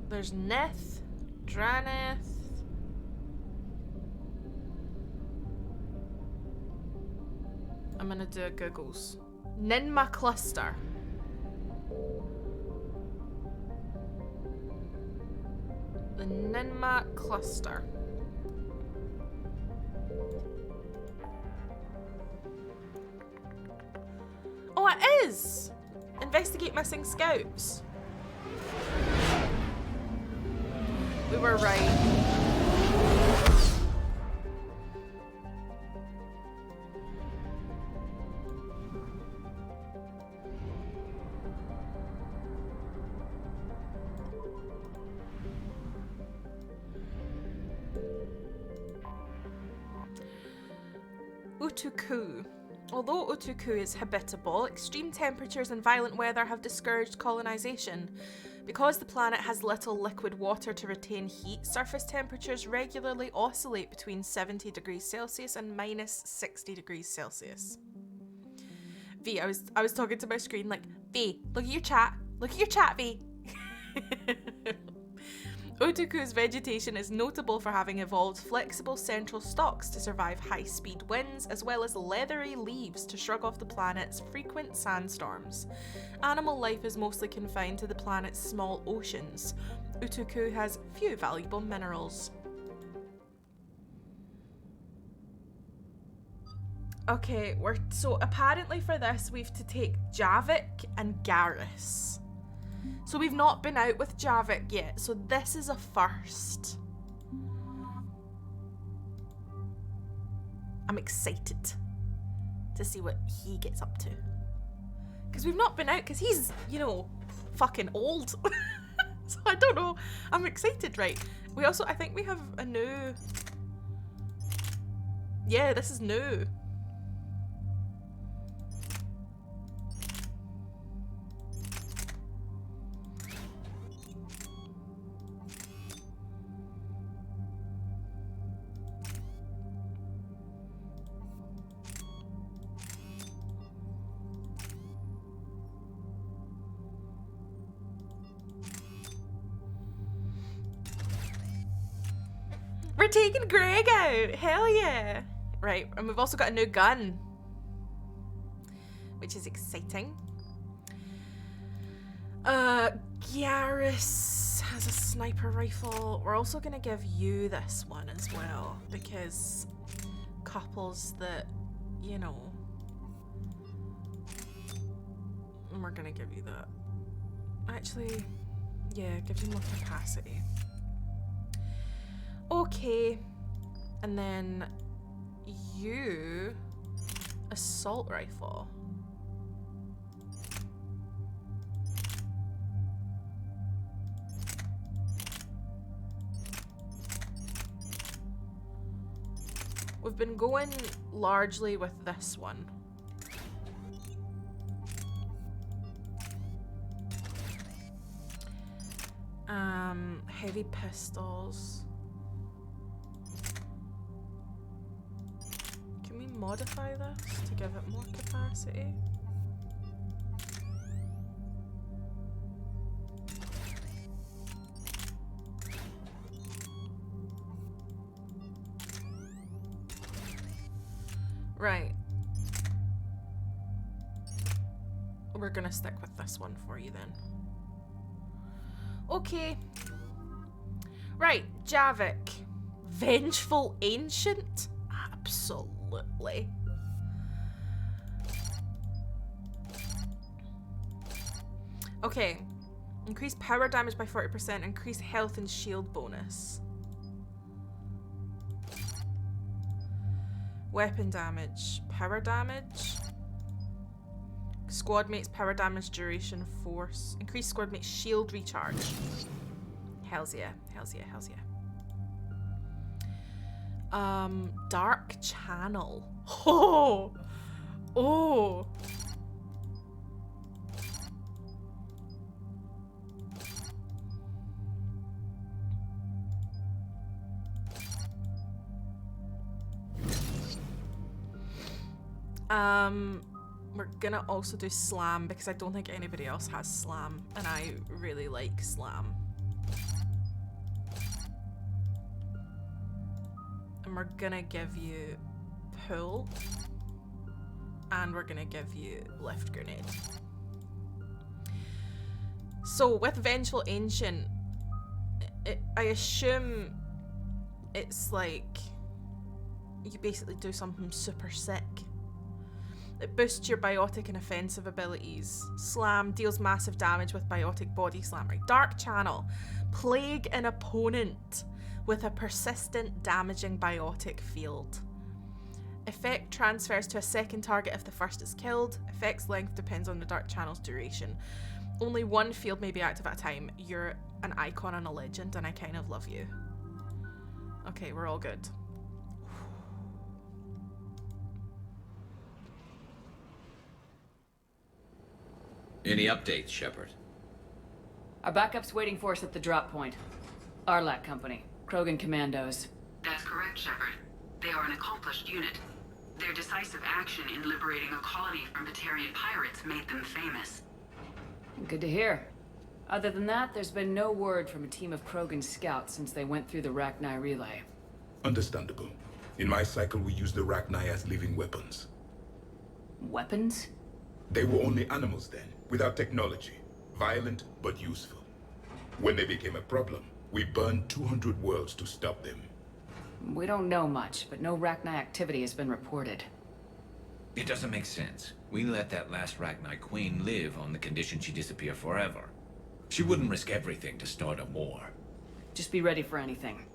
There's Neth, Draneth. I'm gonna do a Googles. Ninma Cluster. The Ninma Cluster. Oh, it is! Investigate missing scouts. We were right. Utuku. Although Utuku is habitable, extreme temperatures and violent weather have discouraged colonization. Because the planet has little liquid water to retain heat, surface temperatures regularly oscillate between 70 degrees Celsius and minus 60 degrees Celsius. V, I was talking to my screen like, V, look at your chat. Look at your chat, V. Utuku's vegetation is notable for having evolved flexible central stalks to survive high-speed winds, as well as leathery leaves to shrug off the planet's frequent sandstorms. Animal life is mostly confined to the planet's small oceans. Utuku has few valuable minerals. Okay, so apparently for this we've to take Javik and Garrus. So we've not been out with Javik yet, so this is a first. I'm excited to see what he gets up to. Because we've not been out, because he's, you know, fucking old. So I don't know. I'm excited, right? We also, I think we have a new... Yeah, this is new. We're taking Greg out. Hell yeah. Right, and we've also got a new gun, which is exciting. Garrus has a sniper rifle. We're also gonna give you this one as well, because couples that, you know, we're gonna give you that. Actually, yeah, gives you more capacity. Okay, and then you, assault rifle. We've been going largely with this one. Heavy pistols. Can we modify this to give it more capacity? Right. We're gonna stick with this one for you then. Okay. Right, Javik. Vengeful Ancient? Absolutely. Okay. Increase power damage by 40%, increase health and shield bonus. Weapon damage, power damage, squad mates power damage, duration, force, increase squad mates shield recharge. Hells yeah, hells yeah, hells yeah. Dark Channel. Oh, oh. We're gonna also do Slam because I don't think anybody else has Slam, and I really like Slam. And we're gonna give you Pull, and we're gonna give you Lift Grenade. So with Vengeful Ancient, I assume it's like you basically do something super sick. It boosts your biotic and offensive abilities. Slam deals massive damage with biotic body slam. Right. Dark Channel. Plague an opponent with a persistent damaging biotic field. Effect transfers to a second target if the first is killed. Effect's length depends on the Dark Channel's duration. Only one field may be active at a time. You're an icon and a legend, and I kind of love you. Okay, we're all good. Any updates, Shepard? Our backup's waiting for us at the drop point. Arlac Company, Krogan Commandos. That's correct, Shepard. They are an accomplished unit. Their decisive action in liberating a colony from Batarian pirates made them famous. Good to hear. Other than that, there's been no word from a team of Krogan scouts since they went through the Rachni relay. Understandable. In my cycle, we use the Rachni as living weapons. Weapons? They were only animals then, without technology. Violent, but useful. When they became a problem, we burned 200 worlds to stop them. We don't know much, but no Rachni activity has been reported. It doesn't make sense. We let that last Rachni queen live on the condition she disappear forever. She wouldn't risk everything to start a war. Just be ready for anything.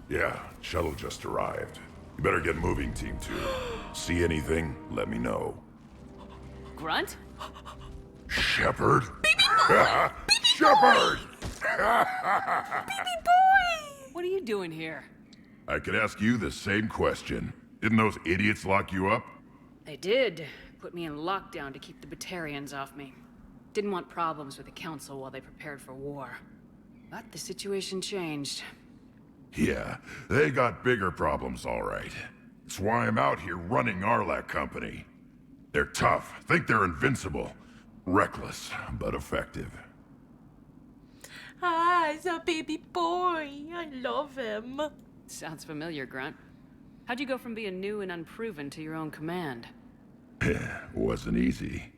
Yeah, shuttle just arrived. You better get moving, Team 2. See anything, let me know. Grunt? Shepard? Baby boy! Shepard! Baby boy! What are you doing here? I could ask you the same question. Didn't those idiots lock you up? They did. Put me in lockdown to keep the Batarians off me. Didn't want problems with the Council while they prepared for war. But the situation changed. Yeah, they got bigger problems, all right. That's why I'm out here running Arlac Company. They're tough, think they're invincible. Reckless, but effective. Ah, it's a baby boy. I love him. Sounds familiar, Grunt. How'd you go from being new and unproven to your own command? Wasn't easy.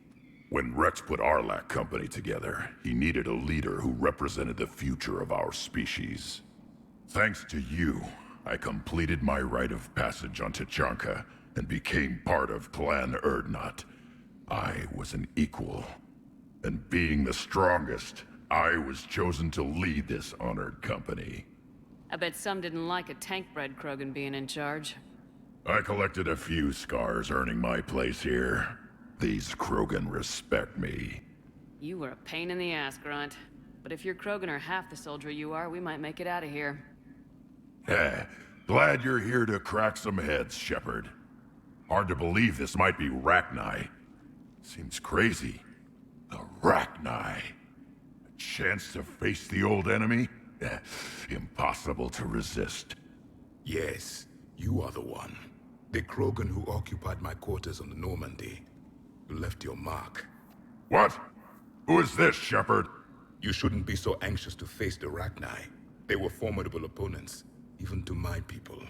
When Rex put Arlac Company together, he needed a leader who represented the future of our species. Thanks to you, I completed my rite of passage on Tachanka and became part of Clan Urdnot. I was an equal. And being the strongest, I was chosen to lead this honored company. I bet some didn't like a tank-bred Krogan being in charge. I collected a few scars earning my place here. These Krogan respect me. You were a pain in the ass, Grunt. But if your Krogan are half the soldier you are, we might make it out of here. Glad you're here to crack some heads, Shepard. Hard to believe this might be Rachni. Seems crazy. The Rachni. A chance to face the old enemy? Impossible to resist. Yes, you are the one. The Krogan who occupied my quarters on the Normandy. You left your mark. What? Who is this, Shepard? You shouldn't be so anxious to face the Rachni. They were formidable opponents, even to my people.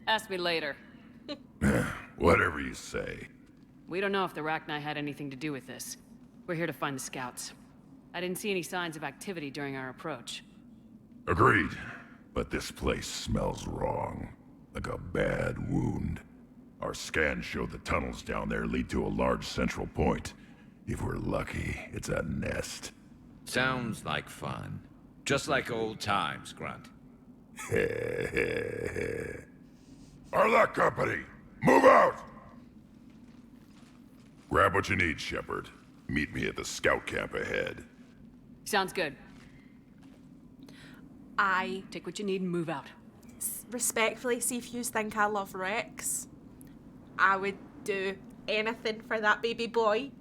Ask me later. Whatever you say. We don't know if the Rachni had anything to do with this. We're here to find the scouts. I didn't see any signs of activity during our approach. Agreed. But this place smells wrong. Like a bad wound. Our scans show the tunnels down there lead to a large central point. If we're lucky, it's a nest. Sounds like fun. Just like old times, Grunt. Arlac Company, move out! Grab what you need, Shepard. Meet me at the scout camp ahead. Sounds good. I take what you need and move out. Respectfully, see if you think I love Rex. I would do anything for that baby boy.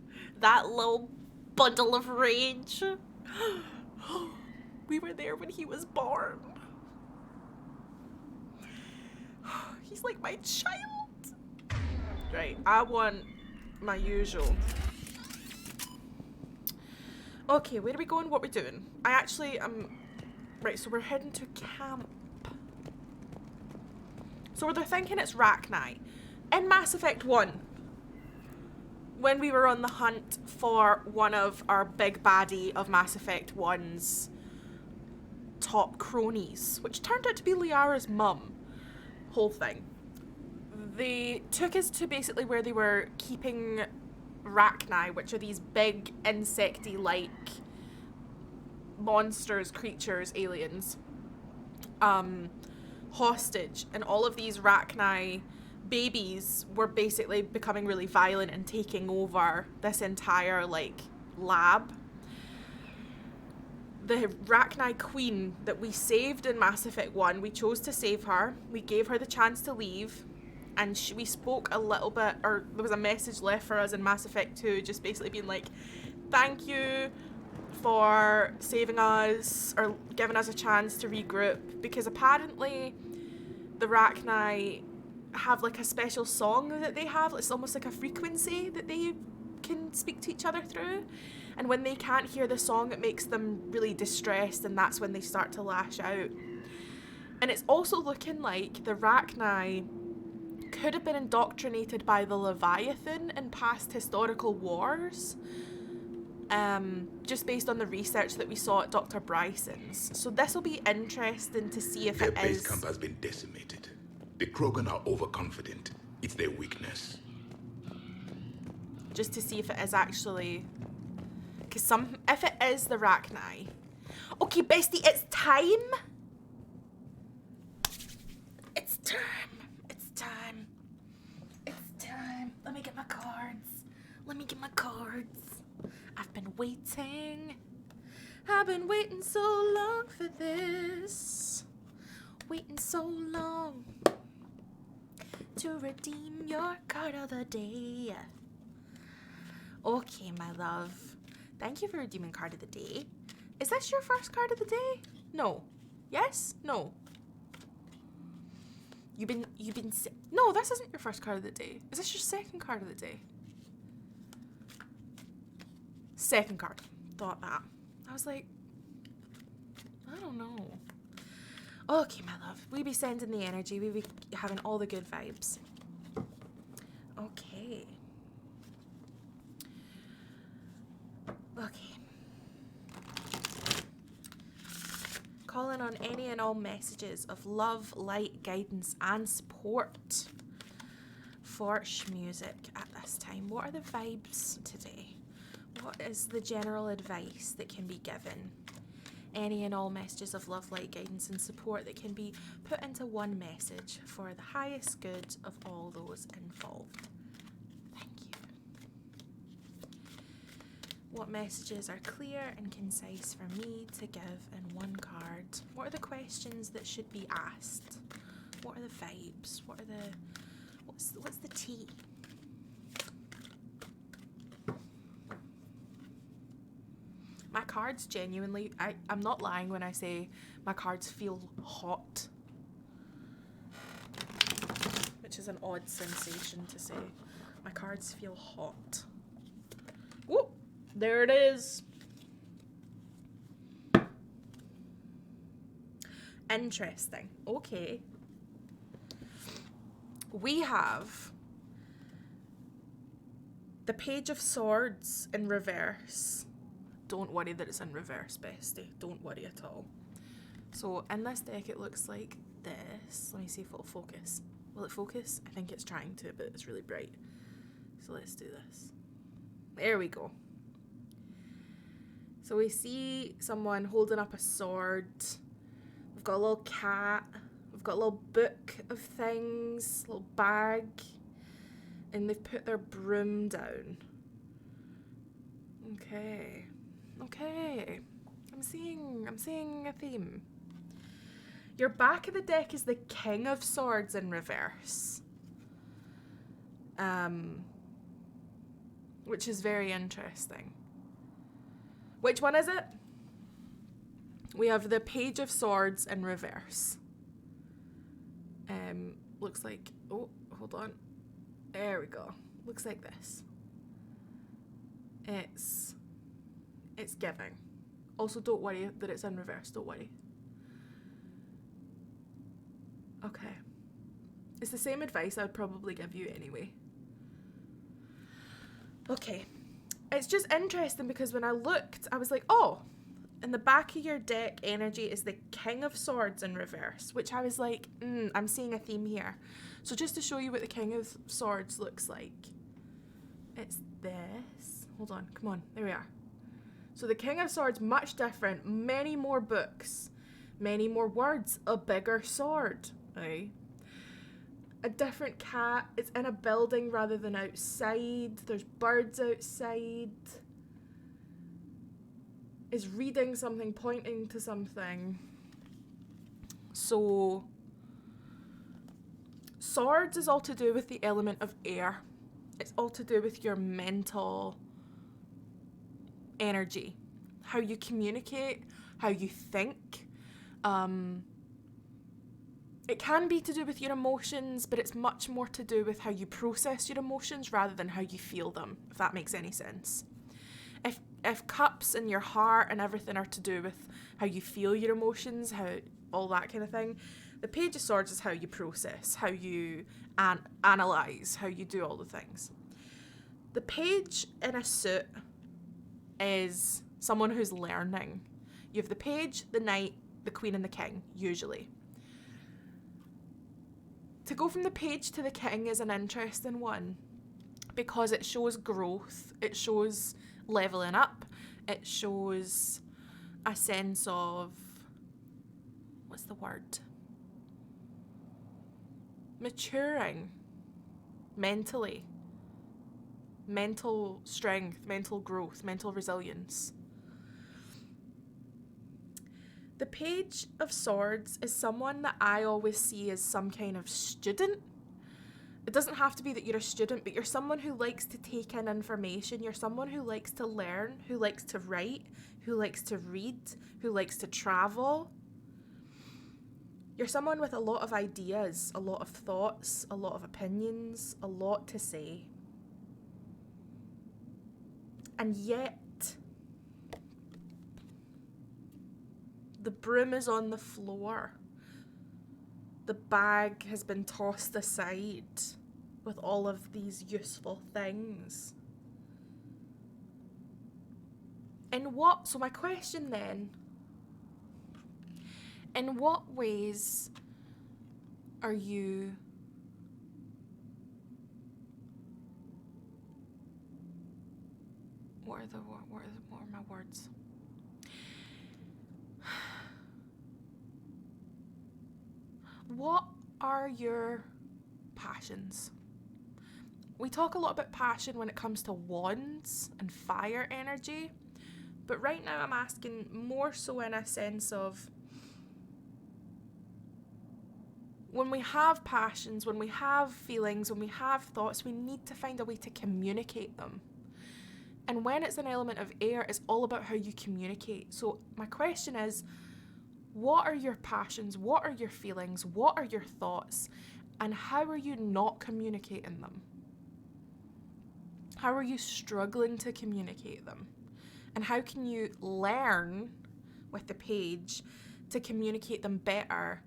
That little bundle of rage. We were there when he was born. He's like my child. Right, I want my usual. Okay, where are we going? What are we doing? I actually right, so we're heading to camp. So they're thinking it's Rachni. In Mass Effect 1, when we were on the hunt for one of our big baddie of Mass Effect 1's top cronies, which turned out to be Liara's mum, whole thing, they took us to basically where they were keeping Rachni, which are these big insecty-like monsters, creatures, aliens, hostage, and all of these Rachni babies were basically becoming really violent and taking over this entire like lab. The Rachni queen that we saved in Mass Effect 1, we chose to save her. We gave her the chance to leave, and we spoke a little bit, or there was a message left for us in Mass Effect 2, just basically being like, thank you for saving us, or giving us a chance to regroup, because apparently the Rachni have like a special song that they have. It's almost like a frequency that they can speak to each other through, and when they can't hear the song, it makes them really distressed, and that's when they start to lash out. And it's also looking like the Rachni could have been indoctrinated by the Leviathan in past historical wars, just based on the research that we saw at Dr. Bryson's. So this will be interesting to see if Their it base is... camp has been decimated. The Krogan are overconfident. It's their weakness. Just to see if it is actually... Because if it is the Rachni... Okay, bestie, it's time! It's time. It's time. It's time. Let me get my cards. Let me get my cards. I've been waiting. I've been waiting so long for this. Waiting so long to redeem your card of the day. Okay, my love. Thank you for redeeming card of the day. Is this your first card of the day? No. Yes? No. No, this isn't your first card of the day. Is this your second card of the day? Second card. Thought that. I was like, I don't know. Okay, my love. We be sending the energy. We be having all the good vibes. Okay. Okay. Calling on any and all messages of love, light, guidance, and support for Schmusic at this time. What are the vibes today? What is the general advice that can be given? Any and all messages of love, light, guidance, and support that can be put into one message for the highest good of all those involved. Thank you. What messages are clear and concise for me to give in one card? What are the questions that should be asked? What are the vibes? What are the... What's the tea? My cards genuinely, I'm not lying when I say my cards feel hot. Which is an odd sensation to say. My cards feel hot. Whoop! There it is. Interesting. Okay. We have the Page of Swords in reverse. Don't worry that it's in reverse, bestie. Don't worry at all. So in this deck it looks like this. Let me see if it'll focus. Will it focus? I think it's trying to, but it's really bright. So let's do this. There we go. So we see someone holding up a sword. We've got a little cat. We've got a little book of things, little bag, and they've put their broom down. Okay. Okay. I'm seeing a theme. Your back of the deck is the King of Swords in reverse. Which is very interesting. Which one is it? We have the Page of Swords in reverse. Looks like, oh, hold on. There we go. Looks like this. It's giving. Also, don't worry that it's in reverse. Don't worry. Okay. It's the same advice I would probably give you anyway. Okay. It's just interesting because when I looked, I was like, oh, in the back of your deck energy is the King of Swords in reverse, which I was like, I'm seeing a theme here. So just to show you what the King of Swords looks like, it's this. Hold on, come on, there we are. So the King of Swords, much different, many more books, many more words, a bigger sword, right? A different cat, it's in a building rather than outside, there's birds outside. Is reading something, pointing to something. So, swords is all to do with the element of air. It's all to do with your mental energy. How you communicate, how you think. It can be to do with your emotions, but it's much more to do with how you process your emotions rather than how you feel them, if that makes any sense. If cups and your heart and everything are to do with how you feel your emotions, how all that kind of thing, the Page of Swords is how you process, how you analyze, how you do all the things. The page in a suit is someone who's learning. You have the page, the knight, the queen, and the king, usually. To go from the page to the king is an interesting one because it shows growth, it shows leveling up, it shows a sense of, what's the word? Maturing mentally, mental strength, mental growth, mental resilience. The Page of Swords is someone that I always see as some kind of student. It doesn't have to be that you're a student, but you're someone who likes to take in information. You're someone who likes to learn, who likes to write, who likes to read, who likes to travel. You're someone with a lot of ideas, a lot of thoughts, a lot of opinions, a lot to say. And yet, The broom is on the floor. The bag has been tossed aside with all of these useful things. So my question then, in what ways are you what are my words? What are your passions? We talk a lot about passion when it comes to wands and fire energy, but right now I'm asking more so in a sense of when we have passions, when we have feelings, when we have thoughts, we need to find a way to communicate them. And when it's an element of air, it's all about how you communicate. So my question is, what are your passions? What are your feelings? What are your thoughts? And how are you not communicating them? How are you struggling to communicate them? And how can you learn with the page to communicate them better?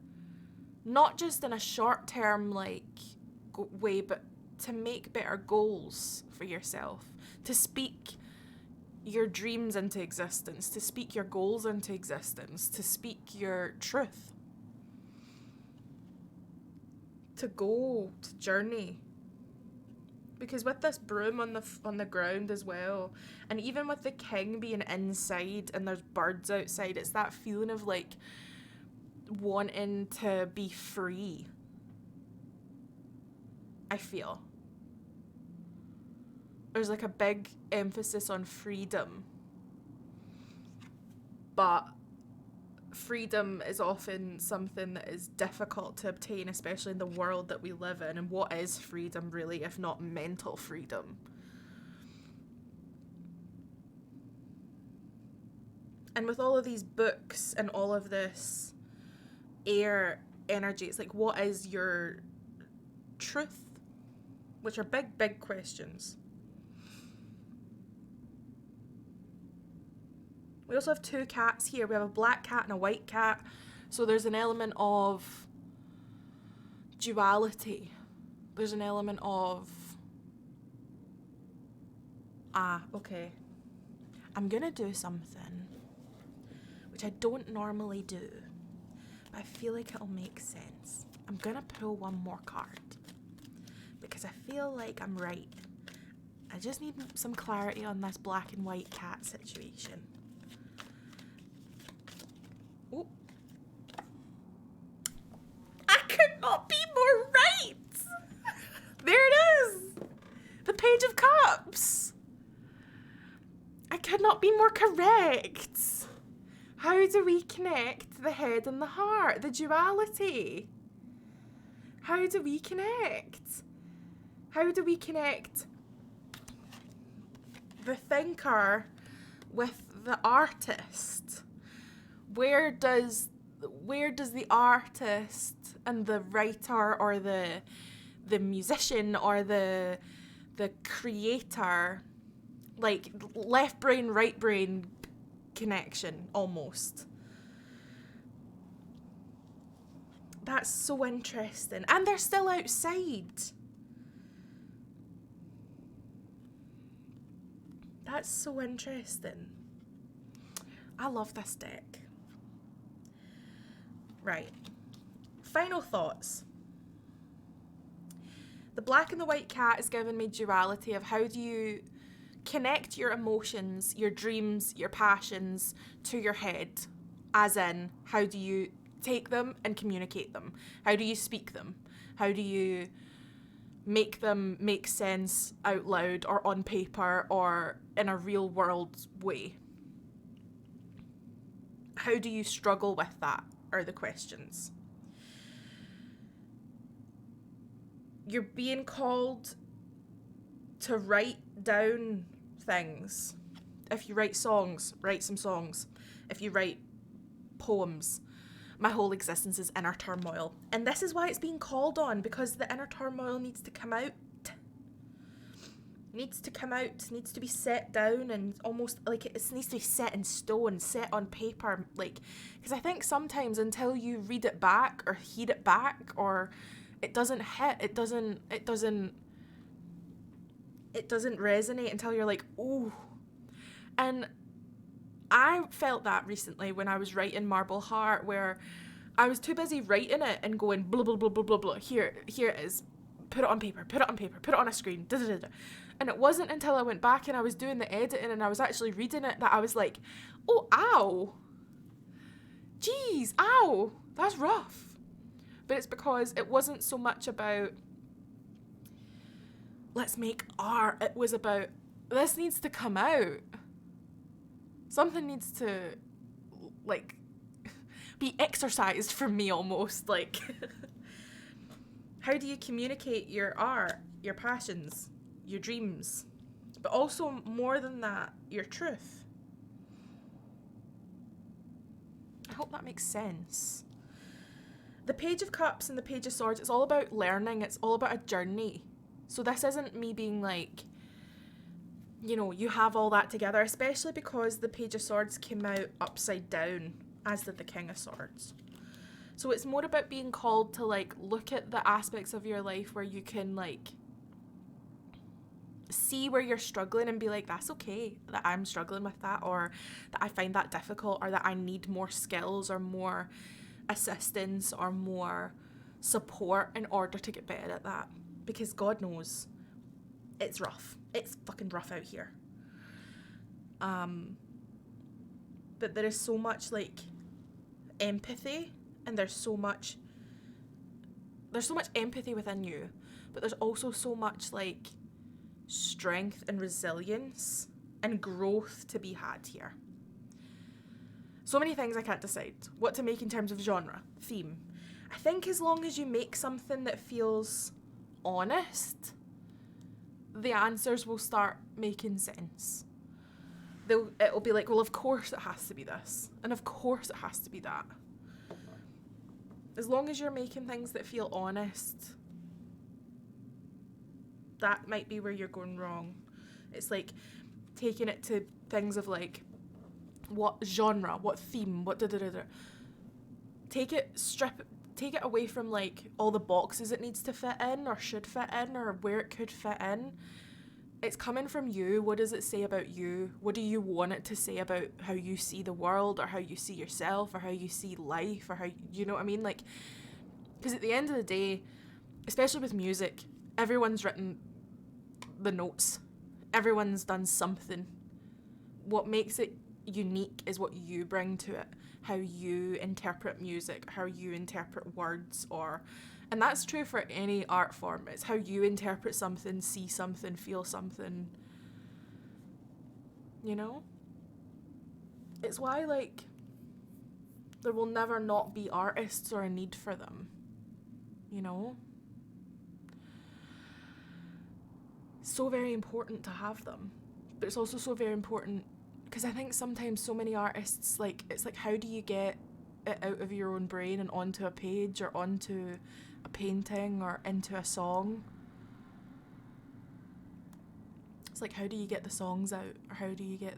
Not just in a short-term way, but to make better goals for yourself, to speak your dreams into existence, to speak your goals into existence, to speak your truth, to go, to journey. Because with this broom on the ground as well, and even with the king being inside and there's birds outside, it's that feeling of like wanting to be free. I feel there's like a big emphasis on freedom, but freedom is often something that is difficult to obtain, especially in the world that we live in. And what is freedom really, if not mental freedom? And with all of these books and all of this air energy, it's like, what is your truth? Which are big, big questions. We also have two cats here. We have a black cat and a white cat. So there's an element of duality. There's an element of... okay. I'm gonna do something which I don't normally do, but I feel like it'll make sense. I'm gonna pull one more card because I feel like I'm right. I just need some clarity on this black and white cat situation. Oh. I could not be more right! There it is! The Page of Cups! I could not be more correct! How do we connect the head and the heart? The duality? How do we connect? How do we connect the thinker with the artist? Where does the artist and the writer or the musician or the creator, like left brain, right brain connection almost? That's so interesting. And they're still outside. That's so interesting. I love this deck. Right. Final thoughts. The black and the white cat is giving me duality of how do you connect your emotions, your dreams, your passions to your head. As in, how do you take them and communicate them? How do you speak them? How do you make them make sense out loud or on paper or in a real world way? How do you struggle with that are the questions. You're being called to write down things. If you write songs, write some songs. If you write poems, my whole existence is inner turmoil. And this is why it's being called on, because the inner turmoil needs to come out. needs to come out, needs to be set down, and almost like it needs to be set in stone, set on paper, like, because I think sometimes until you read it back or hear it back, or it doesn't hit, it doesn't resonate until you're like, ooh. And I felt that recently when I was writing Marble Heart, where I was too busy writing it and going blah blah blah blah blah blah, here it is, put it on paper, put it on a screen, da da da da. And it wasn't until I went back and I was doing the editing and I was actually reading it that I was like, oh, ow. Jeez, ow. That's rough. But it's because it wasn't so much about, let's make art. It was about, this needs to come out. Something needs to, like, be exercised from me almost. Like, how do you communicate your art, your passions, your dreams, but also more than that, your truth? I hope that makes sense. The Page of Cups and the Page of Swords, it's all about learning, it's all about a journey. So this isn't me being like, you know, you have all that together, especially because the Page of Swords came out upside down, as did the King of Swords. So it's more about being called to, like, look at the aspects of your life where you can, like, see where you're struggling and be like, that's okay that I'm struggling with that, or that I find that difficult, or that I need more skills or more assistance or more support in order to get better at that. Because God knows it's rough. It's fucking rough out here. But there is so much, like, empathy, and there's so much empathy within you, but there's also so much, like, strength and resilience and growth to be had here. So many things I can't decide what to make in terms of genre, theme. I think as long as you make something that feels honest, the answers will start making sense. It'll be like, well, of course it has to be this, and of course it has to be that. As long as you're making things that feel honest, that might be where you're going wrong. It's like taking it to things of like, what genre, what theme, what da-da-da-da. Take it away from like all the boxes it needs to fit in or should fit in or where it could fit in. It's coming from you. What does it say about you? What do you want it to say about how you see the world, or how you see yourself, or how you see life, or how, you know what I mean? Like, because at the end of the day, especially with music, everyone's written the notes. Everyone's done something. What makes it unique is what you bring to it, how you interpret music, how you interpret words, and that's true for any art form. It's how you interpret something, see something, feel something, you know? It's why, like, there will never not be artists or a need for them, you know? So very important to have them, but it's also so very important because I think sometimes so many artists, like, it's like, how do you get it out of your own brain and onto a page or onto a painting or into a song? It's like, how do you get the songs out, or how do you get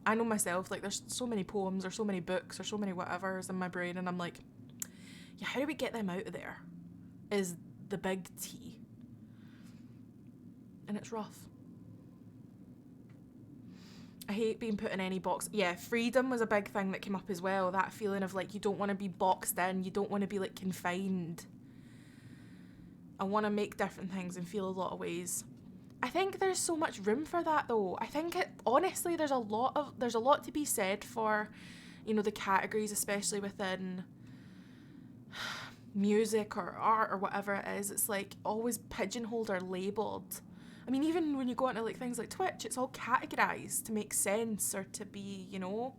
I know myself, like, there's so many poems or so many books or so many whatevers in my brain, and I'm like, yeah, how do we get them out of there is the big T. And it's rough. I hate being put in any box. Yeah, freedom was a big thing that came up as well. That feeling of like, you don't want to be boxed in. You don't want to be like confined. I want to make different things and feel a lot of ways. I think there's so much room for that though. I think honestly, there's a lot to be said for, you know, the categories, especially within music or art or whatever it is. It's like always pigeonholed or labelled. I mean, even when you go into like things like Twitch, it's all categorized to make sense or to be, you know.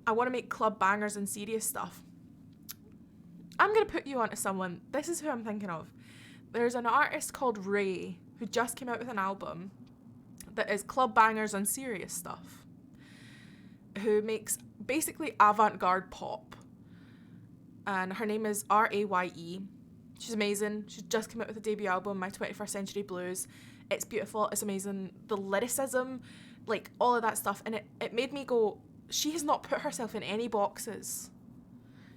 I want to make club bangers and serious stuff. I'm going to put you onto someone. This is who I'm thinking of. There's an artist called Ray who just came out with an album that is club bangers and serious stuff, who makes basically avant-garde pop. And her name is Raye. She's amazing. She's just come out with a debut album, My 21st Century Blues. It's beautiful. It's amazing. The lyricism, like all of that stuff. And it made me go, she has not put herself in any boxes.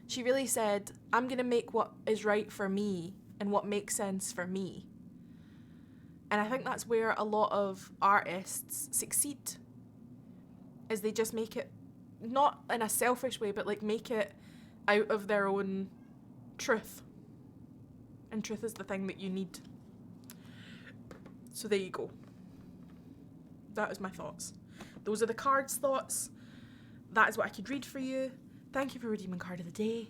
She really said, I'm going to make what is right for me and what makes sense for me. And I think that's where a lot of artists succeed, is they just make it, not in a selfish way, but like make it out of their own truth. And truth is the thing that you need. So there you go. That is my thoughts. Those are the cards' thoughts. That is what I could read for you. Thank you for redeeming card of the day.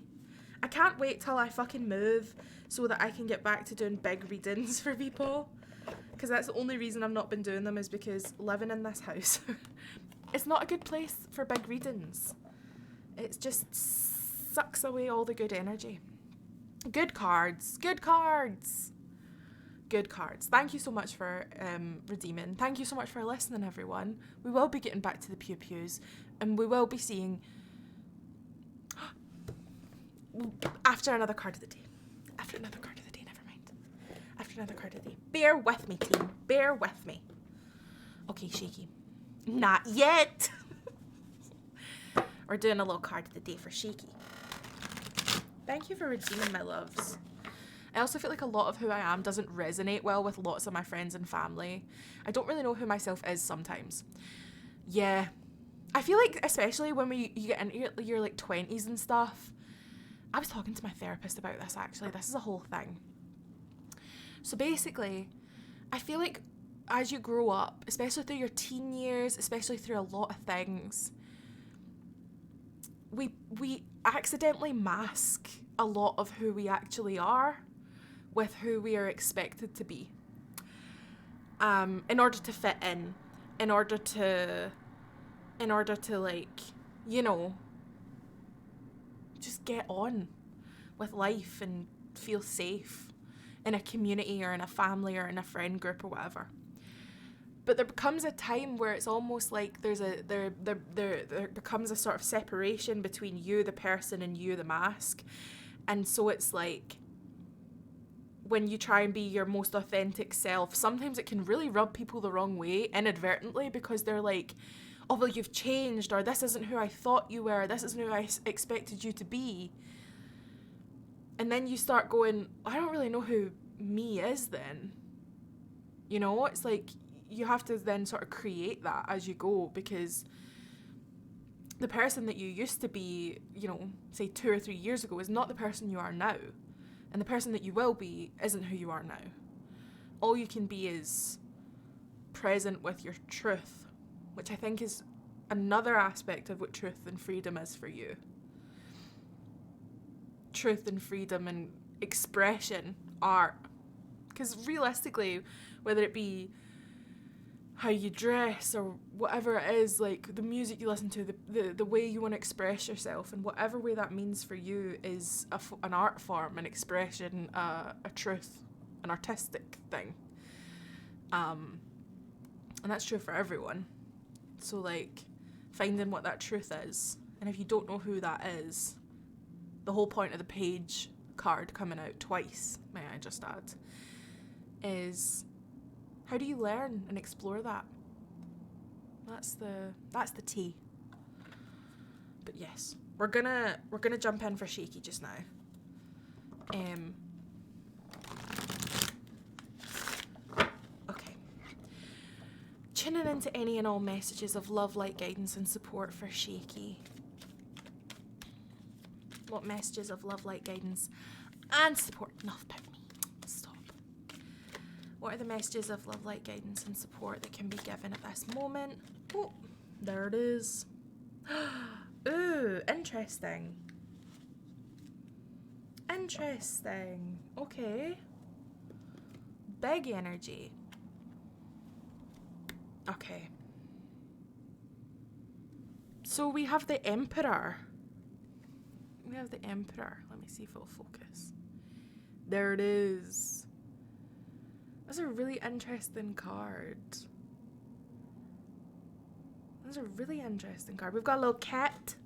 I can't wait till I fucking move so that I can get back to doing big readings for people. Because that's the only reason I've not been doing them, is because living in this house, it's not a good place for big readings. It just sucks away all the good energy. Good cards. Good cards. Good cards. Thank you so much for redeeming. Thank you so much for listening, everyone. We will be getting back to the Pew Pews, and we will be seeing after another card of the day. After another card of the day, never mind. After another card of the day. Bear with me, team. Bear with me. Okay, Shaky. Not yet. We're doing a little card of the day for Shaky. Thank you for redeeming, my loves. I also feel like a lot of who I am doesn't resonate well with lots of my friends and family. I don't really know who myself is sometimes. Yeah. I feel like, especially when you get into your like 20s and stuff. I was talking to my therapist about this, actually. This is a whole thing. So basically, I feel like as you grow up, especially through your teen years, especially through a lot of things, we accidentally mask a lot of who we actually are with who we are expected to be, in order to fit in order to like, you know, just get on with life and feel safe in a community or in a family or in a friend group or whatever. But there becomes a time where it's almost like there becomes a sort of separation between you, the person, and you, the mask. And so it's like, when you try and be your most authentic self, sometimes it can really rub people the wrong way inadvertently, because they're like, oh, well, you've changed, or this isn't who I thought you were, this isn't who I expected you to be. And then you start going, I don't really know who me is then. You know, it's like, you have to then sort of create that as you go, because the person that you used to be, you know, say 2 or 3 years ago is not the person you are now. And the person that you will be isn't who you are now. All you can be is present with your truth, which I think is another aspect of what truth and freedom is for you. Truth and freedom and expression, art. Because realistically, whether it be how you dress or whatever it is, like the music you listen to, the way you want to express yourself, and whatever way that means for you is an art form, an expression, a truth, an artistic thing. And that's true for everyone. So like, finding what that truth is, and if you don't know who that is, the whole point of the page card coming out twice, may I just add, is how do you learn and explore that? That's the tea. But yes, we're gonna jump in for Shaky just now. Okay. Tuning into any and all messages of love, light, guidance, and support for Shaky. What messages of love, light, guidance, and support? Enough about me. Stop. What are the messages of love, light, guidance, and support that can be given at this moment? Oh, there it is. Ooh, interesting. Interesting. Okay. Big energy. Okay. So we have the Emperor. We have the Emperor. Let me see if it'll focus. There it is. That's a really interesting card. That's a really interesting card. We've got a little cat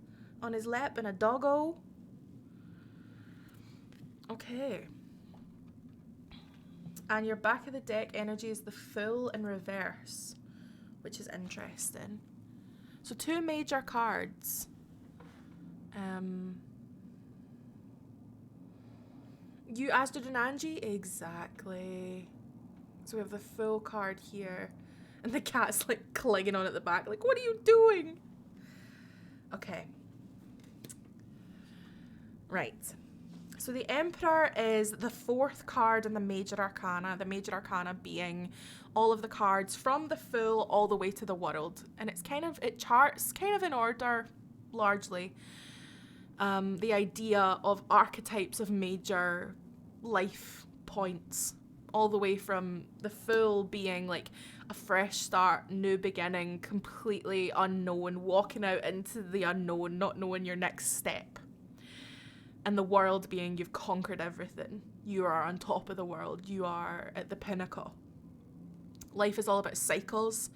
on his lap and a doggo. Okay. And your back of the deck energy is the full in reverse, which is interesting. So 2 major cards. You Asdod and Angie? Exactly. So we have the full card here. And the cat's like clinging on at the back. Like, what are you doing? Okay. Right. So the Emperor is the 4th card in the Major Arcana. The Major Arcana being all of the cards from the full all the way to the world. And it's kind of, it charts kind of in order, largely. The idea of archetypes of major life points, all the way from the full being like a fresh start, new beginning, completely unknown, walking out into the unknown, not knowing your next step. And the world being you've conquered everything. You are on top of the world. You are at the pinnacle. Life is all about cycles.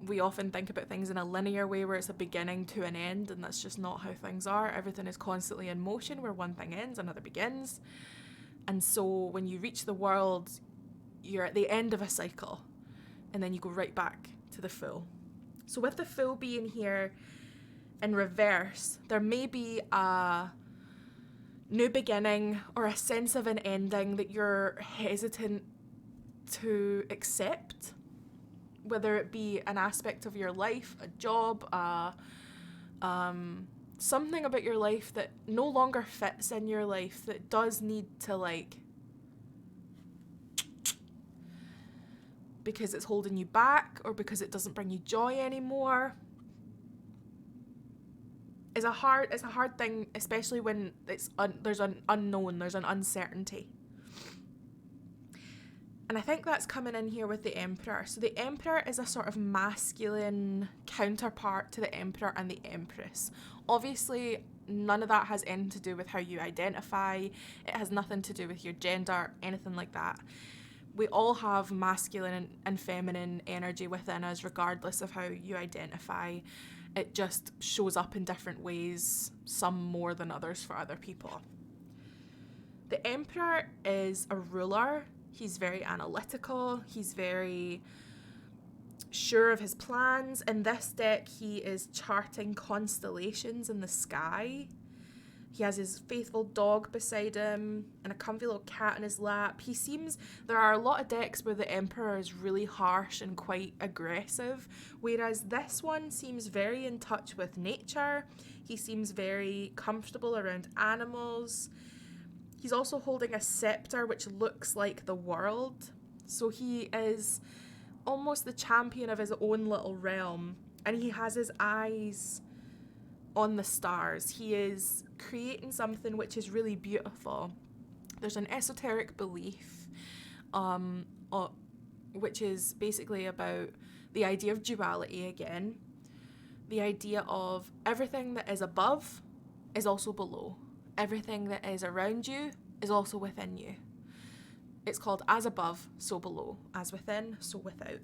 We often think about things in a linear way where it's a beginning to an end, and that's just not how things are. Everything is constantly in motion where one thing ends, another begins. And so when you reach the world, you're at the end of a cycle, and then you go right back to the full. So with the full being here in reverse, there may be a new beginning or a sense of an ending that you're hesitant to accept. Whether it be an aspect of your life, a job, something about your life that no longer fits in your life, that does need to like, because it's holding you back or because it doesn't bring you joy anymore. It's a hard thing, especially when there's an unknown, there's an uncertainty. And I think that's coming in here with the Emperor. So the Emperor is a sort of masculine counterpart to the Emperor and the Empress. Obviously, none of that has anything to do with how you identify. It has nothing to do with your gender, anything like that. We all have masculine and feminine energy within us, regardless of how you identify. It just shows up in different ways, some more than others for other people. The Emperor is a ruler. He's very analytical. He's very sure of his plans. In this deck, he is charting constellations in the sky. He has his faithful dog beside him and a comfy little cat in his lap. There are a lot of decks where the Emperor is really harsh and quite aggressive, whereas this one seems very in touch with nature. He seems very comfortable around animals. He's also holding a scepter which looks like the world. So he is almost the champion of his own little realm. And he has his eyes on the stars. He is creating something which is really beautiful. There's an esoteric belief, which is basically about the idea of duality again. The idea of everything that is above is also below. Everything that is around you is also within you. It's called as above, so below. As within, so without.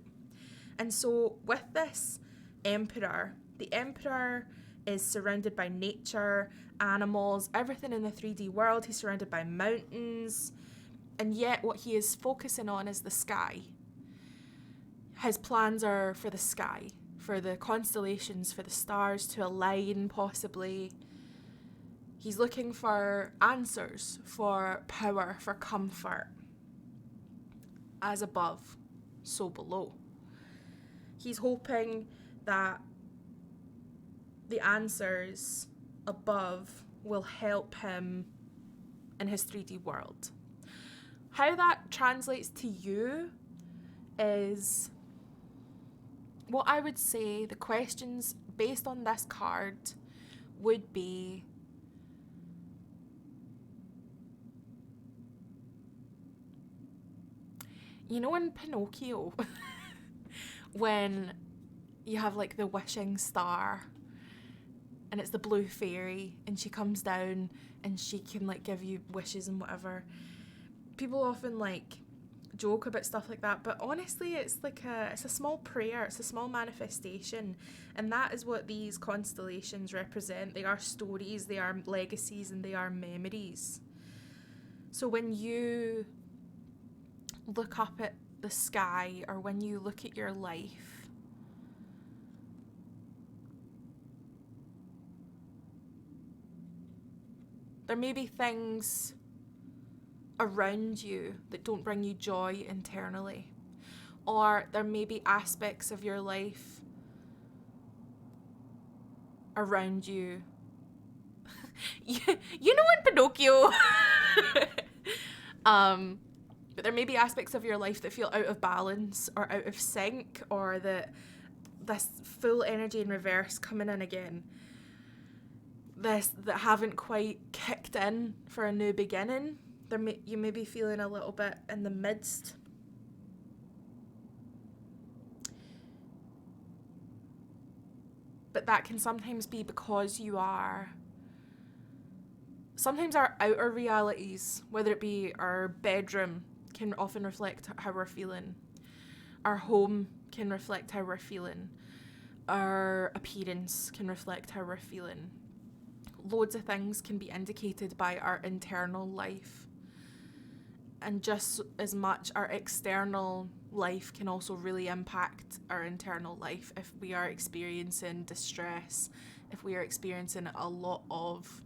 And so with this Emperor, the Emperor is surrounded by nature, animals, everything in the 3D world. He's surrounded by mountains. And yet what he is focusing on is the sky. His plans are for the sky, for the constellations, for the stars to align possibly. He's looking for answers, for power, for comfort. As above, so below. He's hoping that the answers above will help him in his 3D world. How that translates to you is what I would say the questions based on this card would be: you know in Pinocchio, when you have like the wishing star and it's the blue fairy and she comes down and she can like give you wishes and whatever. People often like joke about stuff like that, but honestly it's a small prayer, it's a small manifestation, and that is what these constellations represent. They are stories, they are legacies, and they are memories. So when you look up at the sky or when you look at your life, there may be things around you that don't bring you joy internally, or there may be aspects of your life around you. you know in Pinocchio. But there may be aspects of your life that feel out of balance or out of sync, or that this full energy in reverse coming in again. That haven't quite kicked in for a new beginning. You may be feeling a little bit in the midst. But that can sometimes be because sometimes our outer realities, whether it be our bedroom, can often reflect how we're feeling. Our home can reflect how we're feeling. Our appearance can reflect how we're feeling. Loads of things can be indicated by our internal life. And just as much our external life can also really impact our internal life if we are experiencing distress, if we are experiencing a lot of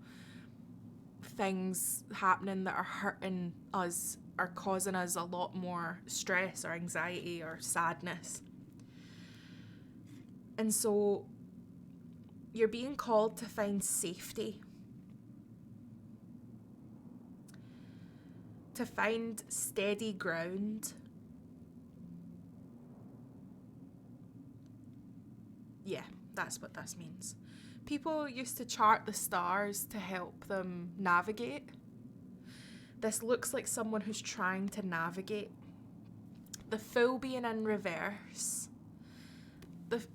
things happening that are hurting us, are causing us a lot more stress or anxiety or sadness. And so you're being called to find safety, to find steady ground. Yeah, that's what this means. People used to chart the stars to help them navigate. This looks like someone who's trying to navigate. The Fool being in reverse.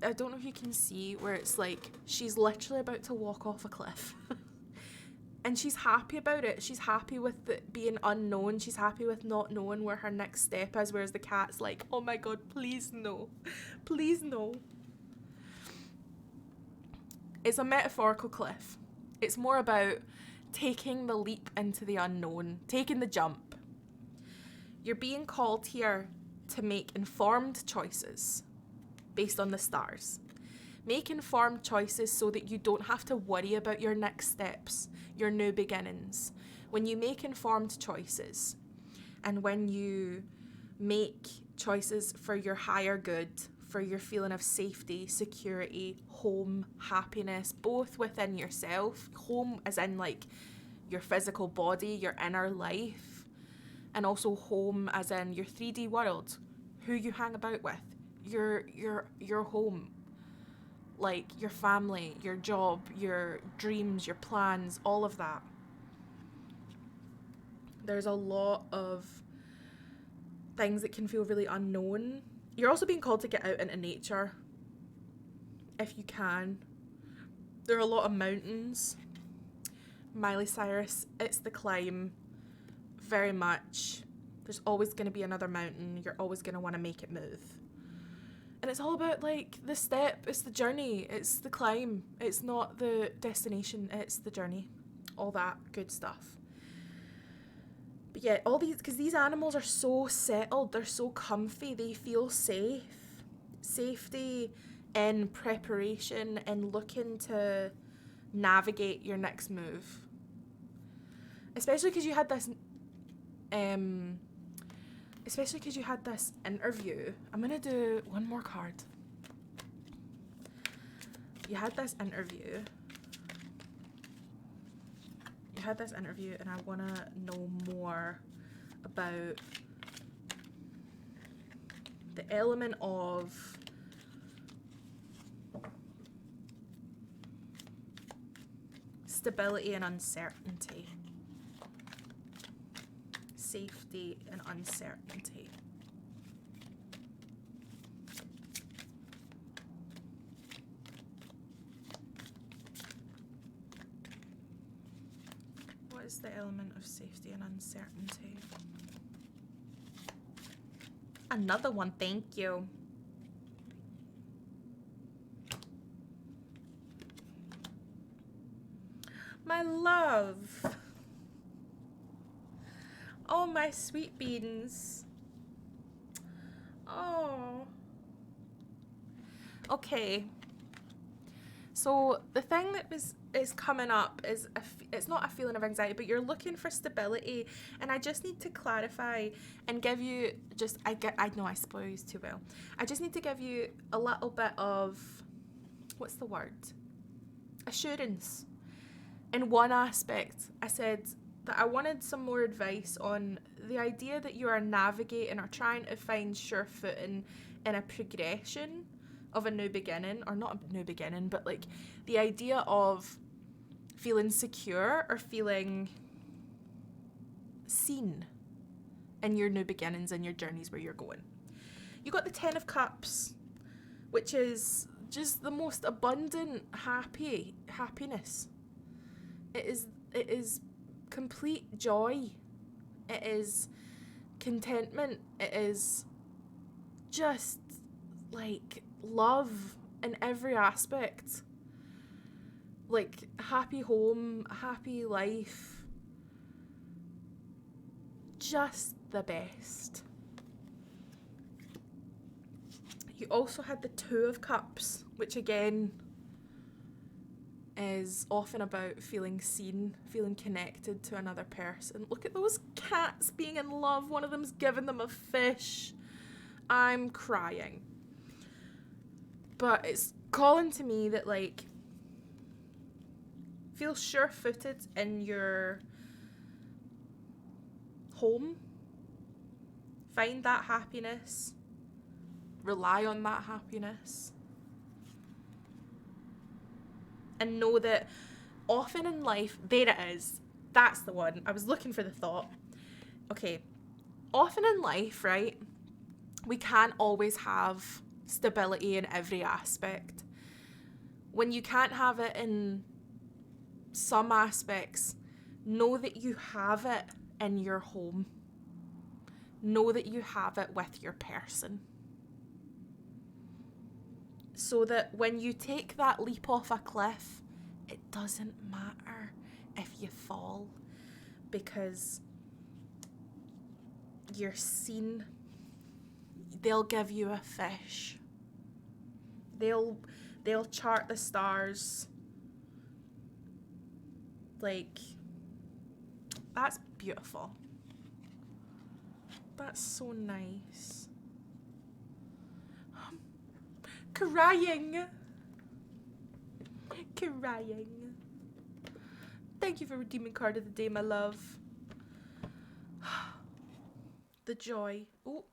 I don't know if you can see where it's like she's literally about to walk off a cliff. And she's happy about it. She's happy with it being unknown. She's happy with not knowing where her next step is, whereas the cat's like, oh my god, please no. Please no. It's a metaphorical cliff. It's more about taking the leap into the unknown, taking the jump. You're being called here to make informed choices based on the stars. Make informed choices so that you don't have to worry about your next steps, your new beginnings. When you make informed choices, and when you make choices for your higher good, for your feeling of safety, security, home, happiness, both within yourself, home as in like your physical body, your inner life, and also home as in your 3D world, who you hang about with, your home, like your family, your job, your dreams, your plans, all of that. There's a lot of things that can feel really unknown. You're also being called to get out into nature, if you can. There are a lot of mountains. Miley Cyrus, It's the Climb, very much. There's always going to be another mountain. You're always going to want to make it move. And it's all about like the step, it's the journey, it's the climb. It's not the destination, it's the journey. All that good stuff. But yeah, all these, because these animals are so settled, they're so comfy, they feel safe. Safety in preparation and looking to navigate your next move. Especially because you had this, interview. I'm gonna do one more card. You had this interview, and I want to know more about the element of stability and uncertainty. Safety and uncertainty. What is the element of safety and uncertainty? Another one, thank you. My love. Oh, my sweet beans. Okay. So the thing that is coming up is it's not a feeling of anxiety, but you're looking for stability, and I just need to clarify and give you I know I spoil you too well. I just need to give you a little bit of, what's the word? Assurance. In one aspect, I said that I wanted some more advice on the idea that you are navigating or trying to find sure footing in a progression of a new beginning, or not a new beginning, but like the idea of feeling secure or feeling seen in your new beginnings and your journeys where you're going. You got the 10 of Cups, which is just the most abundant happiness. It is complete joy. It is contentment. It is just like love in every aspect. Like happy home, happy life. Just the best. You also had the 2 of Cups, which again is often about feeling seen, feeling connected to another person. Look at those cats being in love. One of them's giving them a fish. I'm crying. But it's calling to me that, like, feel sure-footed in your home. Find that happiness. Rely on that happiness. And know that often in life, there it is. That's the one. I was looking for the thought. Okay. Often in life, right, we can't always have stability in every aspect. When you can't have it in some aspects, know that you have it in your home. Know that you have it with your person. So that when you take that leap off a cliff, it doesn't matter if you fall, because you're seen. They'll give you a fish. They'll chart the stars. Like, that's beautiful. That's so nice. Crying. Thank you for redeeming card of the day, my love. The joy. Oh.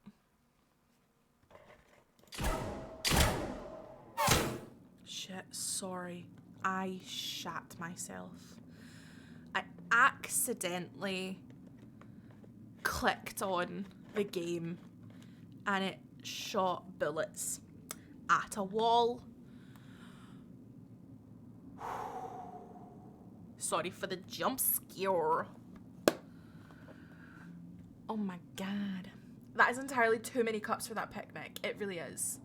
Shit, sorry. I shat myself. I accidentally clicked on the game and it shot bullets at a wall. Sorry for the jump scare. Oh my god. That is entirely too many cups for that picnic. It really is.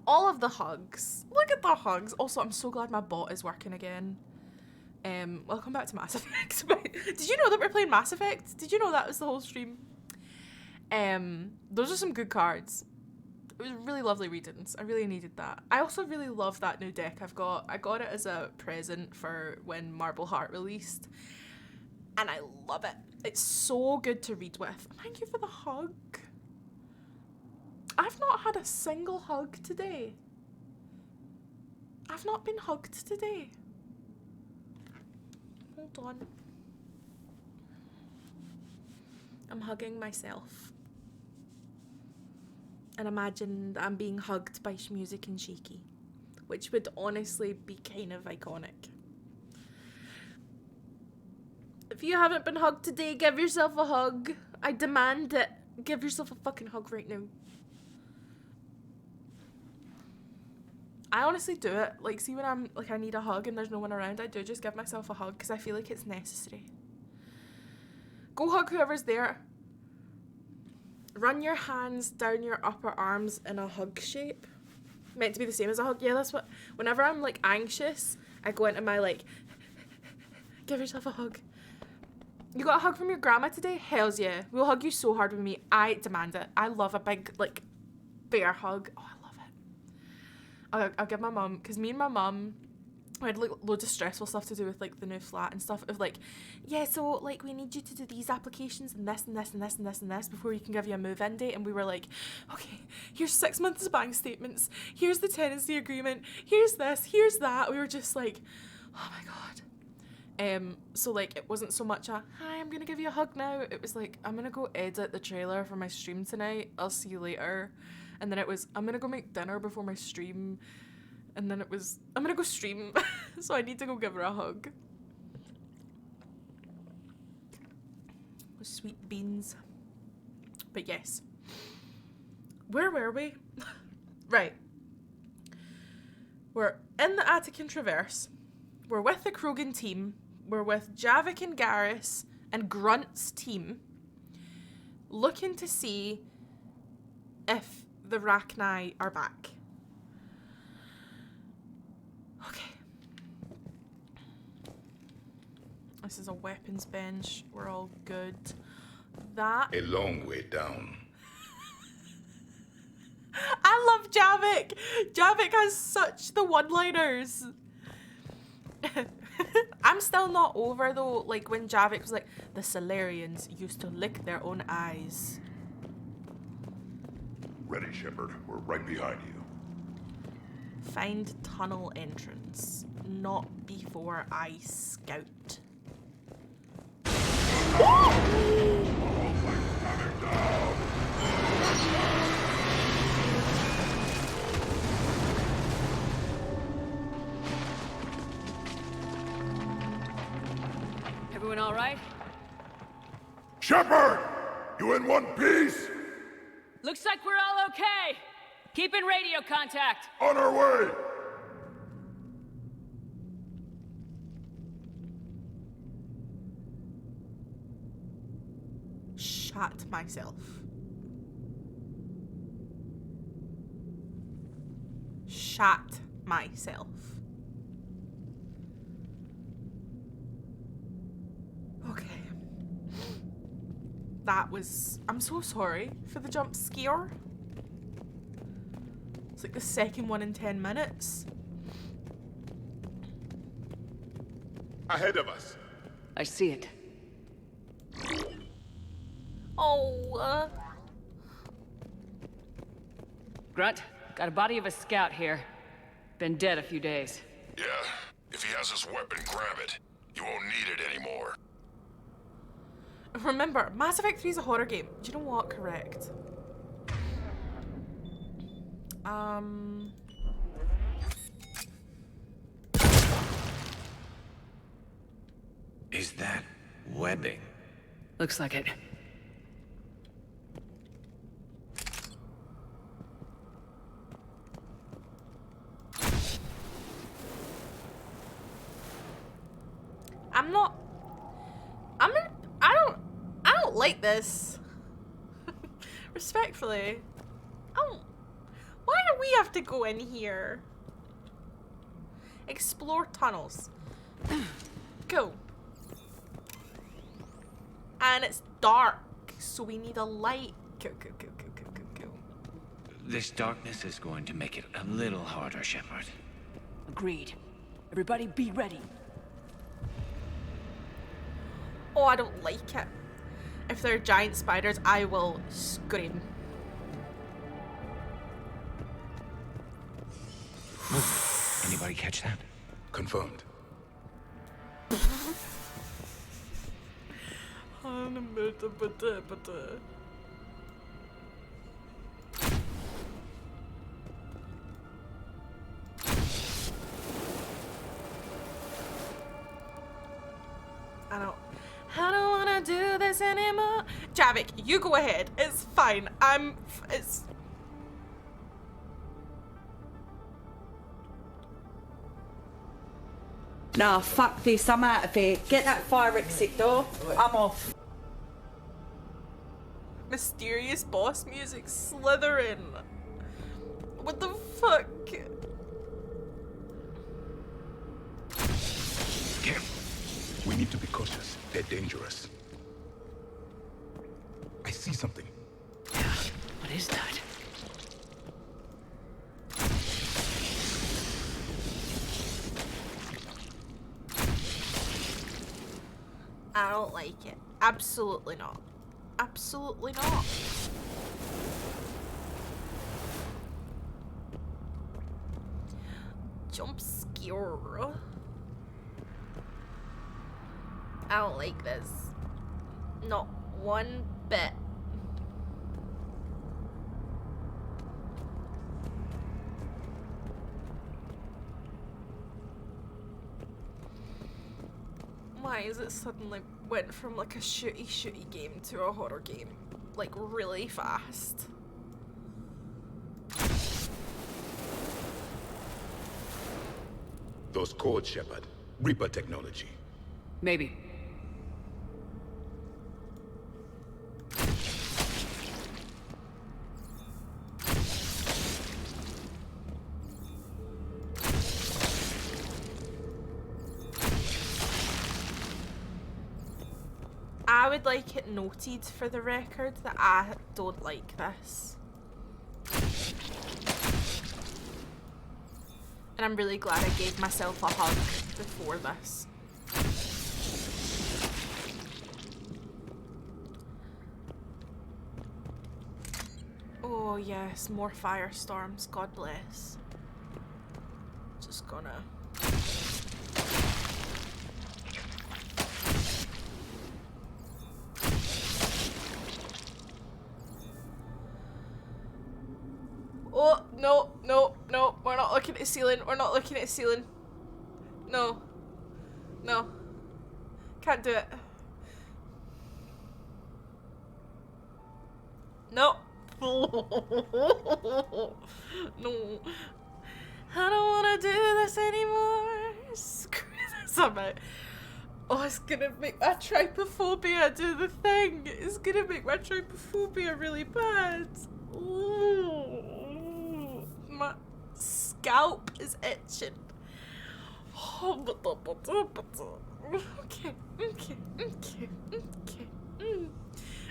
All of the hugs. Look at the hugs. Also, I'm so glad my bot is working again. Welcome back to Mass Effect. Did you know that we're playing Mass Effect? Did you know that was the whole stream? Those are some good cards. It was really lovely readings. I really needed that. I also really love that new deck I've got. I got it as a present for when Marble Heart released. And I love it. It's so good to read with. Thank you for the hug. I've not had a single hug today. I've not been hugged today. Hold on. I'm hugging myself. And imagine that I'm being hugged by Music and Shaky, which would honestly be kind of iconic. If you haven't been hugged today, give yourself a hug. I demand it. Give yourself a fucking hug right now. I honestly do it. Like, see when I'm, like, I need a hug and there's no one around, I do just give myself a hug because I feel like it's necessary. Go hug whoever's there. Run your hands down your upper arms in a hug shape. Meant to be the same as a hug. Yeah, that's what, whenever I'm, like, anxious, I go into my, like, give yourself a hug. You got a hug from your grandma today? Hells yeah. We'll hug you so hard with me. I demand it. I love a big, like, bear hug. Oh, I love it. I'll give my mum, because me and my mum, we had like loads of stressful stuff to do with like the new flat and stuff of like, yeah, so like we need you to do these applications and this and this and this and this and this before we can give you a move-in date. And we were like, okay, here's 6 months of bank statements, here's the tenancy agreement, here's this, here's that. We were just like, oh my god. So like it wasn't so much a hi, I'm gonna give you a hug now. It was like, I'm gonna go edit the trailer for my stream tonight, I'll see you later. And then it was, I'm gonna go make dinner before my stream. And then it was, I'm gonna go stream. So I need to go give her a hug. Sweet beans. But yes. Where were we? Right. We're in the Attican Traverse. We're with the Krogan team. We're with Javik and Garrus and Grunt's team. Looking to see if the Rachni are back. Okay. This is a weapons bench. We're all good. That. A long way down. I love Javik. Javik has such the one-liners. I'm still not over though, like when Javik was like, the Solarians used to lick their own eyes. Ready, Shepard. We're right behind you. Find tunnel entrance, not before I scout. Everyone all right? Shepard! You in one piece? Looks like we're all okay. Keep in radio contact. On our way! Shat myself. Shat myself. Okay. That was... I'm so sorry for the jump scare. It's like the second one in 10 minutes. Ahead of us. I see it. Oh. Grunt, got a body of a scout here. Been dead a few days. Yeah, if he has his weapon, grab it. You won't need it anymore. Remember, Mass Effect 3 is a horror game. Do you know what? Correct. Is that webbing? Looks like it. I don't like this. Respectfully. Why do we have to go in here? Explore tunnels. Go. And it's dark, so we need a light. Go. This darkness is going to make it a little harder, Shepard. Agreed. Everybody be ready. Oh, I don't like it. If they're giant spiders, I will scream. Anybody catch that? Confirmed. I don't wanna do this anymore. Javik, you go ahead. It's fine. It's... Nah, fuck this. I'm out of here. Get that fire exit door. I'm off. Mysterious boss music, Slytherin. What the fuck? We need to be cautious. They're dangerous. I see something. What is that? I don't like it. Absolutely not. Absolutely not. Jump scare. I don't like this. Not one bit. Why is it suddenly went from like a shooty game to a horror game? Like really fast. Those codes, Shepard. Reaper technology. Maybe. I would like it noted for the record that I don't like this. And I'm really glad I gave myself a hug before this. Oh yes, more firestorms, God bless. Just gonna... Oh, no, no, no, we're not looking at the ceiling, we're not looking at the ceiling. No. No. Can't do it. No. No. I don't want to do this anymore. Screw this, I'm out. Oh, it's gonna make my trypophobia do the thing. It's gonna make my trypophobia really bad. Ooh. My scalp is itching. Okay.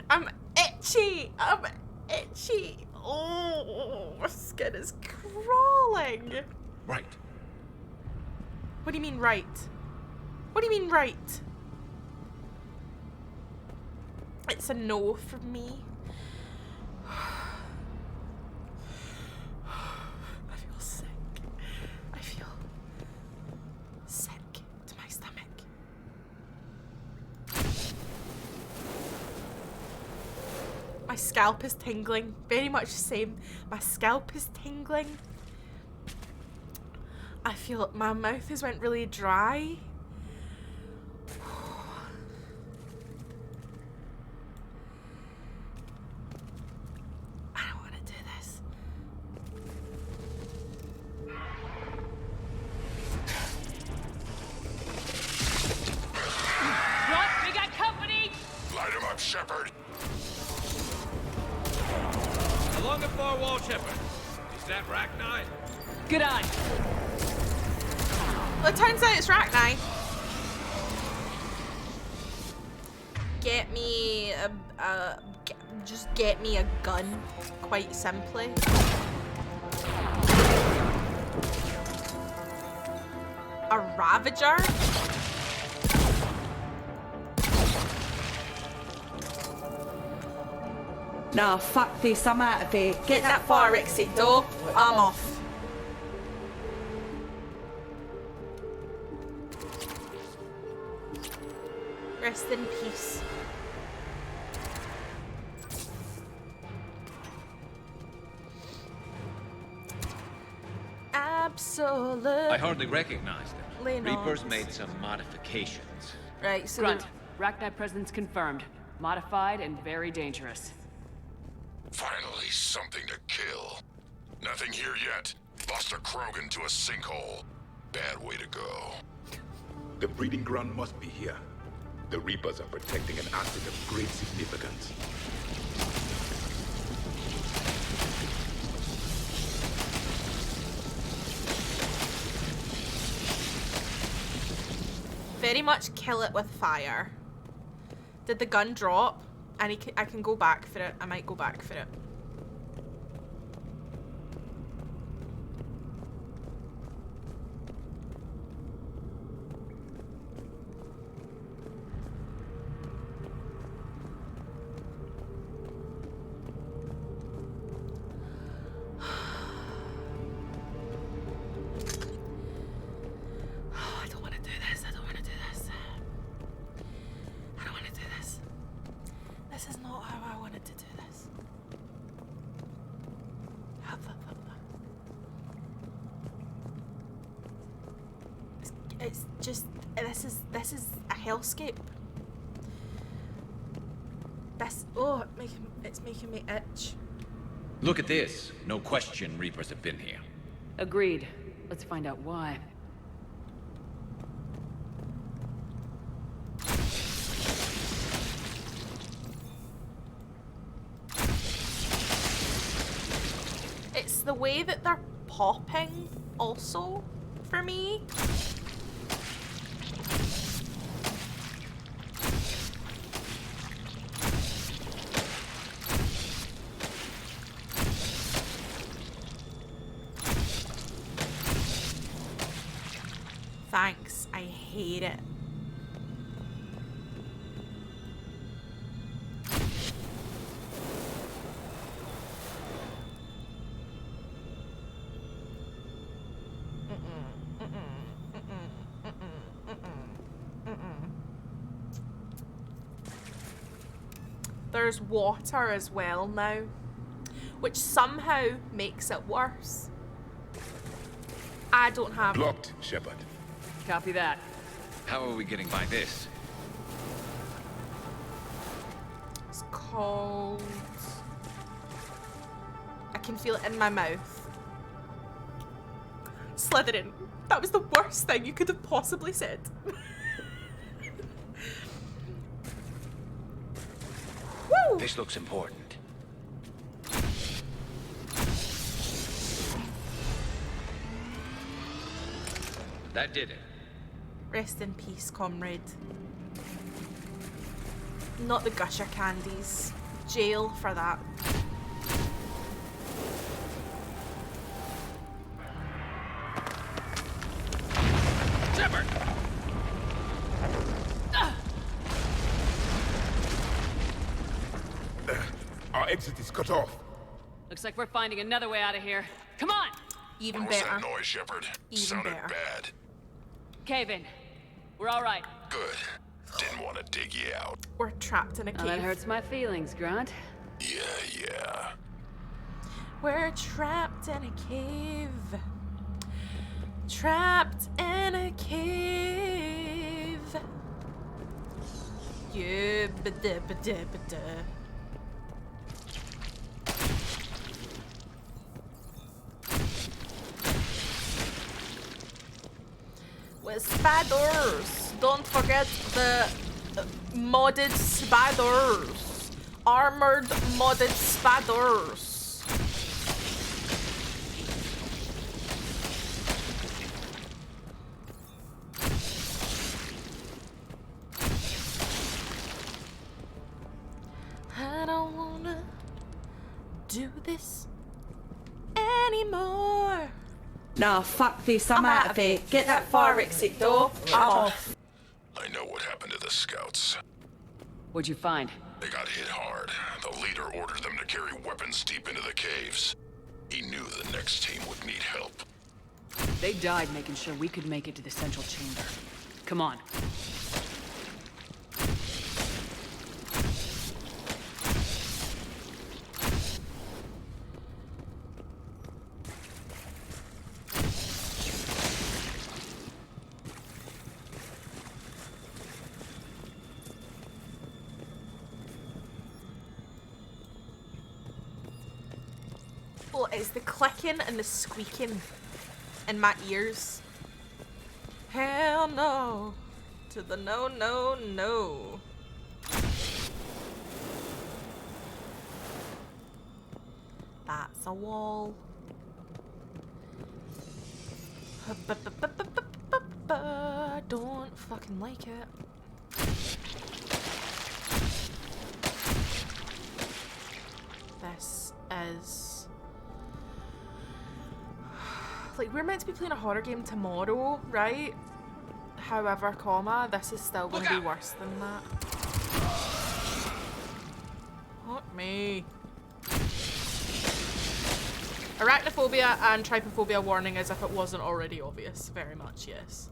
I'm itchy. Oh, my skin is crawling. Right. What do you mean right? What do you mean right? It's a no from me. I feel sick. I feel sick to my stomach. My scalp is tingling. Very much the same. My scalp is tingling. I feel my mouth has went really dry. I don't want to do this. What? We got company! Light him up, Shepard. Along the far wall, Shepard. Is that Rachni? Good eye. Well, it turns out it's Rachni. Get me just get me a gun, quite simply. A Ravager? Nah, fuck this, I'm out of here. Get that fire exit door. I'm off. Rest in peace. Absolutely. I hardly recognized them. Not. Reapers made some modifications. Right, so Grunt, Rachni presence confirmed. Modified and very dangerous. Finally, something to kill. Nothing here yet. Lost a Krogan to a sinkhole. Bad way to go. The breeding ground must be here. The Reapers are protecting an asset of great significance. very much kill it with fire. Did the gun drop? And I can go back for it. I might go back for it. It's just, this is a hellscape. It's making me itch. Look at this. No question Reapers have been here. Agreed. Let's find out why. It's the way that they're popping also for me. Thanks, I hate it. There's water as well now, which somehow makes it worse. I don't have... Blocked, Shepard. Copy that. How are we getting by this? It's cold. I can feel it in my mouth. Slytherin. That was the worst thing you could have possibly said. Woo! This looks important. That did it. Rest in peace, comrade. Not the gusher candies. Jail for that. Shepard! Our exit is cut off. Looks like we're finding another way out of here. Come on! Even What was better. that noise, Shepard? Even Sounded better. bad. Cave in. We're all right. Good. Didn't want to dig you out. We're trapped in a cave. Oh, that hurts my feelings, Grant. Yeah. We're trapped in a cave. Trapped in a cave. Yeah, ba-da-ba-da-ba-da. With spiders. Don't forget the modded spiders. Armored modded spiders. I don't wanna do this anymore. Nah, fuck this, I'm out of here. Get that fire exit door. I'm off. I know what happened to the scouts. What'd you find? They got hit hard. The leader ordered them to carry weapons deep into the caves. He knew the next team would need help. They died making sure we could make it to the central chamber. Come on. Oh, it's the clicking and the squeaking in my ears. Hell no. To the no, no, no. That's a wall. Don't fucking like it. This is... like, we're meant to be playing a horror game tomorrow, right? However, this is still going to be worse than that. Fuck me. Arachnophobia and trypophobia warning as if it wasn't already obvious. Very much, yes.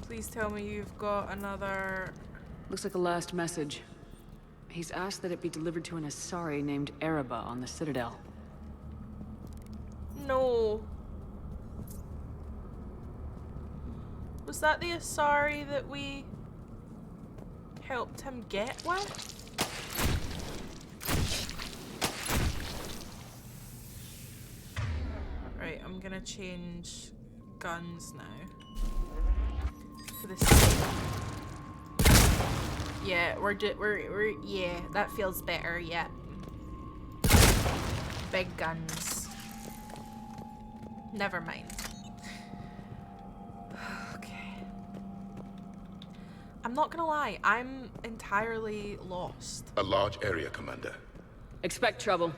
Please tell me you've got another... Looks like a last message. He's asked that it be delivered to an Asari named Ereba on the Citadel. No. Was that the Asari that we helped him get one? Right, I'm gonna change guns now. For this. Yeah, we're yeah, that feels better, yeah. Big guns. Never mind. Okay. I'm not gonna lie, I'm entirely lost. A large area, Commander. Expect trouble.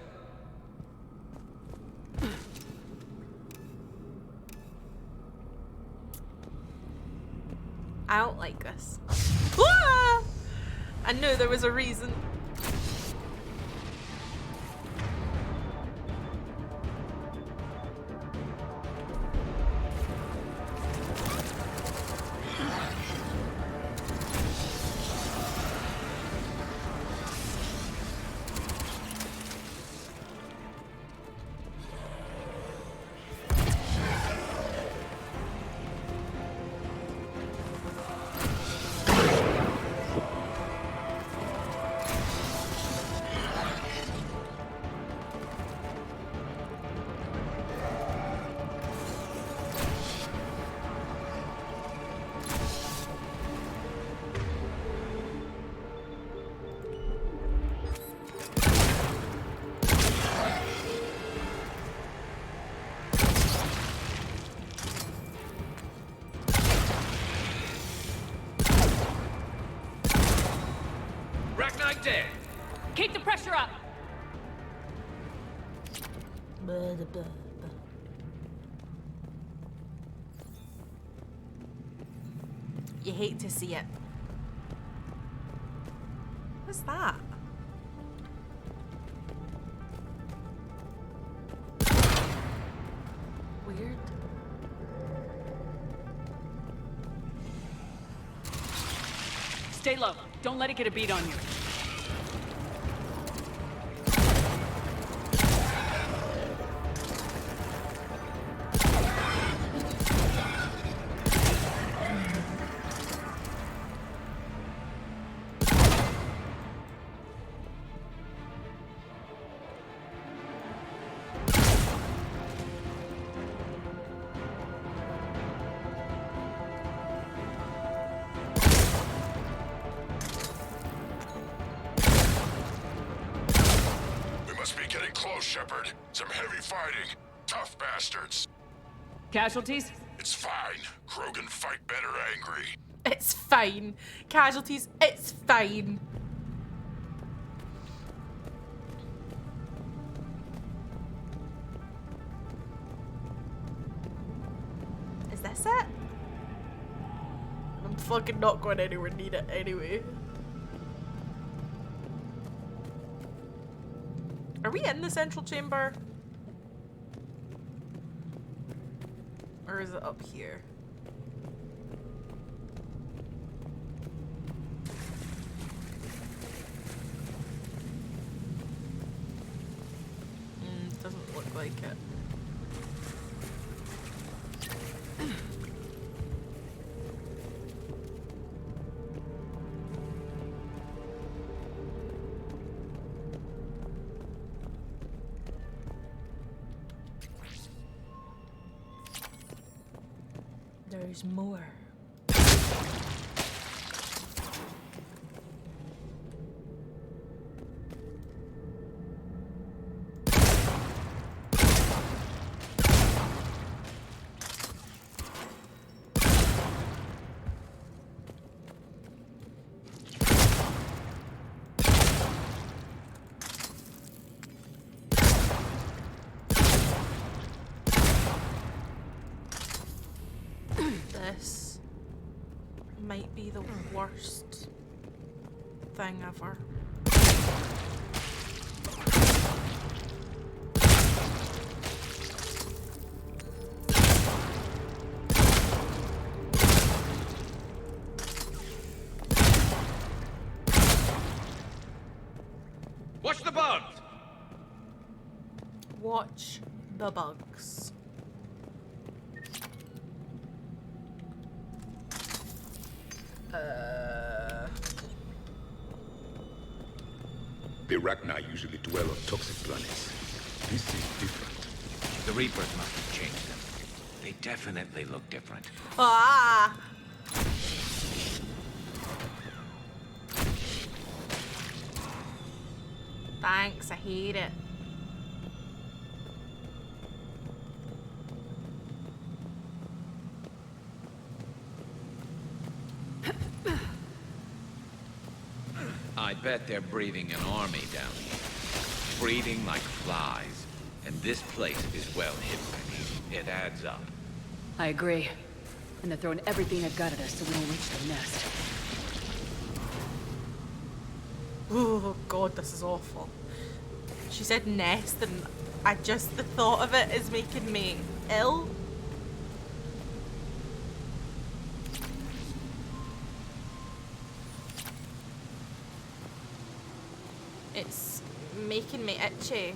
I don't like this. Ah! I knew there was a reason. Dead. Keep the pressure up. You hate to see it. What's that? Weird. Stay low. Don't let it get a beat on you. Shepard. Some heavy fighting. Tough bastards. Casualties? It's fine. Krogan fight better angry. It's fine. Casualties, it's fine. Is this it? I'm fucking not going anywhere near it anyway. Are we in the central chamber? Or is it up here? Doesn't look like it. There's more. This might be the worst thing ever. Watch the bugs! Watch the bugs. The Rachni usually dwell on toxic planets. This is different. The Reapers must have changed them. They definitely look different. Ah! Thanks, I hate it. I bet they're breeding an army down here. Breeding like flies. And this place is well hidden. It adds up. I agree. And they're throwing everything they've got at us so we don't reach the nest. Oh god, this is awful. She said nest and the thought of it is making me ill. It's making me itchy.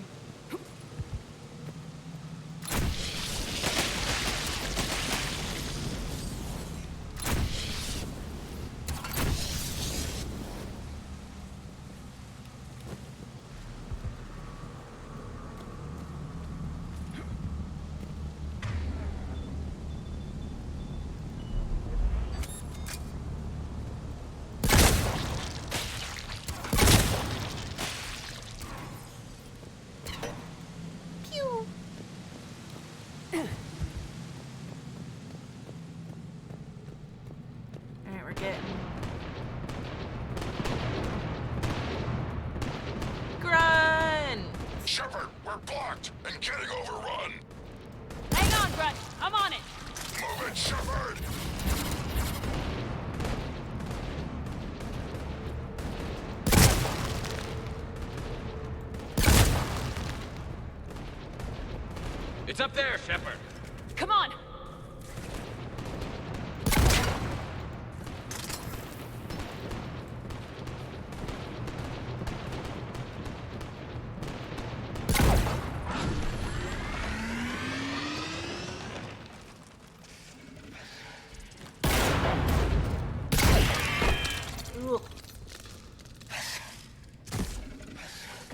Shepard, we're blocked and getting overrun. Hang on, Grunt. I'm on it. Move it, Shepard. It's up there, Shepard. Come on.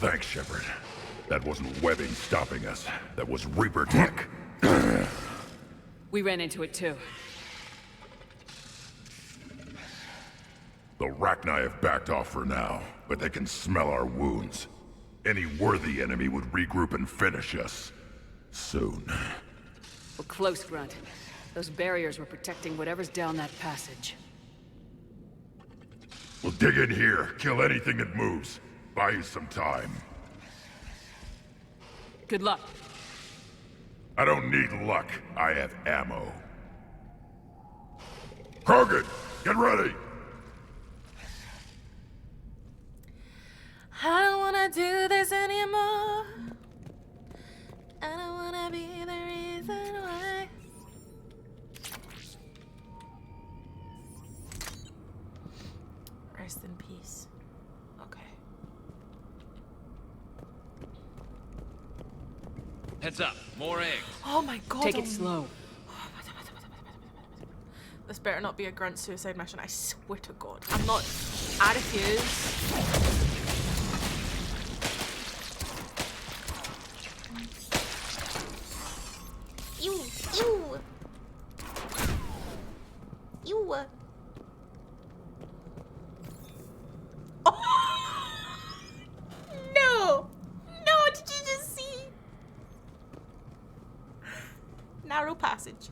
Thanks, Shepard. That wasn't webbing stopping us. That was Reaper tech. We ran into it too. The Rachni have backed off for now, but they can smell our wounds. Any worthy enemy would regroup and finish us. Soon. We're close, Grunt. Those barriers were protecting whatever's down that passage. We'll dig in here, kill anything that moves. Buy you some time. Good luck. I don't need luck. I have ammo. Krogan, get ready! I don't wanna do this anymore. I don't wanna be the reason why. Rest in peace. Okay. Heads up, more eggs. Oh my god. Take it slow. This better not be a grunt suicide mission, I swear to god. I'm not. I refuse. Ew. Oh. No! No, did you just see? Narrow passage.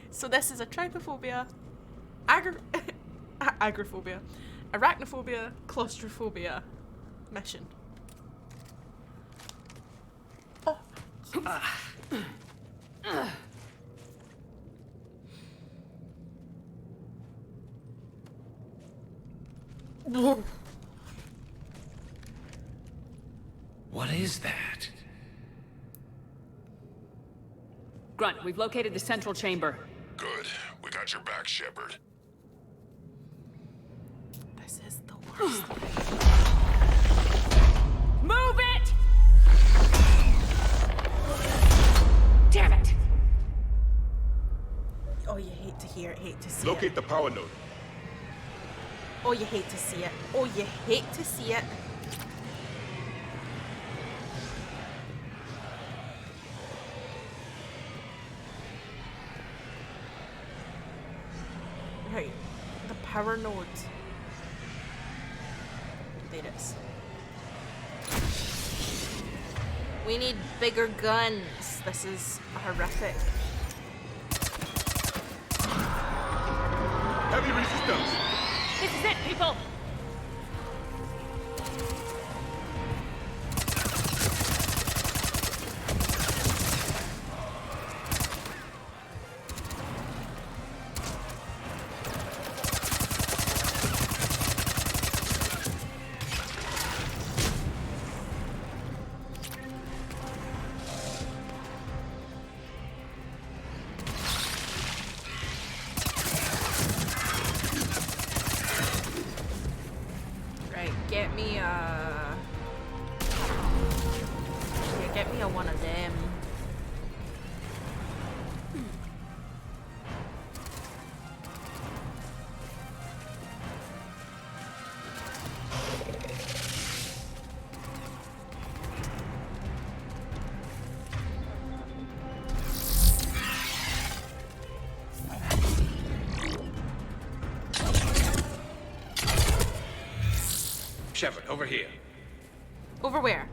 So this is a trypophobia, agoraphobia, arachnophobia, claustrophobia mission. What is that? Grunt, we've located the central chamber. Good. We got your back, Shepard. This This is the worst. Move it! Damn it! Oh, you hate to hear it, hate to see Locate it. the power node. Oh, you hate to see it. Oh, you hate to see it. Right, the power node. There it is. We need bigger guns. This is horrific. Heavy resistance. This is it, people! Get me a... Yeah, get me a one of them. Shepard, over here. Over where?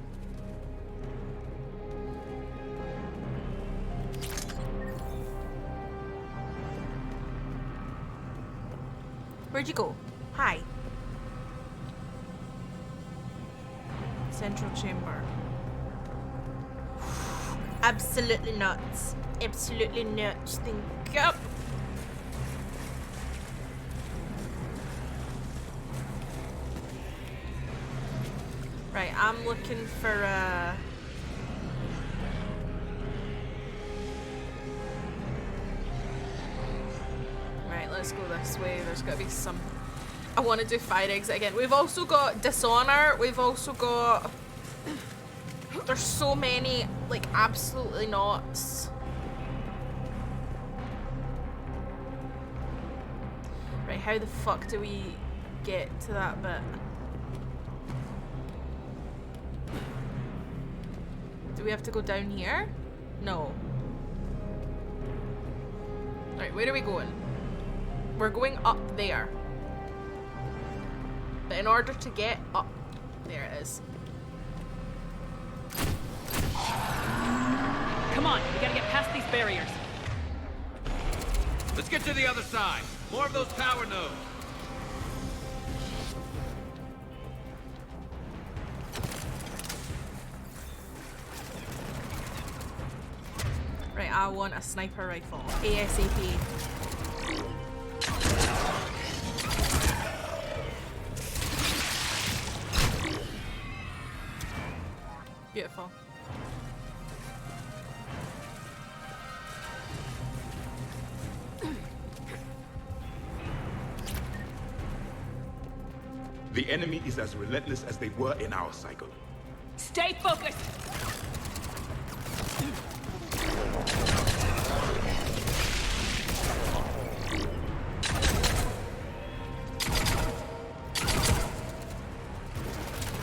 Where'd you go? Hi. Central chamber. Absolutely nuts. Absolutely nuts. Think up. Right, I'm looking for Right, let's go this way. There's gotta be some... I want to do fire exit again. We've also got Dishonor. We've also got... There's so many, like, absolutely nuts. Right, how the fuck do we get to that bit? Do we have to go down here? No. Right, where are we going? We're going up there. But in order to get up, there it is. Come on, we gotta get past these barriers. Let's get to the other side. More of those power nodes. Right, I want a sniper rifle. ASAP. Beautiful. The enemy is as relentless as they were in our cycle. Stay focused!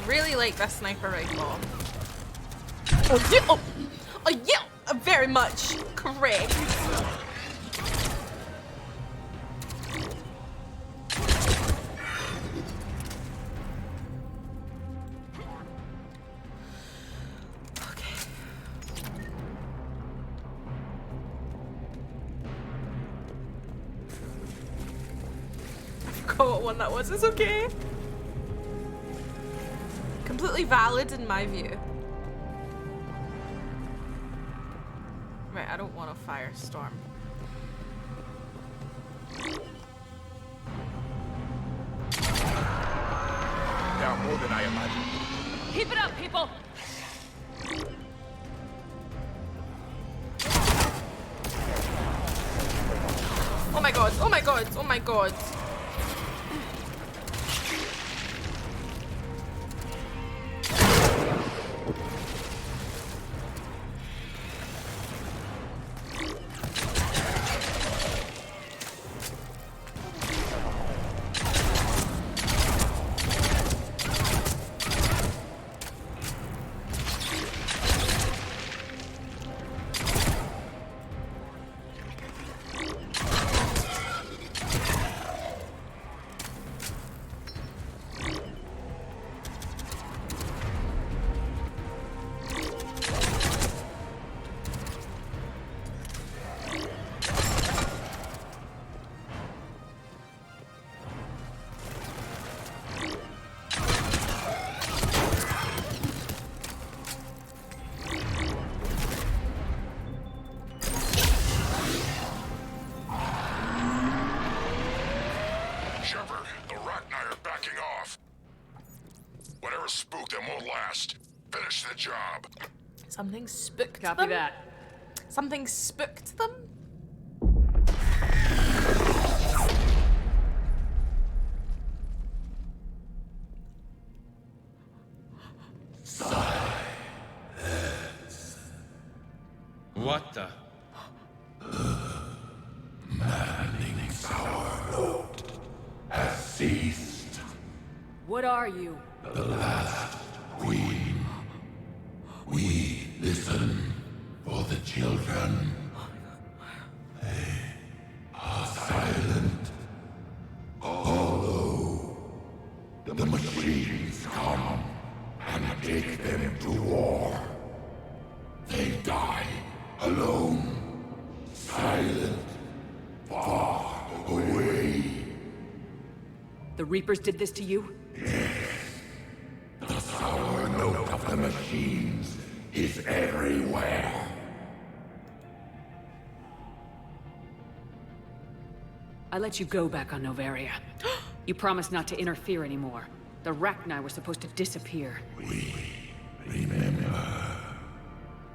Really like that sniper rifle. Oh yeah! Oh yeah! Very much correct. What one that was. It's okay. Completely valid in my view. Right, I don't want a firestorm. There are more than I imagined. Keep it up, people! Oh my god, oh my god, oh my god. Shepard, the Rachni are backing off. Whatever spooked them won't last. Finish the job. Something spooked Copy them? that. Something spooked them? What the? Manning's our load has ceased. What are you? The last queen. We listen for the children. They are silent. Although the machines come and take them to war, they die alone, silent, far away. The Reapers did this to you? The sour note of the machines is everywhere. I let you go back on Noveria. You promised not to interfere anymore. The Rachni were supposed to disappear. Remember,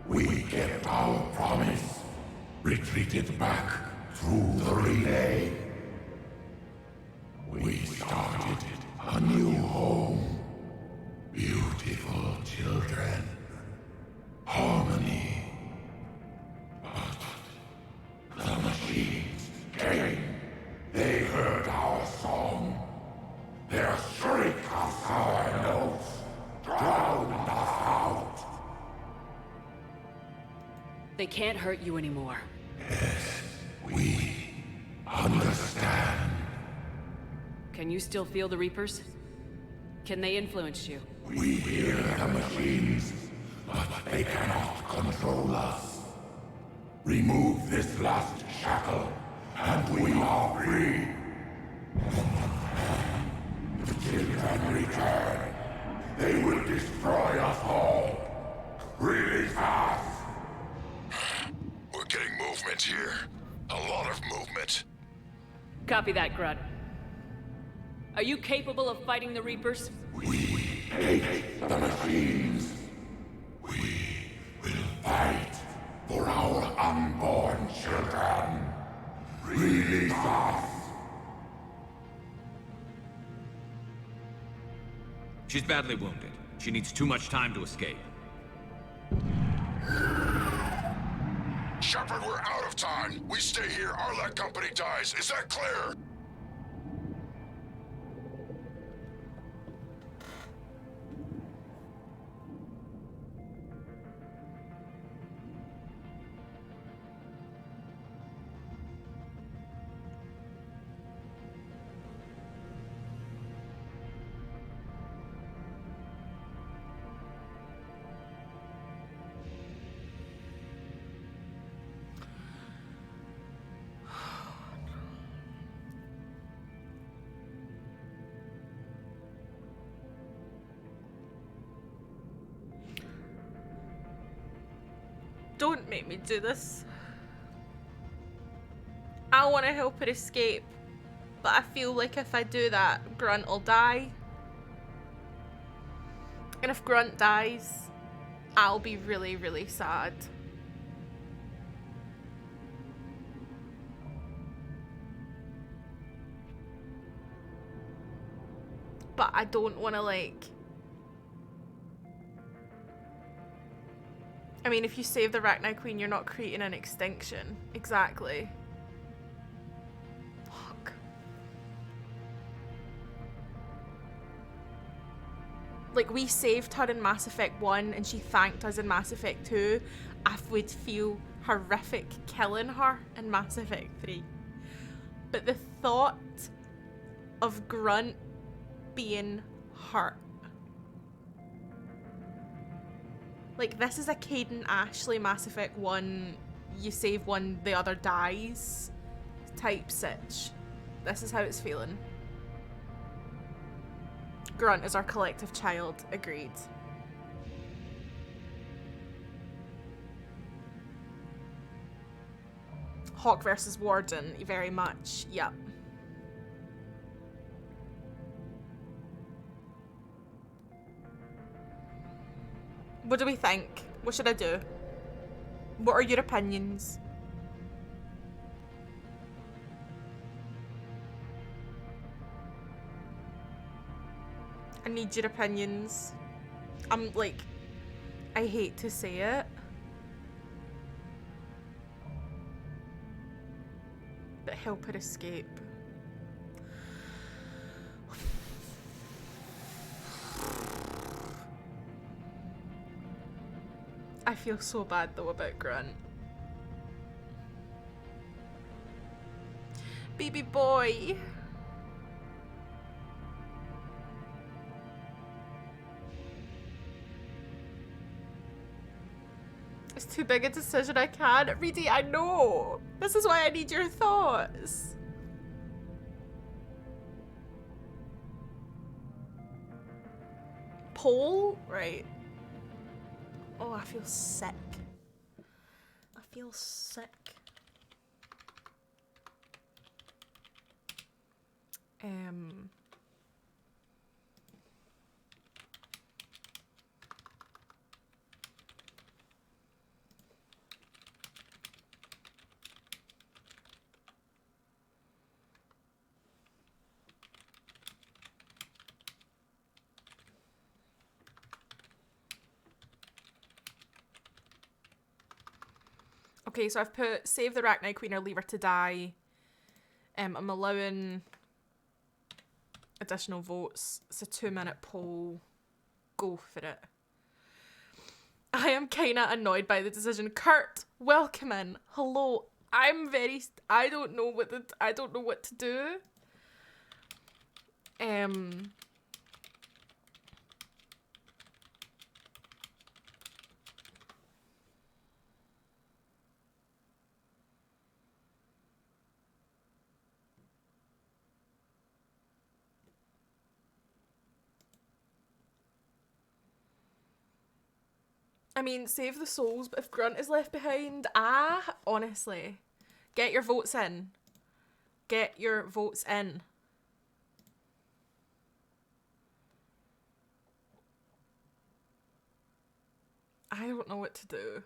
we kept our promise. Retreated back through the relay. We started a new home. Beautiful children. Harmony. But the machines came. They heard our song. Their shriek of sour notes drowned us out. They can't hurt you anymore. We understand. Can you still feel the Reapers? Can they influence you? We hear the machines, but they cannot control us. Remove this last shackle, and we are free. The children return. They will destroy us all. Release us. We're getting movement here. A lot of movement. Copy that, Grunt. Are you capable of fighting the Reapers? We hate the machines. We will fight for our unborn children. Release us. She's badly wounded. She needs too much time to escape. Shepard, we're out of time. We stay here, Arlec Company dies. Is that clear? Don't make me do this. I want to help her escape, but I feel like if I do that, Grunt will die. And if Grunt dies, I'll be really, really sad. But I don't want to, like... I mean, if you save the Rachni Queen, you're not creating an extinction. Exactly. Fuck. Like, we saved her in Mass Effect 1 and she thanked us in Mass Effect 2. I would feel horrific killing her in Mass Effect 3. But the thought of Grunt being hurt. Like, this is a Caden Ashley Mass Effect 1, you save one, the other dies type sitch. This is how it's feeling. Grunt is our collective child, agreed. Hawk versus Warden, very much, yep. What do we think? What should I do? What are your opinions? I need your opinions. I'm like, I hate to say it, but help her escape. I feel so bad though about Grunt. Baby boy. It's too big a decision, I can't. Reedy, I know. This is why I need your thoughts. Pole? Right. Oh, I feel sick. I feel sick. Okay, so I've put save the Rachni Queen or leave her to die. I'm allowing additional votes. It's a 2-minute poll. Go for it. I am kinda annoyed by the decision. Kurt, welcome in. Hello. I don't know what to do. I mean, save the souls, but if Grunt is left behind, honestly. Get your votes in. Get your votes in. I don't know what to do.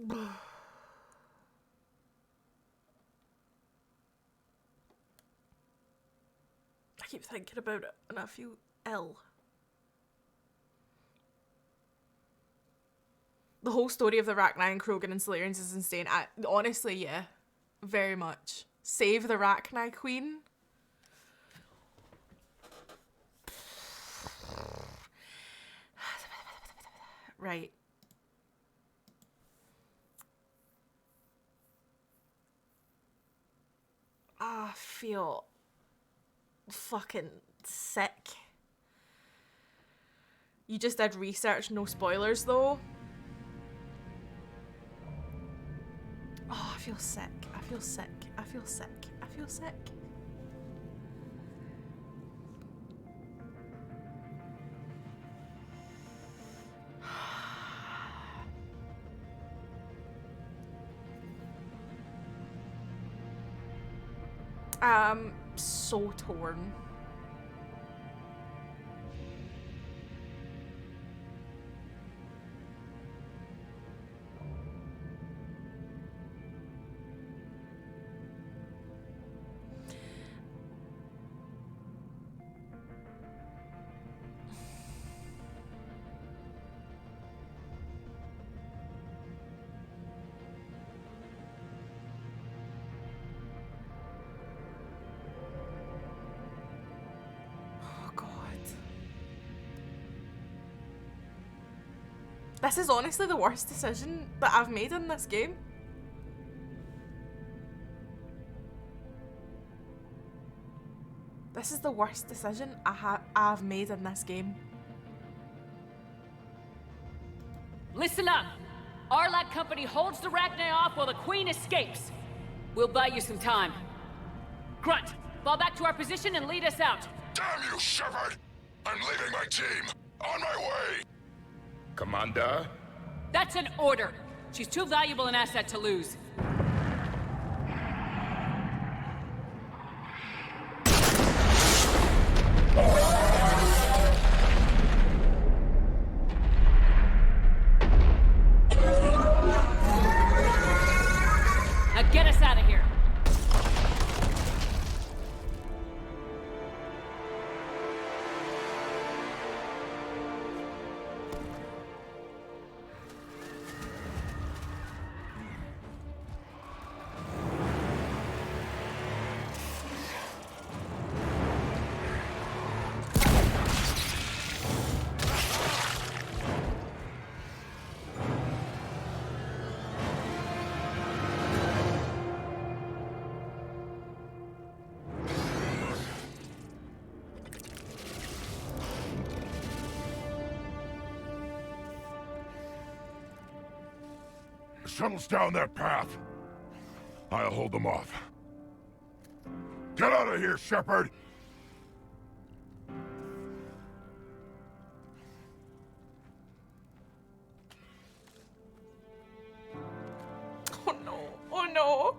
I keep thinking about it and I feel ill. The whole story of the Rachni and Krogan and Solarians is insane. Honestly, yeah. Very much. Save the Rachni Queen. Right. I feel fucking sick. You just did research, no spoilers though. Oh, I feel sick. I feel sick. I feel sick. I feel sick. So torn. This is honestly the worst decision that I've made in this game. This is the worst decision I've made in this game. Listen up! Arlac Company holds the Rachni off while the Queen escapes. We'll buy you some time. Grunt, fall back to our position and lead us out. Damn you, Shepard! I'm leaving my team! On my way! Commander? That's an order. She's too valuable an asset to lose. Now get us out of here. Shuttle's down that path. I'll hold them off. Get out of here, Shepard! Oh no. Oh no.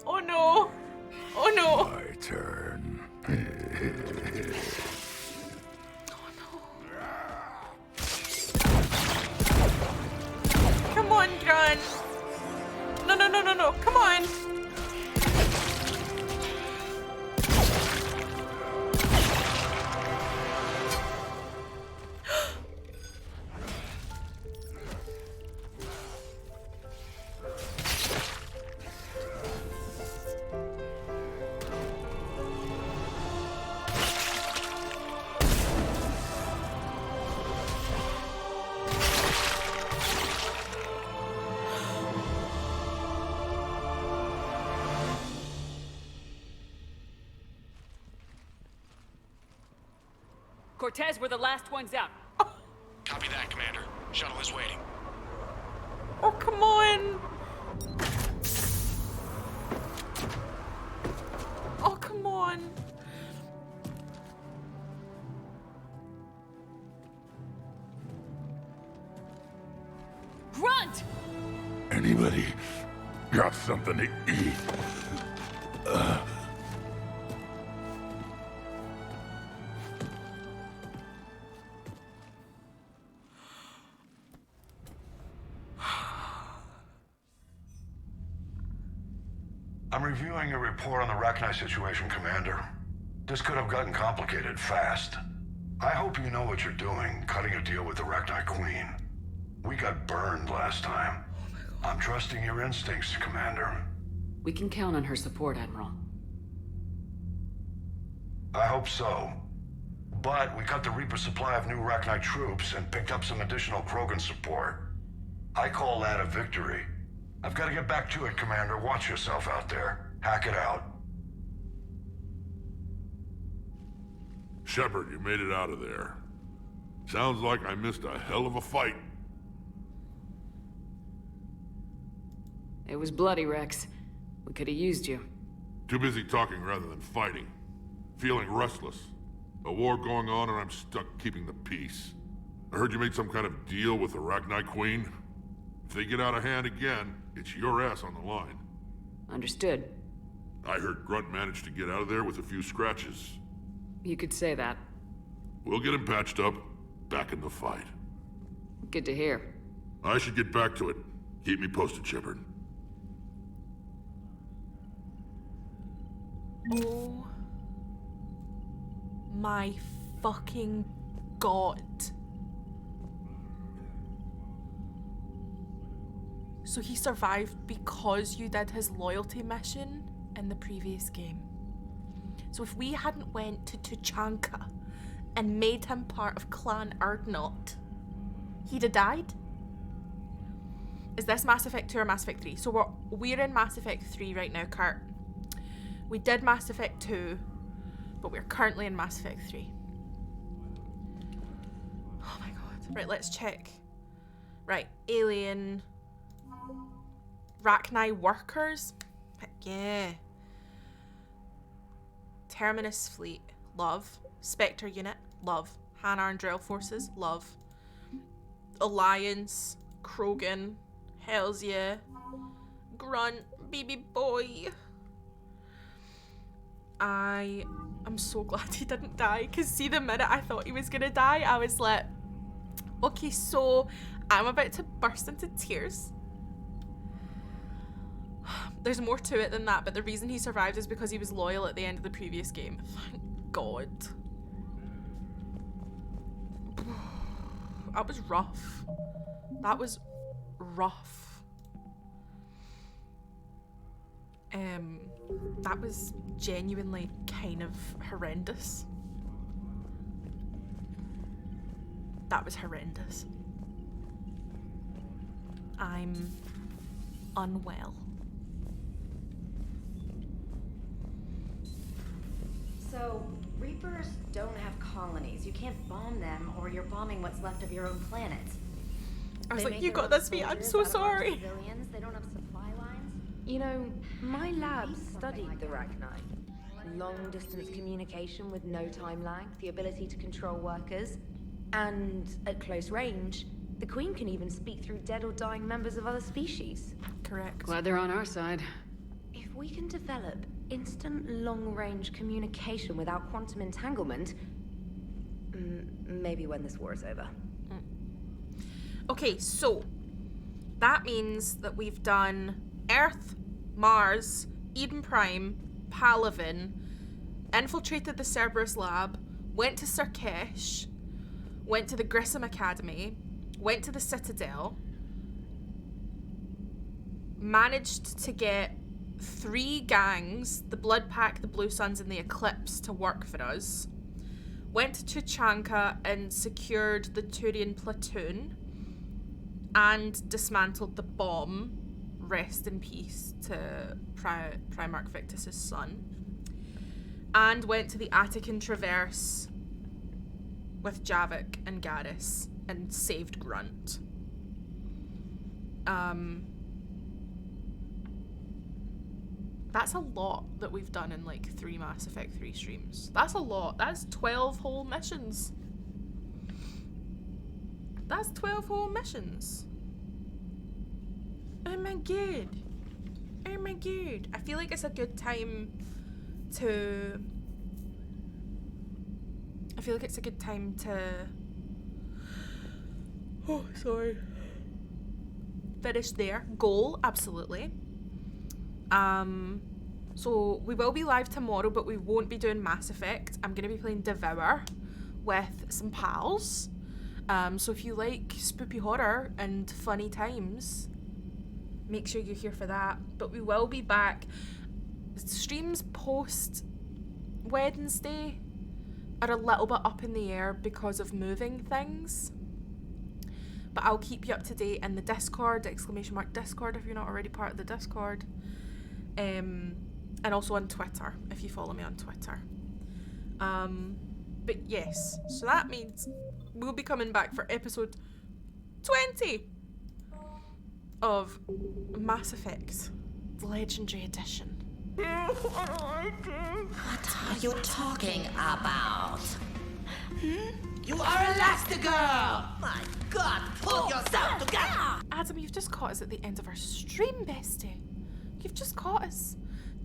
Oh no. Oh no. My turn. Come on, Grunt. No, no, no, no, no. Come on. Cortez, we're the last ones out. Copy that, Commander. Shuttle is waiting. Oh, come on. Oh, come on. Grunt! Anybody got something to eat? I'm reviewing your report on the Rachni situation, Commander. This could have gotten complicated fast. I hope you know what you're doing, cutting a deal with the Rachni Queen. We got burned last time. I'm trusting your instincts, Commander. We can count on her support, Admiral. I hope so. But we cut the Reaper supply of new Rachni troops and picked up some additional Krogan support. I call that a victory. I've got to get back to it, Commander. Watch yourself out there. Hack it out. Shepard, you made it out of there. Sounds like I missed a hell of a fight. It was bloody, Rex. We could have used you. Too busy talking rather than fighting. Feeling restless. A war going on and I'm stuck keeping the peace. I heard you made some kind of deal with the Rachni Queen. If they get out of hand again, it's your ass on the line. Understood. I heard Grunt managed to get out of there with a few scratches. You could say that. We'll get him patched up, back in the fight. Good to hear. I should get back to it. Keep me posted, Shepard. Oh my fucking god. So he survived because you did his loyalty mission in the previous game. So if we hadn't went to Tuchanka and made him part of Clan Urdnot, he'd have died? Is this Mass Effect 2 or Mass Effect 3? So we're in Mass Effect 3 right now, Kurt. We did Mass Effect 2, but we're currently in Mass Effect 3. Oh my god. Right, let's check. Right, alien... Rachni workers? Heck yeah. Terminus fleet. Love. Spectre unit. Love. Hanar and Drell forces. Love. Alliance. Krogan. Hells yeah. Grunt. Baby boy. I am so glad he didn't die, because see, the minute I thought he was gonna die, I was like, okay, so I'm about to burst into tears. There's more to it than that, but the reason he survived is because he was loyal at the end of the previous game. Thank God. That was rough. That was rough. That was genuinely kind of horrendous. That was horrendous. I'm unwell. So, Reapers don't have colonies. You can't bomb them, or you're bombing what's left of your own planet. I was They like, make you their got own this, mate. I'm soldiers so out of our sorry. Civilians. They don't have supply lines. You know, my lab studied the Rachni. Long-distance communication with no time lag, the ability to control workers, and at close range, the Queen can even speak through dead or dying members of other species. Correct. Glad they're on our side. If we can develop instant long-range communication without quantum entanglement, maybe when this war is over. Okay, so that means that we've done Earth, Mars, Eden Prime, Palaven, infiltrated the Cerberus lab, went to Sarkesh, went to the Grissom Academy, went to the Citadel, managed to get 3 gangs, the Blood Pack, the Blue Suns, and the Eclipse, to work for us, went to Tuchanka and secured the Turian platoon, and dismantled the bomb. Rest in peace to Primarch Victus's son. And went to the Attican Traverse with Javik and Garrus and saved Grunt. That's a lot that we've done in like 3 Mass Effect 3 streams. That's a lot. That's 12 whole missions. That's 12 whole missions. Oh my god. Oh my god. I feel like it's a good time to... Oh, sorry. Finish there. Goal, absolutely. So we will be live tomorrow, but we won't be doing Mass Effect. I'm going to be playing Devour with some pals. So if you like spoopy horror and funny times, make sure you're here for that. But we will be back. Streams post Wednesday are a little bit up in the air because of moving things. But I'll keep you up to date in the Discord, !Discord if you're not already part of the Discord. And also on Twitter, if you follow me on Twitter. But yes, so that means we'll be coming back for episode 20 of Mass Effect, the Legendary Edition. What are you talking about? You are Elastigirl! My God, pull yourself together! Adam, you've just caught us at the end of our stream, bestie. You've just caught us.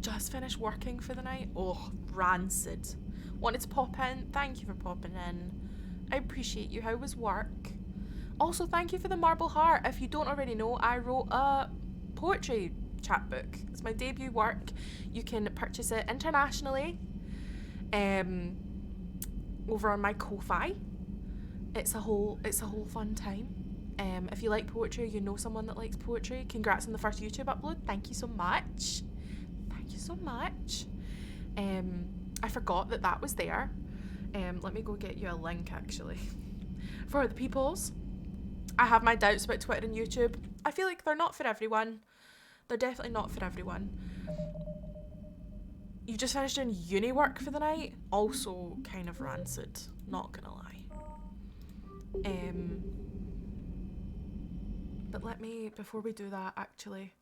Just finished working for the night. Oh, rancid. Wanted to pop in. Thank you for popping in. I appreciate you. How was work? Also, thank you for the Marble Heart. If you don't already know, I wrote a poetry chapbook. It's my debut work. You can purchase it internationally over on my Ko-Fi. It's a whole fun time. If you like poetry or you know someone that likes poetry, congrats on the first YouTube upload. Thank you so much. Thank you so much. I forgot that was there. Let me go get you a link actually for the peoples. I have my doubts about Twitter and YouTube. I feel like they're not for everyone. They're definitely not for everyone. You just finished doing uni work for the night? Also kind of rancid, not gonna lie. But let me, before we do that actually,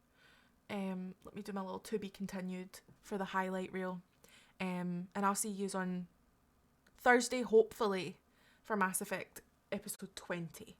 let me do my little to be continued for the highlight reel. And I'll see yous on Thursday, hopefully, for Mass Effect episode 20.